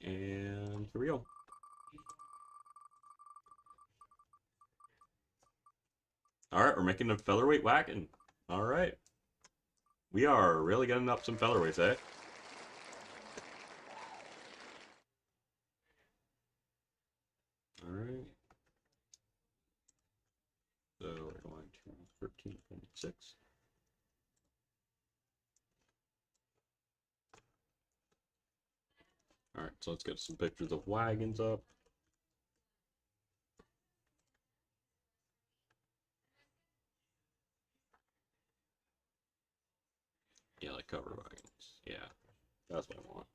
S1: And here we go. Alright, we're making a featherweight wagon. Alright. We are really getting up some featherweights, eh? Alright. So we're going to 13.6. Alright, so let's get some pictures of wagons up. Yeah, like cover wagons. Yeah, that's what I want.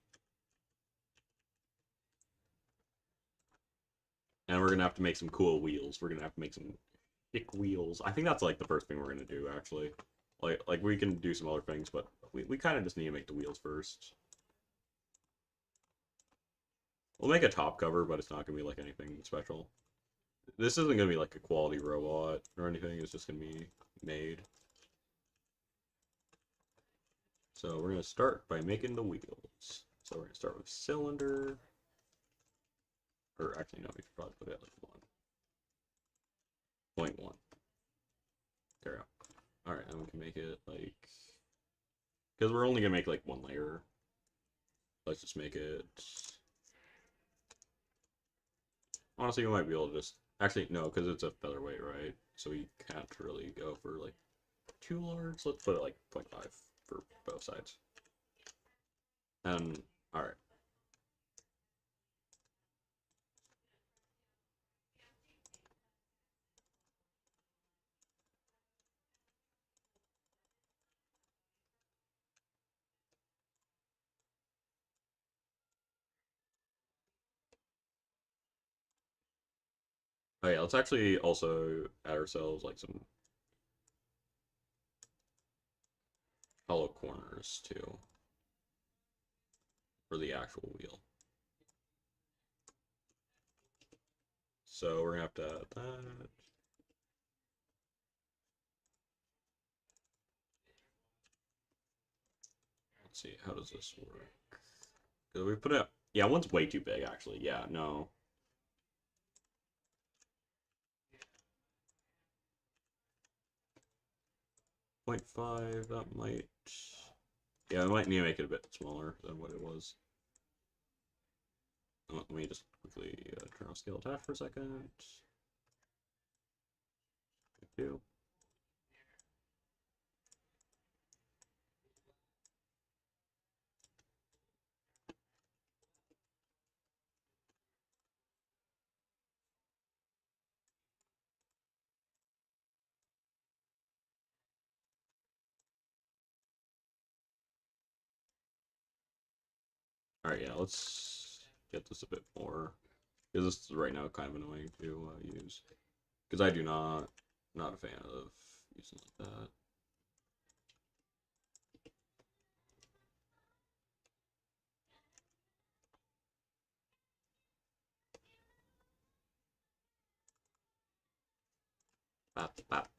S1: And we're gonna have to make some cool wheels. We're gonna have to make some thick wheels. I think that's like the first thing we're gonna do, actually. Like we can do some other things, but we kind of just need to make the wheels first. We'll make a top cover, but it's not gonna be like anything special. This isn't gonna be like a quality robot or anything. It's just gonna be made. So we're gonna start by making the wheels. So we're gonna start with cylinder. Or actually, no, we should probably put it at like 1.1. Carry on. Alright, and we can make it like. Because we're only gonna make like one layer. Let's just make it. Honestly, we might be able to just. Actually, no, because it's a featherweight, right? So we can't really go for like too large. Let's put it like 0.5 for both sides. And, alright. Oh yeah, let's actually also add ourselves like some hollow corners too for the actual wheel. So we're gonna have to add that. Let's see, how does this work? Because we put it. Yeah, one's way too big actually. Yeah, no. 0.5, that might. Yeah, I might need to make it a bit smaller than what it was. Let me just quickly turn off scale attach for a second. Thank you. Alright, yeah, let's get this a bit more. Because this is right now kind of annoying to use. Because I do not a fan of using like that. Bap, bap.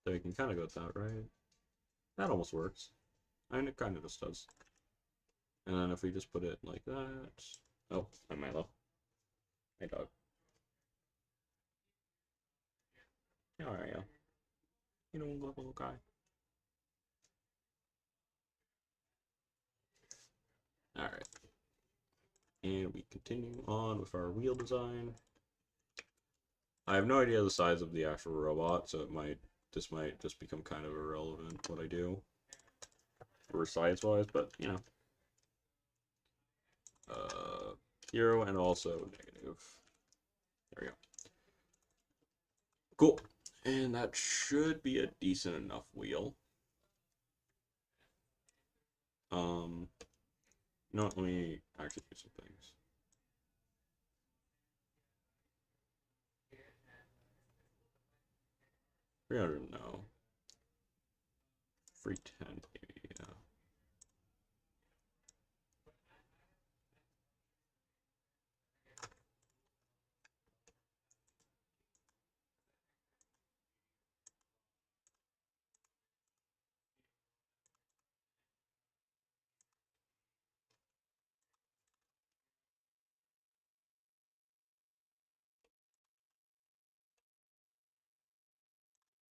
S1: So you can kind of go with that, right? That almost works. I mean, it kind of just does. And then if we just put it like that. Oh, I'm Milo. Hey, dog. How are you? You know, little guy. Alright. And we continue on with our wheel design. I have no idea the size of the actual robot, so this might just become kind of irrelevant what I do for size-wise, but you know. 0 and also negative. There we go. Cool. And that should be a decent enough wheel. No, let me actually do some things. We don't know. 310 maybe, yeah.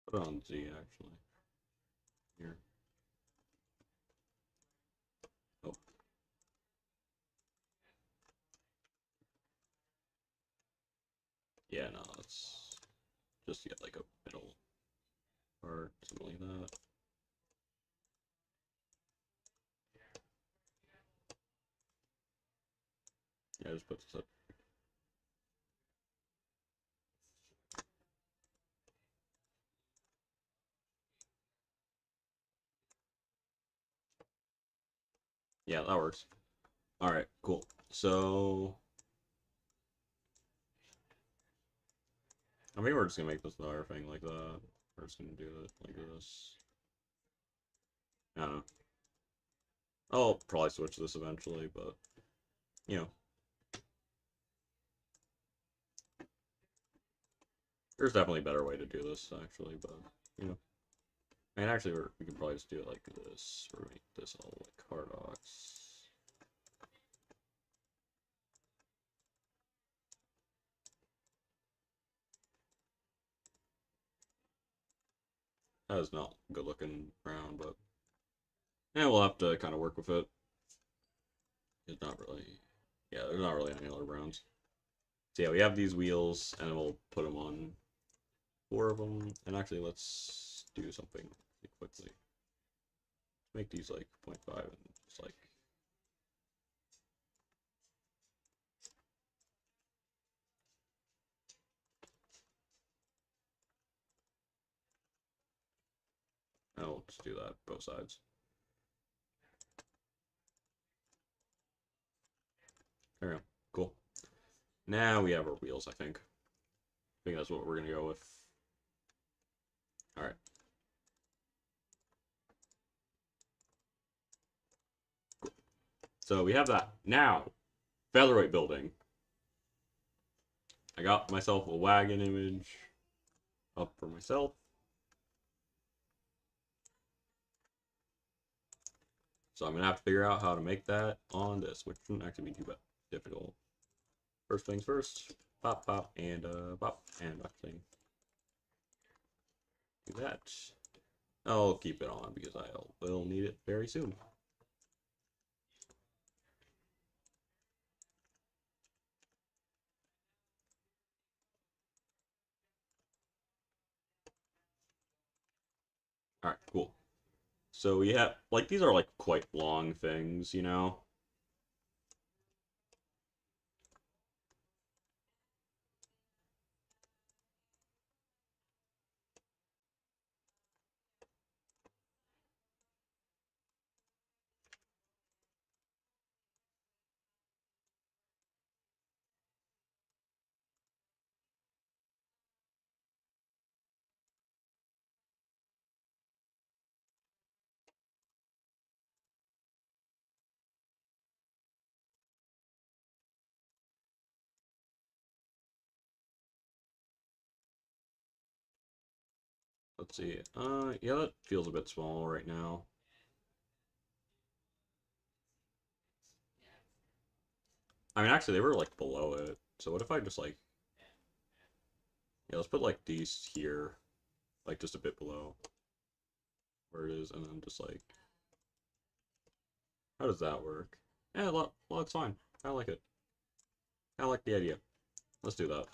S1: Put it on Z actually. Here. Oh. Yeah, no, let's just get like a middle part, something like that. Yeah, just put this up. Yeah, that works. Alright, cool. So I mean, we're just gonna make this entire thing like that. We're just gonna do it like this. I don't know. I'll probably switch this eventually, but you know, there's definitely a better way to do this actually. But you know, and actually, we can probably just do it like this, or make this all like Hardox. That is not good looking brown, but yeah, we'll have to kind of work with it. It's not really, yeah, there's not really any other browns. So yeah, we have these wheels, and we'll put them on 4 of them. And actually, let's do something quickly. Make these like 0.5 and just like. I'll just do that both sides. There we go. Cool. Now we have our wheels, I think. I think that's what we're gonna go with. Alright. Cool. So we have that. Now, featherweight building. I got myself a wagon image up for myself. So I'm gonna have to figure out how to make that on this, which shouldn't actually be too bad difficult. First things first, pop, and back thing. Do that. I'll keep it on because I will need it very soon. Alright, cool. So we have, like, these are, like, quite long things, you know? Let's see. Yeah, that feels a bit small right now. I mean, actually, they were, like, below it. So what if I just, like... Yeah, let's put, like, these here. Like, just a bit below where it is, and then just, like... How does that work? Yeah, well, it's fine. I like it. I like the idea. Let's do that.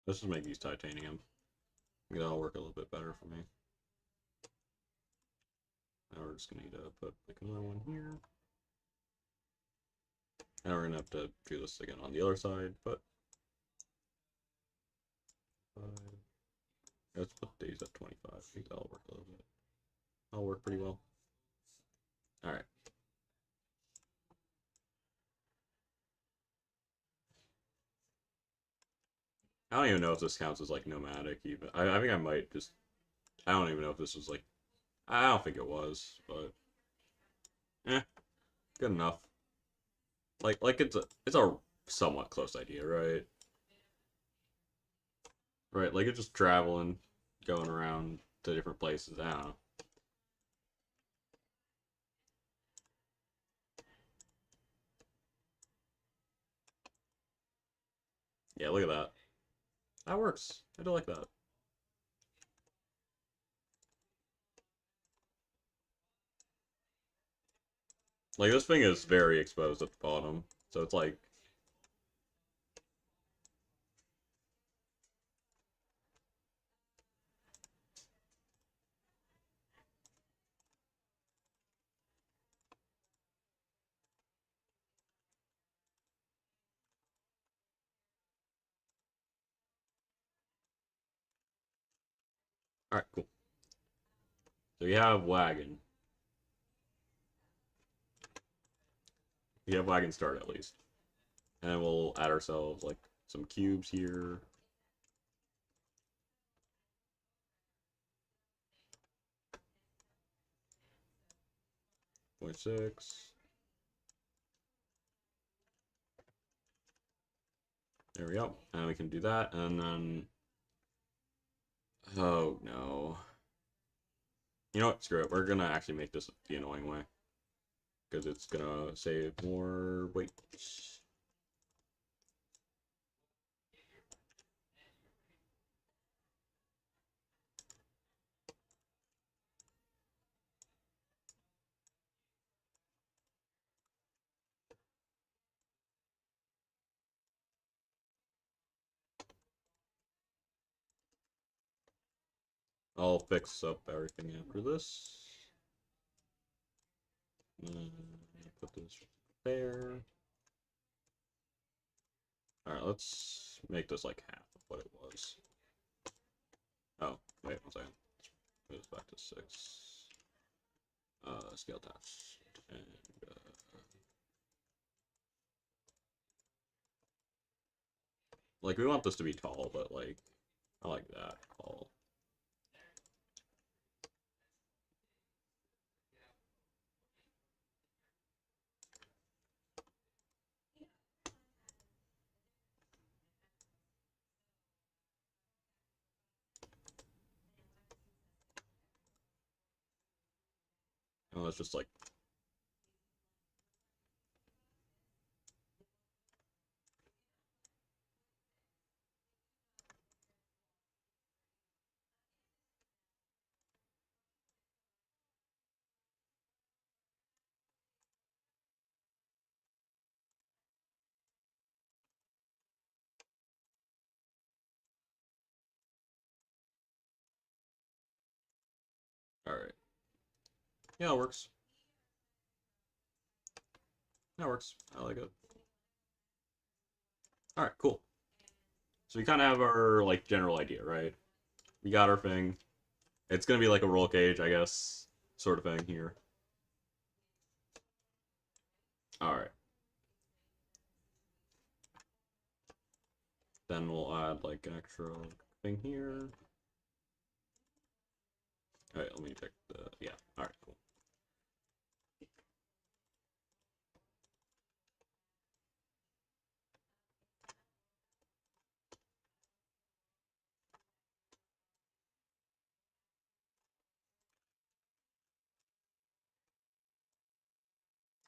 S1: Let's just make these titanium. I think that'll work a little bit better for me. Now we're just gonna need to put like another one here. Now we're gonna have to do this again on the other side, but let's put these at 25. I think that'll work a little bit. That'll work pretty well. Alright. I don't even know if this counts as like nomadic even. I think I might just I don't even know if this was like I don't think it was, but good enough. Like it's a somewhat close idea, right? Right, like it's just traveling, going around to different places. I don't know. Yeah, look at that. That works. I do like that. Like this thing is very exposed at the bottom, so it's like all right, cool. So you have wagon. You have wagon start at least, and then we'll add ourselves like some cubes here. 0.6. There we go. And we can do that, and then oh no. You know what? Screw it. We're gonna actually make this the annoying way because it's gonna save more weight. I'll fix up everything after this. Put this there. Alright, let's make this like half of what it was. Oh, wait, 1 second. Move this back to 6. Scale test. And, like, we want this to be tall, but, like, I like that tall. And let's just, like, alright. Yeah, it works. That works. I like it. Alright, cool. So we kind of have our, like, general idea, right? We got our thing. It's gonna be like a roll cage, I guess, sort of thing here. Alright. Then we'll add, like, an extra thing here. Alright, let me check the... Yeah, alright, cool.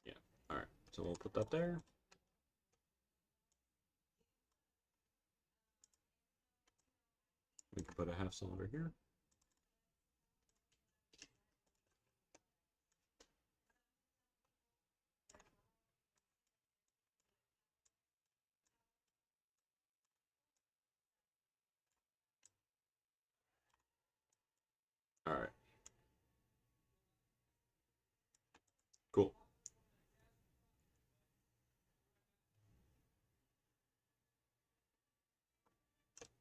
S1: Yeah, alright. So we'll put that there. We can put a half cylinder here. Alright. Cool.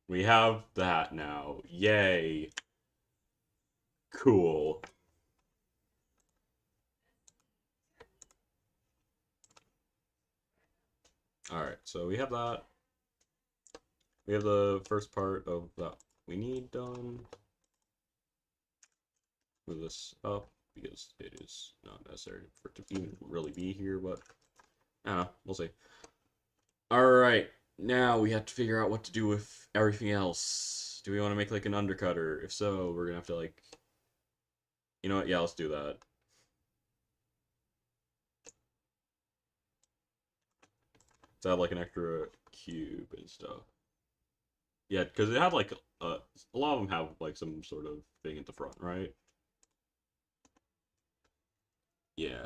S1: We have that now. Yay. Cool. Alright, so we have that. We have the first part of that we need done. Move this up because it is not necessary for it to even really be here, but I don't know, we'll see. Alright, now we have to figure out what to do with everything else. Do we want to make like an undercutter? If so, we're gonna have to like, you know what, yeah, let's do that. To have like an extra cube and stuff. Yeah, because it had like a lot of them have like some sort of thing at the front, right? Yeah.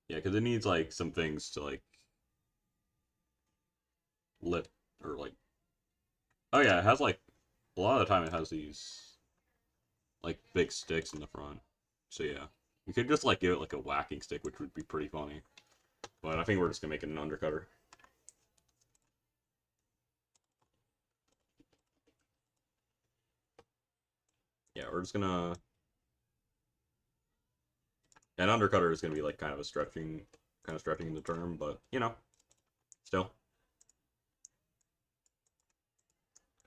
S1: Yeah, because it needs like some things to like lip or like. Oh yeah, it has like a lot of the time it has these like big sticks in the front. So yeah, you could just like give it like a whacking stick, which would be pretty funny. But I think we're just gonna make it an undercutter. Yeah, we're just gonna. An undercutter is gonna be like kind of stretching the term, but you know, still.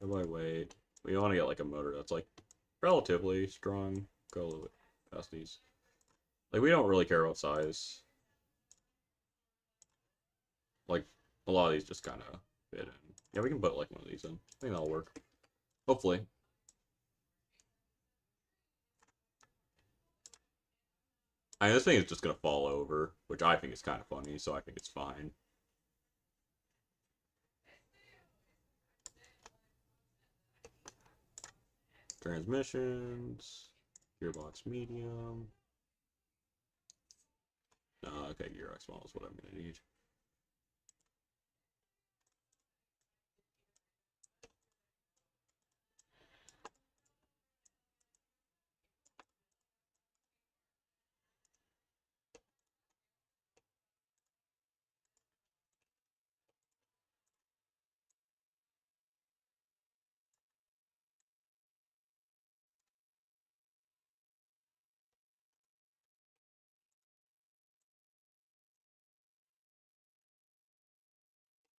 S1: How do I weight? We want to get like a motor that's like relatively strong. Go a little bit past these. Like we don't really care about size. Like a lot of these just kind of fit in. Yeah, we can put like one of these in. I think that'll work. Hopefully. I mean, this thing is just gonna fall over, which I think is kind of funny, so I think it's fine. Transmissions, gearbox medium. Okay, gearbox small is what I'm gonna need.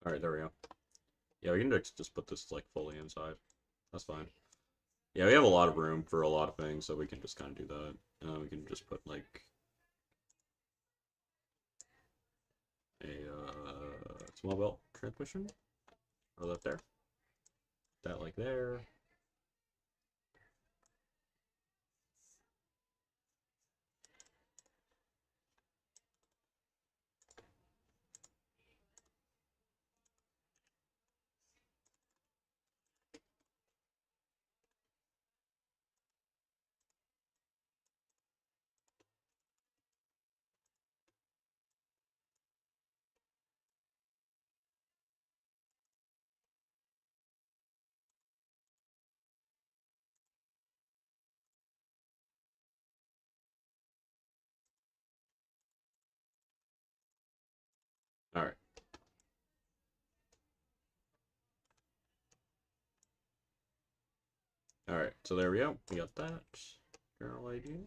S1: All right, there we go. Yeah, we can just put this like fully inside. That's fine. Yeah, we have a lot of room for a lot of things, so we can just kind of do that. We can just put like a small belt transmission. Or that there. That like there. All right. All right. So there we go. We got that. General idea.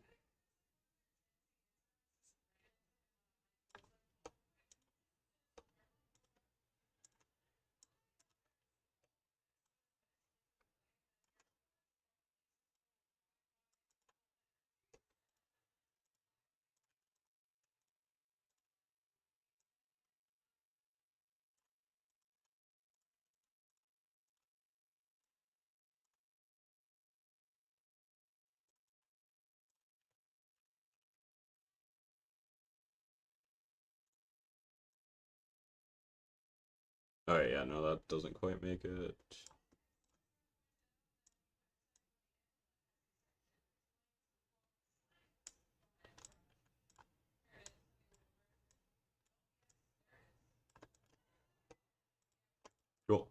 S1: All right. Yeah. No, that doesn't quite make it. Cool.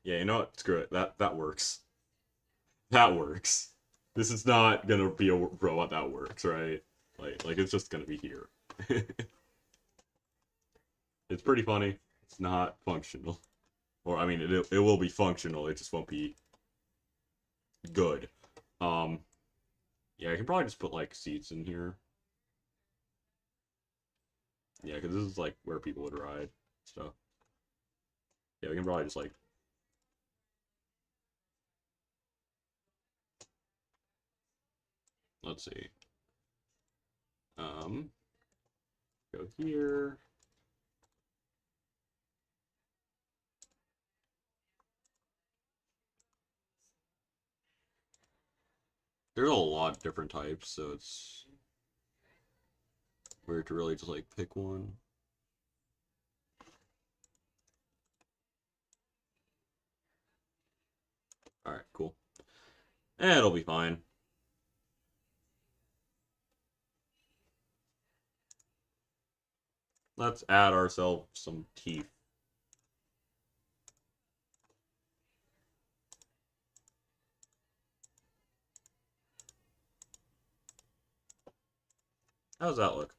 S1: Yeah. You know what? Screw it. That works. That works. This is not gonna be a robot that works, right? Like it's just gonna be here. It's pretty funny. It's not functional. Or I mean, it will be functional. It just won't be good. Um, yeah, I can probably just put like seats in here. Yeah, because this is like where people would ride. So yeah, we can probably just like let's see. Um, go here. There's a lot of different types, so it's weird to really just like pick one. All right, cool. And it'll be fine. Let's add ourselves some teeth. How does that look?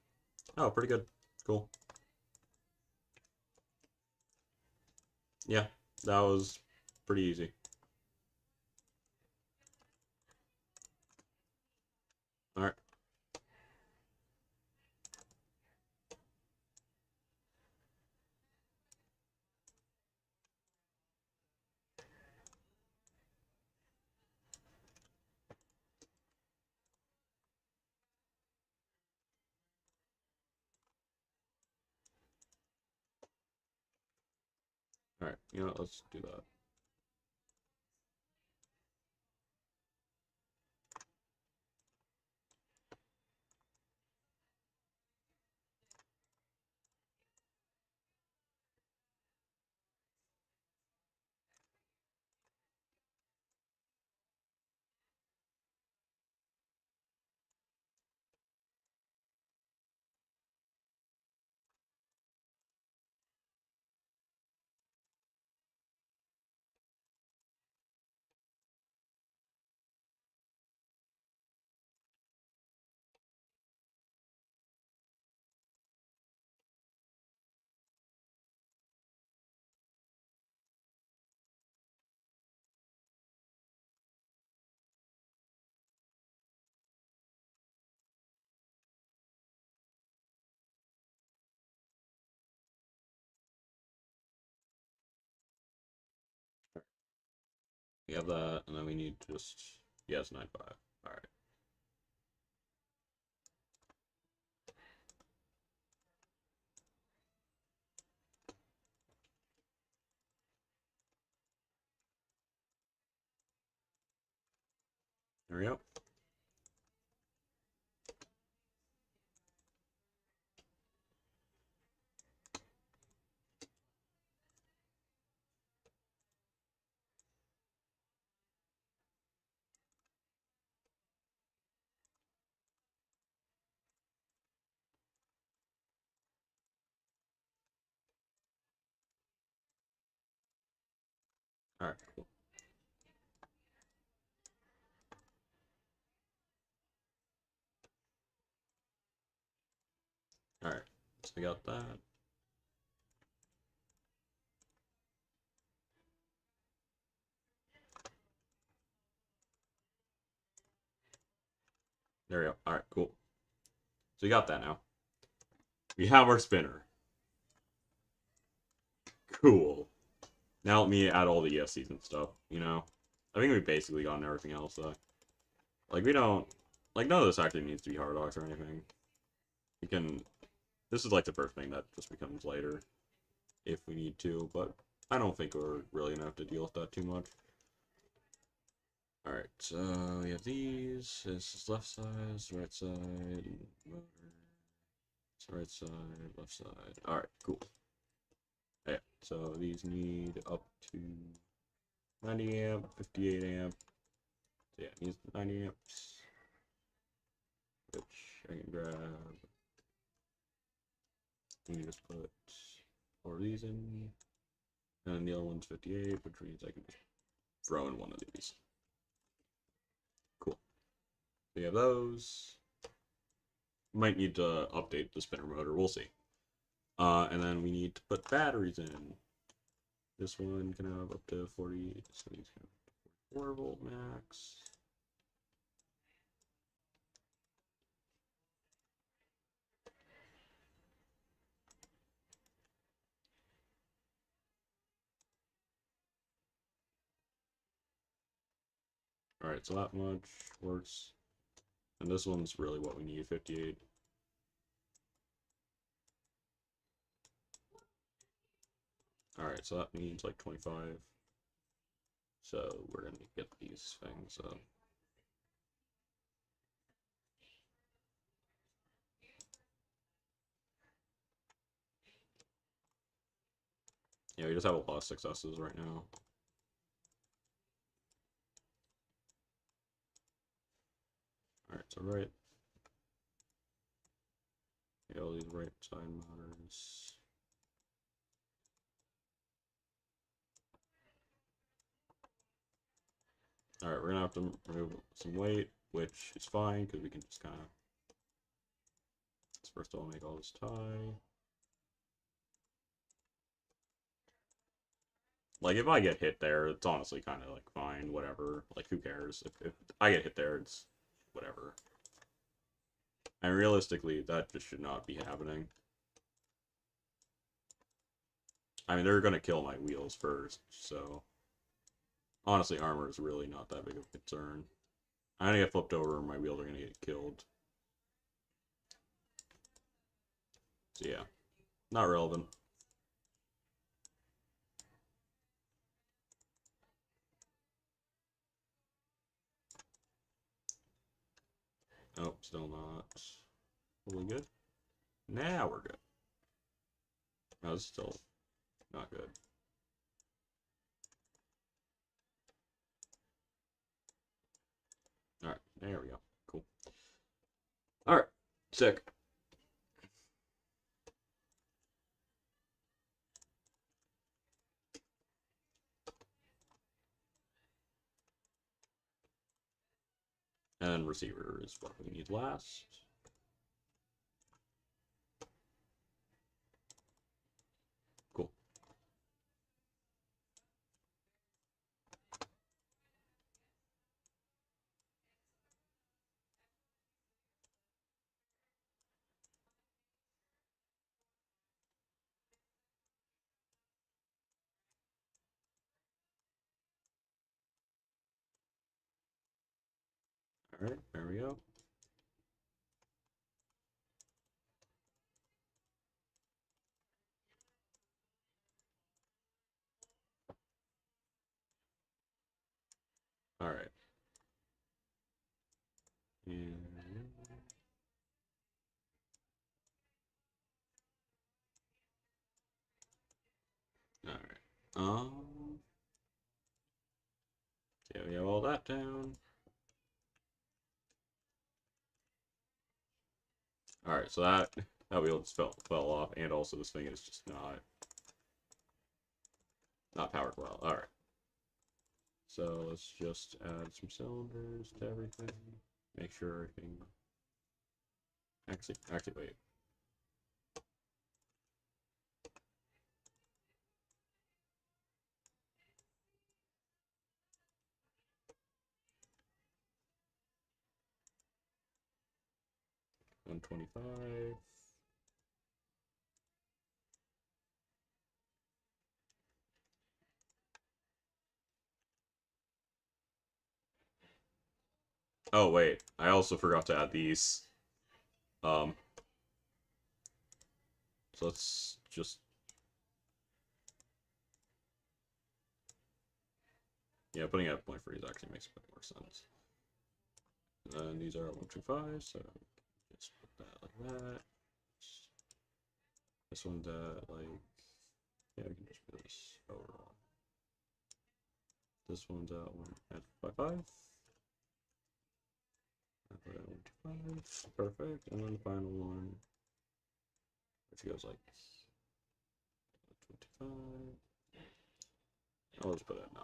S1: Oh, pretty good. Cool. Yeah, that was pretty easy. All right. All right. You know what? Let's do that. We have that, and then we need to just, yes, 9.5. Alright. There we go. Alright, cool. Alright, so we got that. There we go. Alright, cool. So we got that now. We have our spinner. Cool. Now let me add all the ESCs and stuff, you know? I think we basically gotten everything else, though. Like, we don't... Like, none of this actually needs to be hard docs or anything. We can... This is, like, the first thing that just becomes later. If we need to, but I don't think we're really gonna have to deal with that too much. Alright, so we have these. This is left side, this is right side, motor. It's right side, left side. Alright, cool. Yeah, so these need up to 90 amp, 58 amp. So yeah, it needs 90 amps. Which I can grab. You can just put 4 of these in. And the other one's 58, which means I can just throw in one of these. Cool. So you have those. Might need to update the spinner motor, we'll see. And then we need to put batteries in. This one can have up to 40, so these can have 4 volt max. Alright, so that much works. And this one's really what we need, 58. Alright, so that means like 25. So we're gonna get these things up. Yeah, we just have a lot of successes right now. Alright, so right. Yeah, all these right side motors. Alright, we're gonna have to remove some weight, which is fine, because we can just kind of... Let's first of all make all this tie. Like, if I get hit there, it's honestly kind of, like, fine, whatever. Like, who cares? If I get hit there, it's whatever. And realistically, that just should not be happening. I mean, they're gonna kill my wheels first, so... Honestly, armor is really not that big of a concern. I'm gonna get flipped over, and my wheels are gonna get killed. So yeah, not relevant. Oh, still not fully good. Now we're good. No, it's still not good. Alright, there we go. Cool. Alright, sick. And receiver is what we need last. Cool. Alright, there we go. Alright. Alright. Yeah, we have all that down. Alright, so that wheel just fell off, and also this thing is just not powered well. Alright. So let's just add some cylinders to everything. Make sure everything actually wait. $125. Oh wait, I also forgot to add these. Um so let's just yeah, putting it at 0.3 actually makes a bit more sense. And these are 125, so just put that like that. This one's at like yeah, we can just put this overall. This one's at 55. I put it at 125. Perfect. And then the final one, which goes like 25. I'll just put it at 9.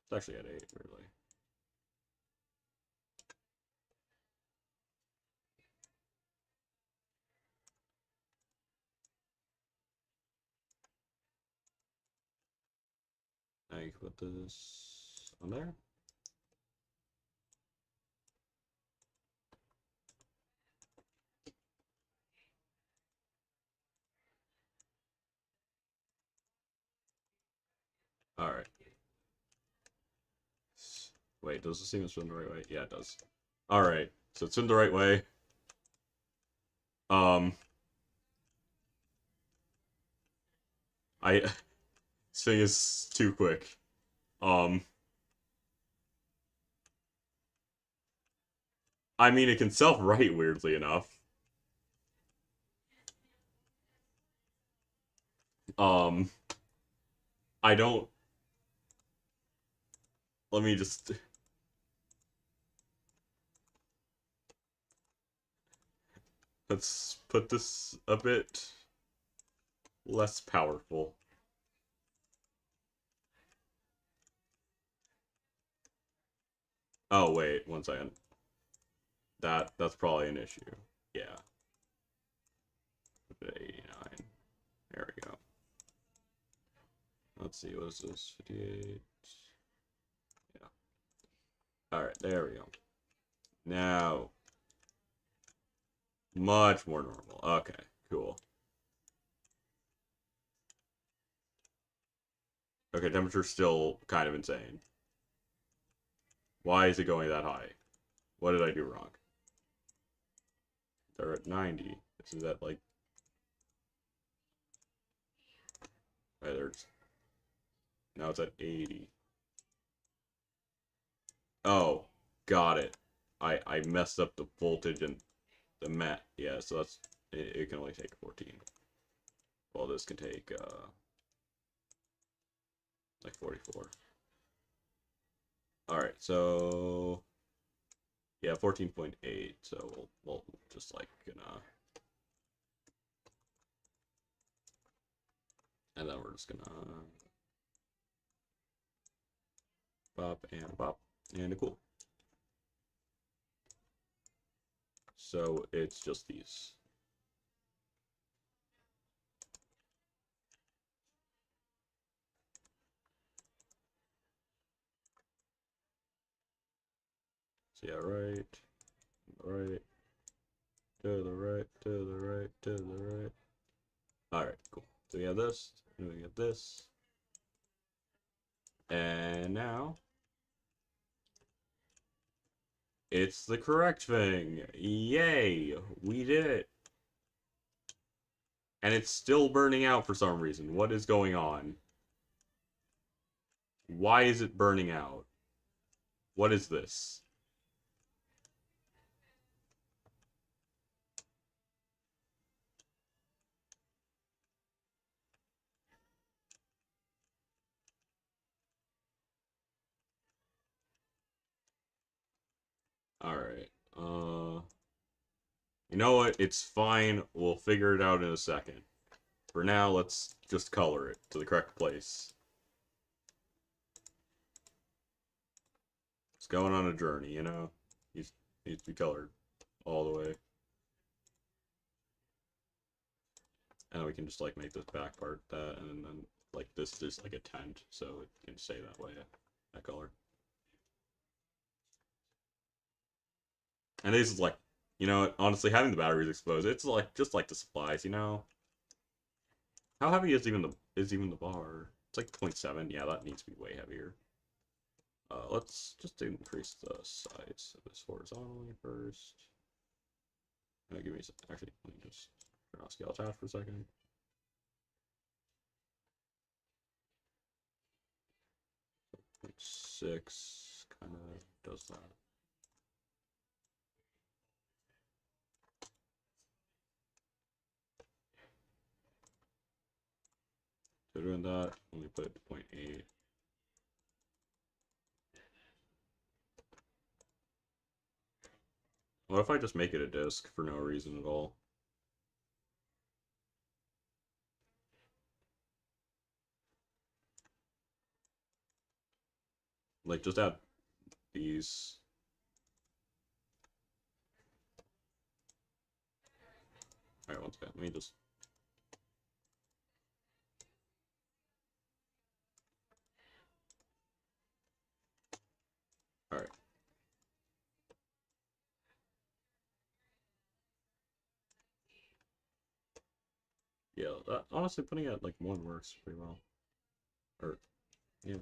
S1: It's actually at 8, really. Now you can put this on there. Alright. Wait, does this seem spin the right way? Yeah, it does. Alright, so it's in the right way. Um, this thing is too quick. I mean, it can self-right, weirdly enough. Um, I don't... Let me just... Let's put this a bit less powerful. Oh, wait, 1 second. That's probably an issue. Yeah. 89. There we go. Let's see, what is this? 58. Yeah. Alright, there we go. Now. Much more normal. Okay, cool. Okay, temperature's still kind of insane. Why is it going that high? What did I do wrong? They're at 90. This is at like... Right, there's... Now it's at 80. Oh, got it. I messed up the voltage and the mat. Yeah, so that's... It can only take 14. Well, this can take, like 44. Alright, so... Yeah, 14.8, so we'll just, like, gonna... And then we're just gonna... Pop, and cool. So it's just these. So yeah, right, right, to the right, to the right, to the right. Alright, cool. So we have this, and we get this. And now It's the correct thing. Yay! We did it. And it's still burning out for some reason. What is going on? Why is it burning out? What is this? Alright. You know what? It's fine. We'll figure it out in a second. For now, let's just color it to the correct place. It's going on a journey, you know? Needs to be colored all the way. And we can just like make this back part that, and then like this is like a tent, so it can stay that way, that color. And this is like, you know, honestly, having the batteries exposed, it's like just like the supplies, you know. How heavy is even the bar? It's like 0.7. Yeah, that needs to be way heavier. Let's just increase the size of this horizontally first. Give me some, actually, let me just turn off scale attach for a second. 0.6 kind of does that. So doing that, let me put it to 0.8. What if I just make it a disk for no reason at all? Like, just add these. Alright, one second. Let me just... Alright. Yeah, that, honestly, putting it at, like, one works pretty well. Or, yeah.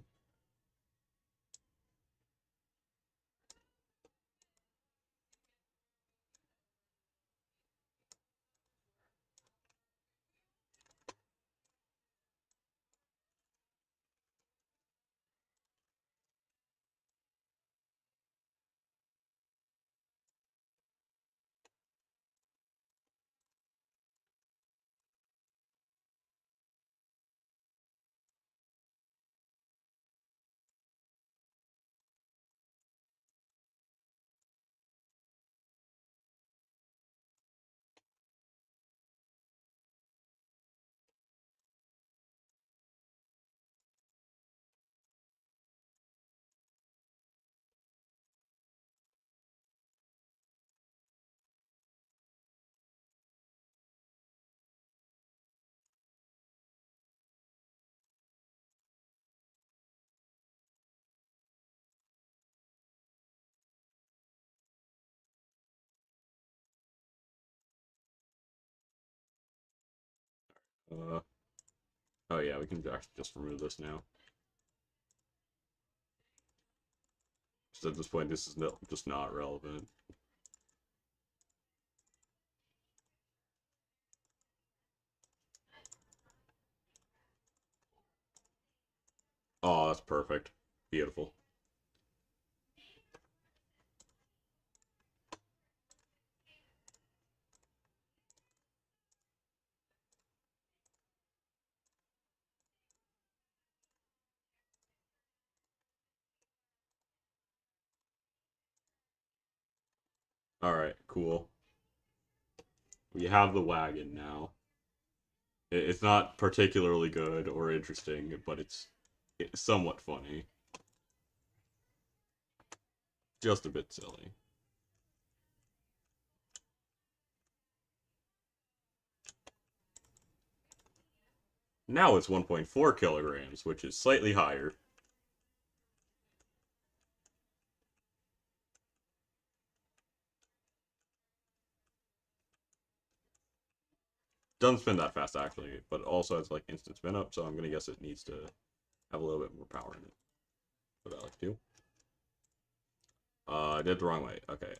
S1: Uh, oh yeah, we can actually just remove this now. Just at this point, this is just not relevant. Oh, that's perfect. Beautiful. Alright, cool. We have the wagon now. It's not particularly good or interesting, but it's somewhat funny. Just a bit silly. Now it's 1.4 kilograms, which is slightly higher. Doesn't spin that fast, actually, but also has, like, instant spin up, so I'm gonna guess it needs to have a little bit more power in it. What I like to do. I did the wrong way. Okay,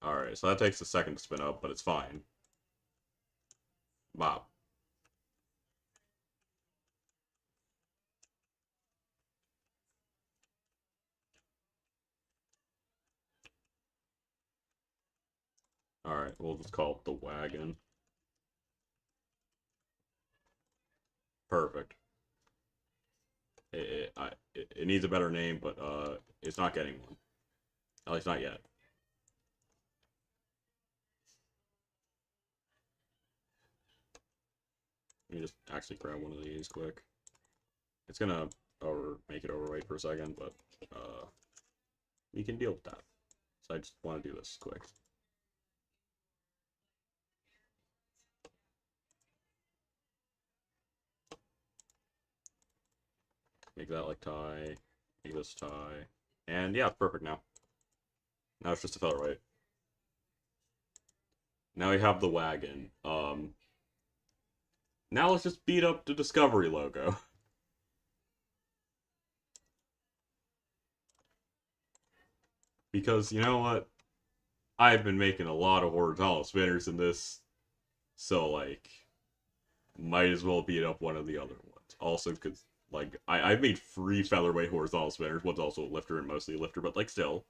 S1: alright, so that takes a second to spin up, but it's fine. Wow. Alright, we'll just call it the wagon. Perfect. It needs a better name, but it's not getting one. At least not yet. Let me just actually grab one of these quick. It's gonna make it overweight for a second, but we can deal with that. So I just want to do this quick. Make that like tie. Make this tie. And yeah, it's perfect now. Now it's just a featherweight. Now we have the wagon. Now let's just beat up the Discovery logo. Because you know what? I've been making a lot of horizontal spinners in this, so like, might as well beat up one of the other ones. Also, because like I've made 3 featherweight horizontal spinners. One's also a lifter and mostly a lifter, but like still.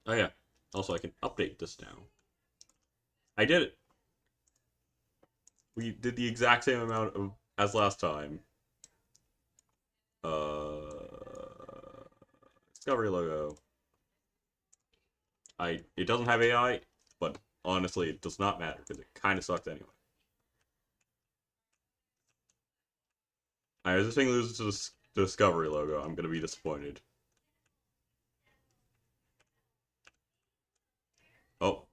S1: Oh yeah. Also, I can update this now. I did it. We did the exact same amount of as last time. Discovery logo. It doesn't have AI, but honestly, it does not matter because it kind of sucks anyway. Alright, if this thing loses to the Discovery logo, I'm gonna be disappointed. Oh.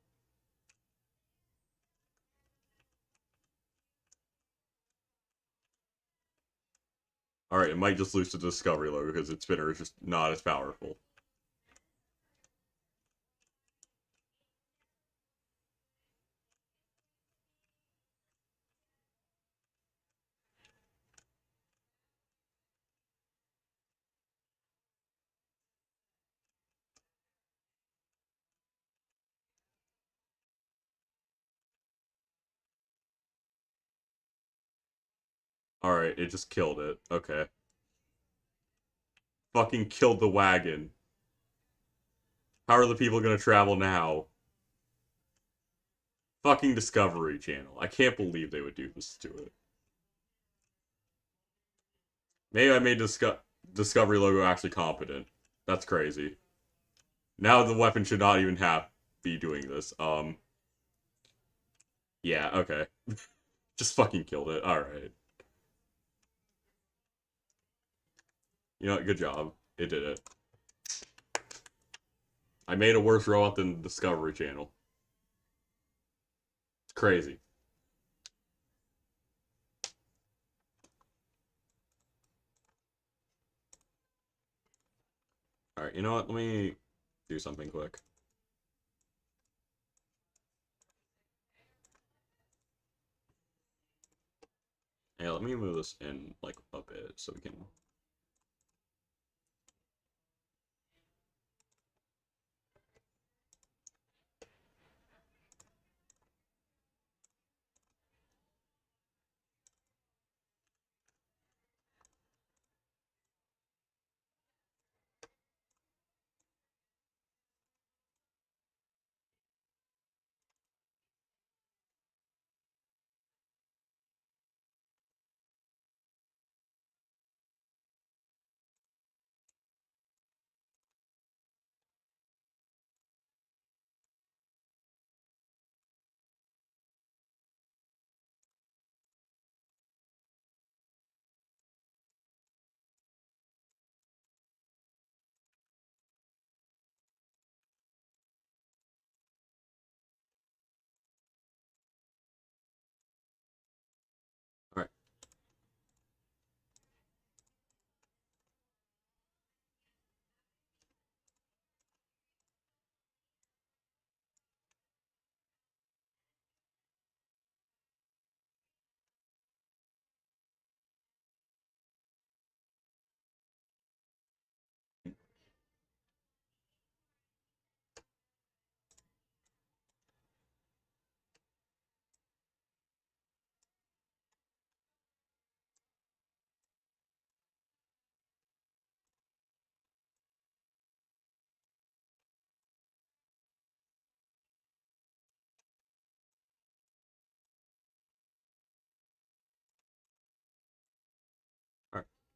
S1: Alright, it might just lose to the Discovery logo because its spinner is just not as powerful. Alright, it just killed it. Okay. Fucking killed the wagon. How are the people gonna travel now? Fucking Discovery Channel. I can't believe they would do this to it. Maybe I made Discovery logo actually competent. That's crazy. Now the weapon should not even have be doing this. Yeah, okay. Just fucking killed it. Alright. You know what? Good job. It did it. I made a worse robot than Discovery Channel. It's crazy. Alright, you know what? Let me do something quick. Yeah, let me move this in, like, a bit so we can...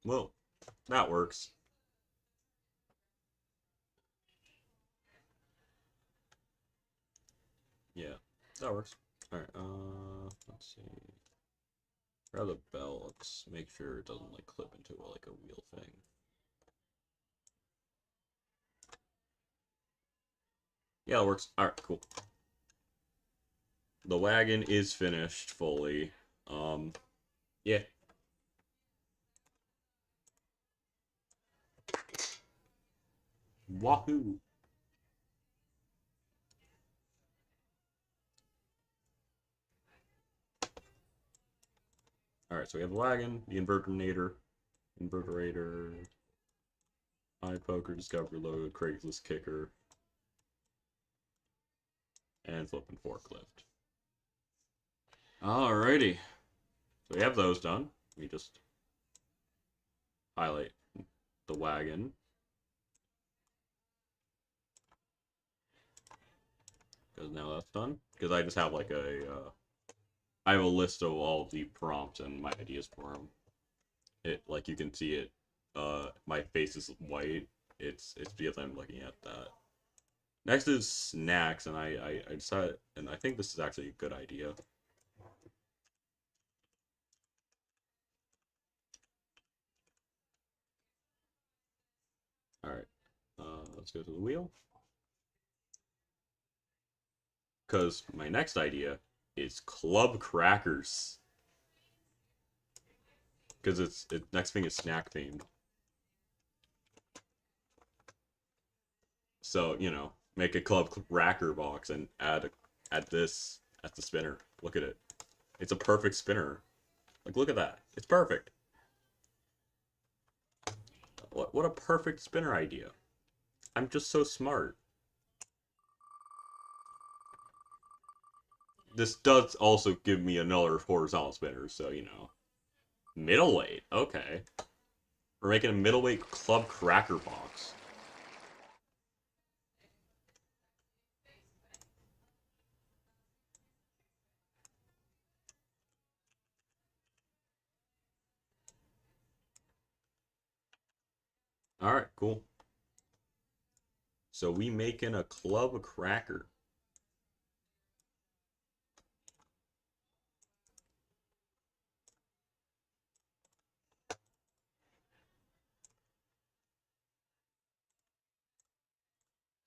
S1: Well, that works. Yeah, that works. Alright, let's see. Grab the bell, let's make sure it doesn't, like, clip into, like, a wheel thing. Yeah, it works. Alright, cool. The wagon is finished fully. Yeah. Wahoo! Alright, so we have the wagon, the inverterator, eye poker, discovery load, Craigslist kicker, and flipping forklift. Alrighty. So we have those done. We just highlight the wagon. Because now that's done. Because I just have like I have a list of all of the prompts and my ideas for them. It, like you can see it, my face is white. It's because I'm looking at that. Next is snacks, and I decided, and I think this is actually a good idea. Alright, let's go to the wheel. Because my next idea is club crackers. Because next thing is snack themed. So, you know, make a club cracker box and add this as the spinner. Look at it. It's a perfect spinner. Like, look at that. It's perfect. What a perfect spinner idea. I'm just so smart. This does also give me another horizontal spinner, so, you know. Middleweight. Okay. We're making a middleweight club cracker box. Alright, cool. So we making a club cracker.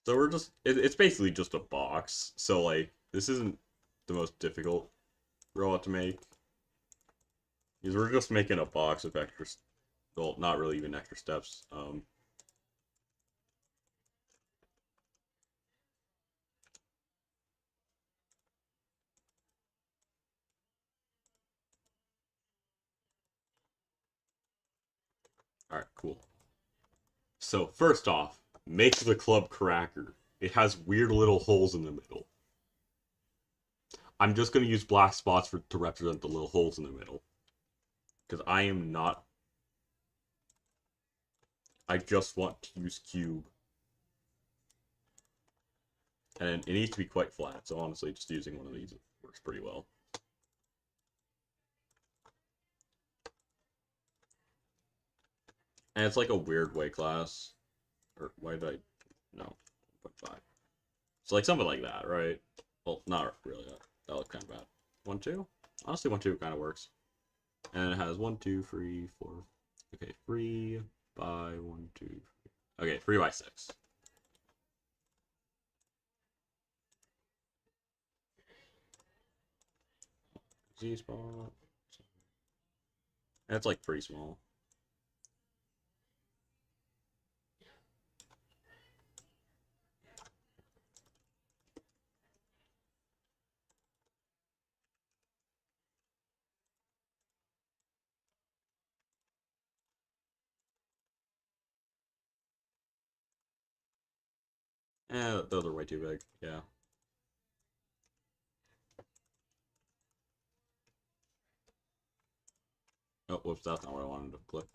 S1: So we're just, it's basically just a box. So, like, this isn't the most difficult robot to make. Because we're just making a box with extra, well, not really even extra steps. Alright, cool. So, first off, make the club cracker. It has weird little holes in the middle. I'm just going to use black spots to represent the little holes in the middle. Because I am not... I just want to use cube. And it needs to be quite flat, so honestly, just using one of these works pretty well. And it's like a weird weight class. Or why did I... No, 1.5. So like something like that, right? Well, not really. That looks kind of bad. 1, 2? Honestly, 1, 2 kind of works. And it has 1, 2, 3, 4. Okay, 3 by 1, 2, 3. Okay, 3 by 6. Z spot. That's like pretty small. Those are way too big. Yeah. Oh, whoops, that's not what I wanted to click.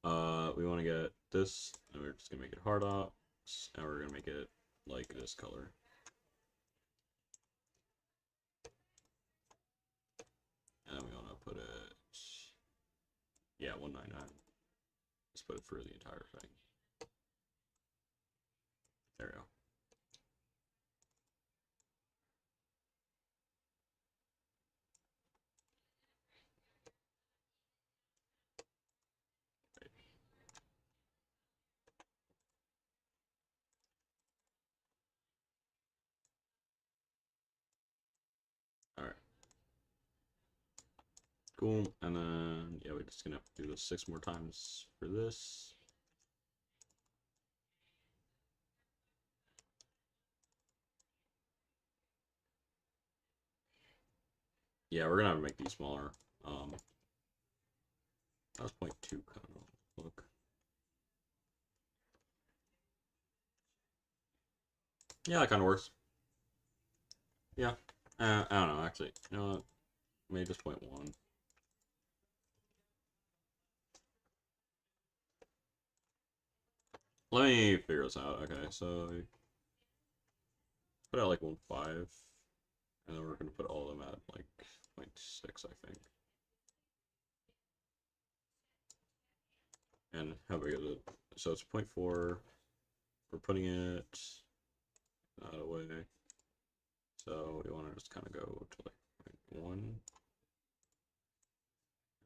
S1: We want to get this, and we're just gonna make it hard ops, and we're gonna make it like this color. And then we want to put it, yeah, 199. Just put it through the entire thing. There we go. Alright. Cool. And then, yeah, we're just gonna have to do this 6 more times for this. Yeah, we're gonna have to make these smaller. That was 0.2 kind of look. Yeah, that kind of works. Yeah. I don't know, actually. You know what? Maybe just 0.1. Let me figure this out. Okay, so put out like 1.5, and then we're gonna put all of them at like 0.6, I think. And how big is it? So it's 0.4. We're putting it that away. So we want to just kind of go to like 0.1,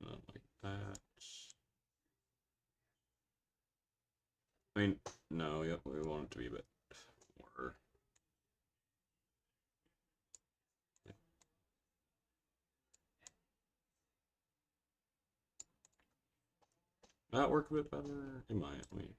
S1: and then like that. I mean, no, yeah, we want it to be a bit more. That work a bit better? It might. Wait.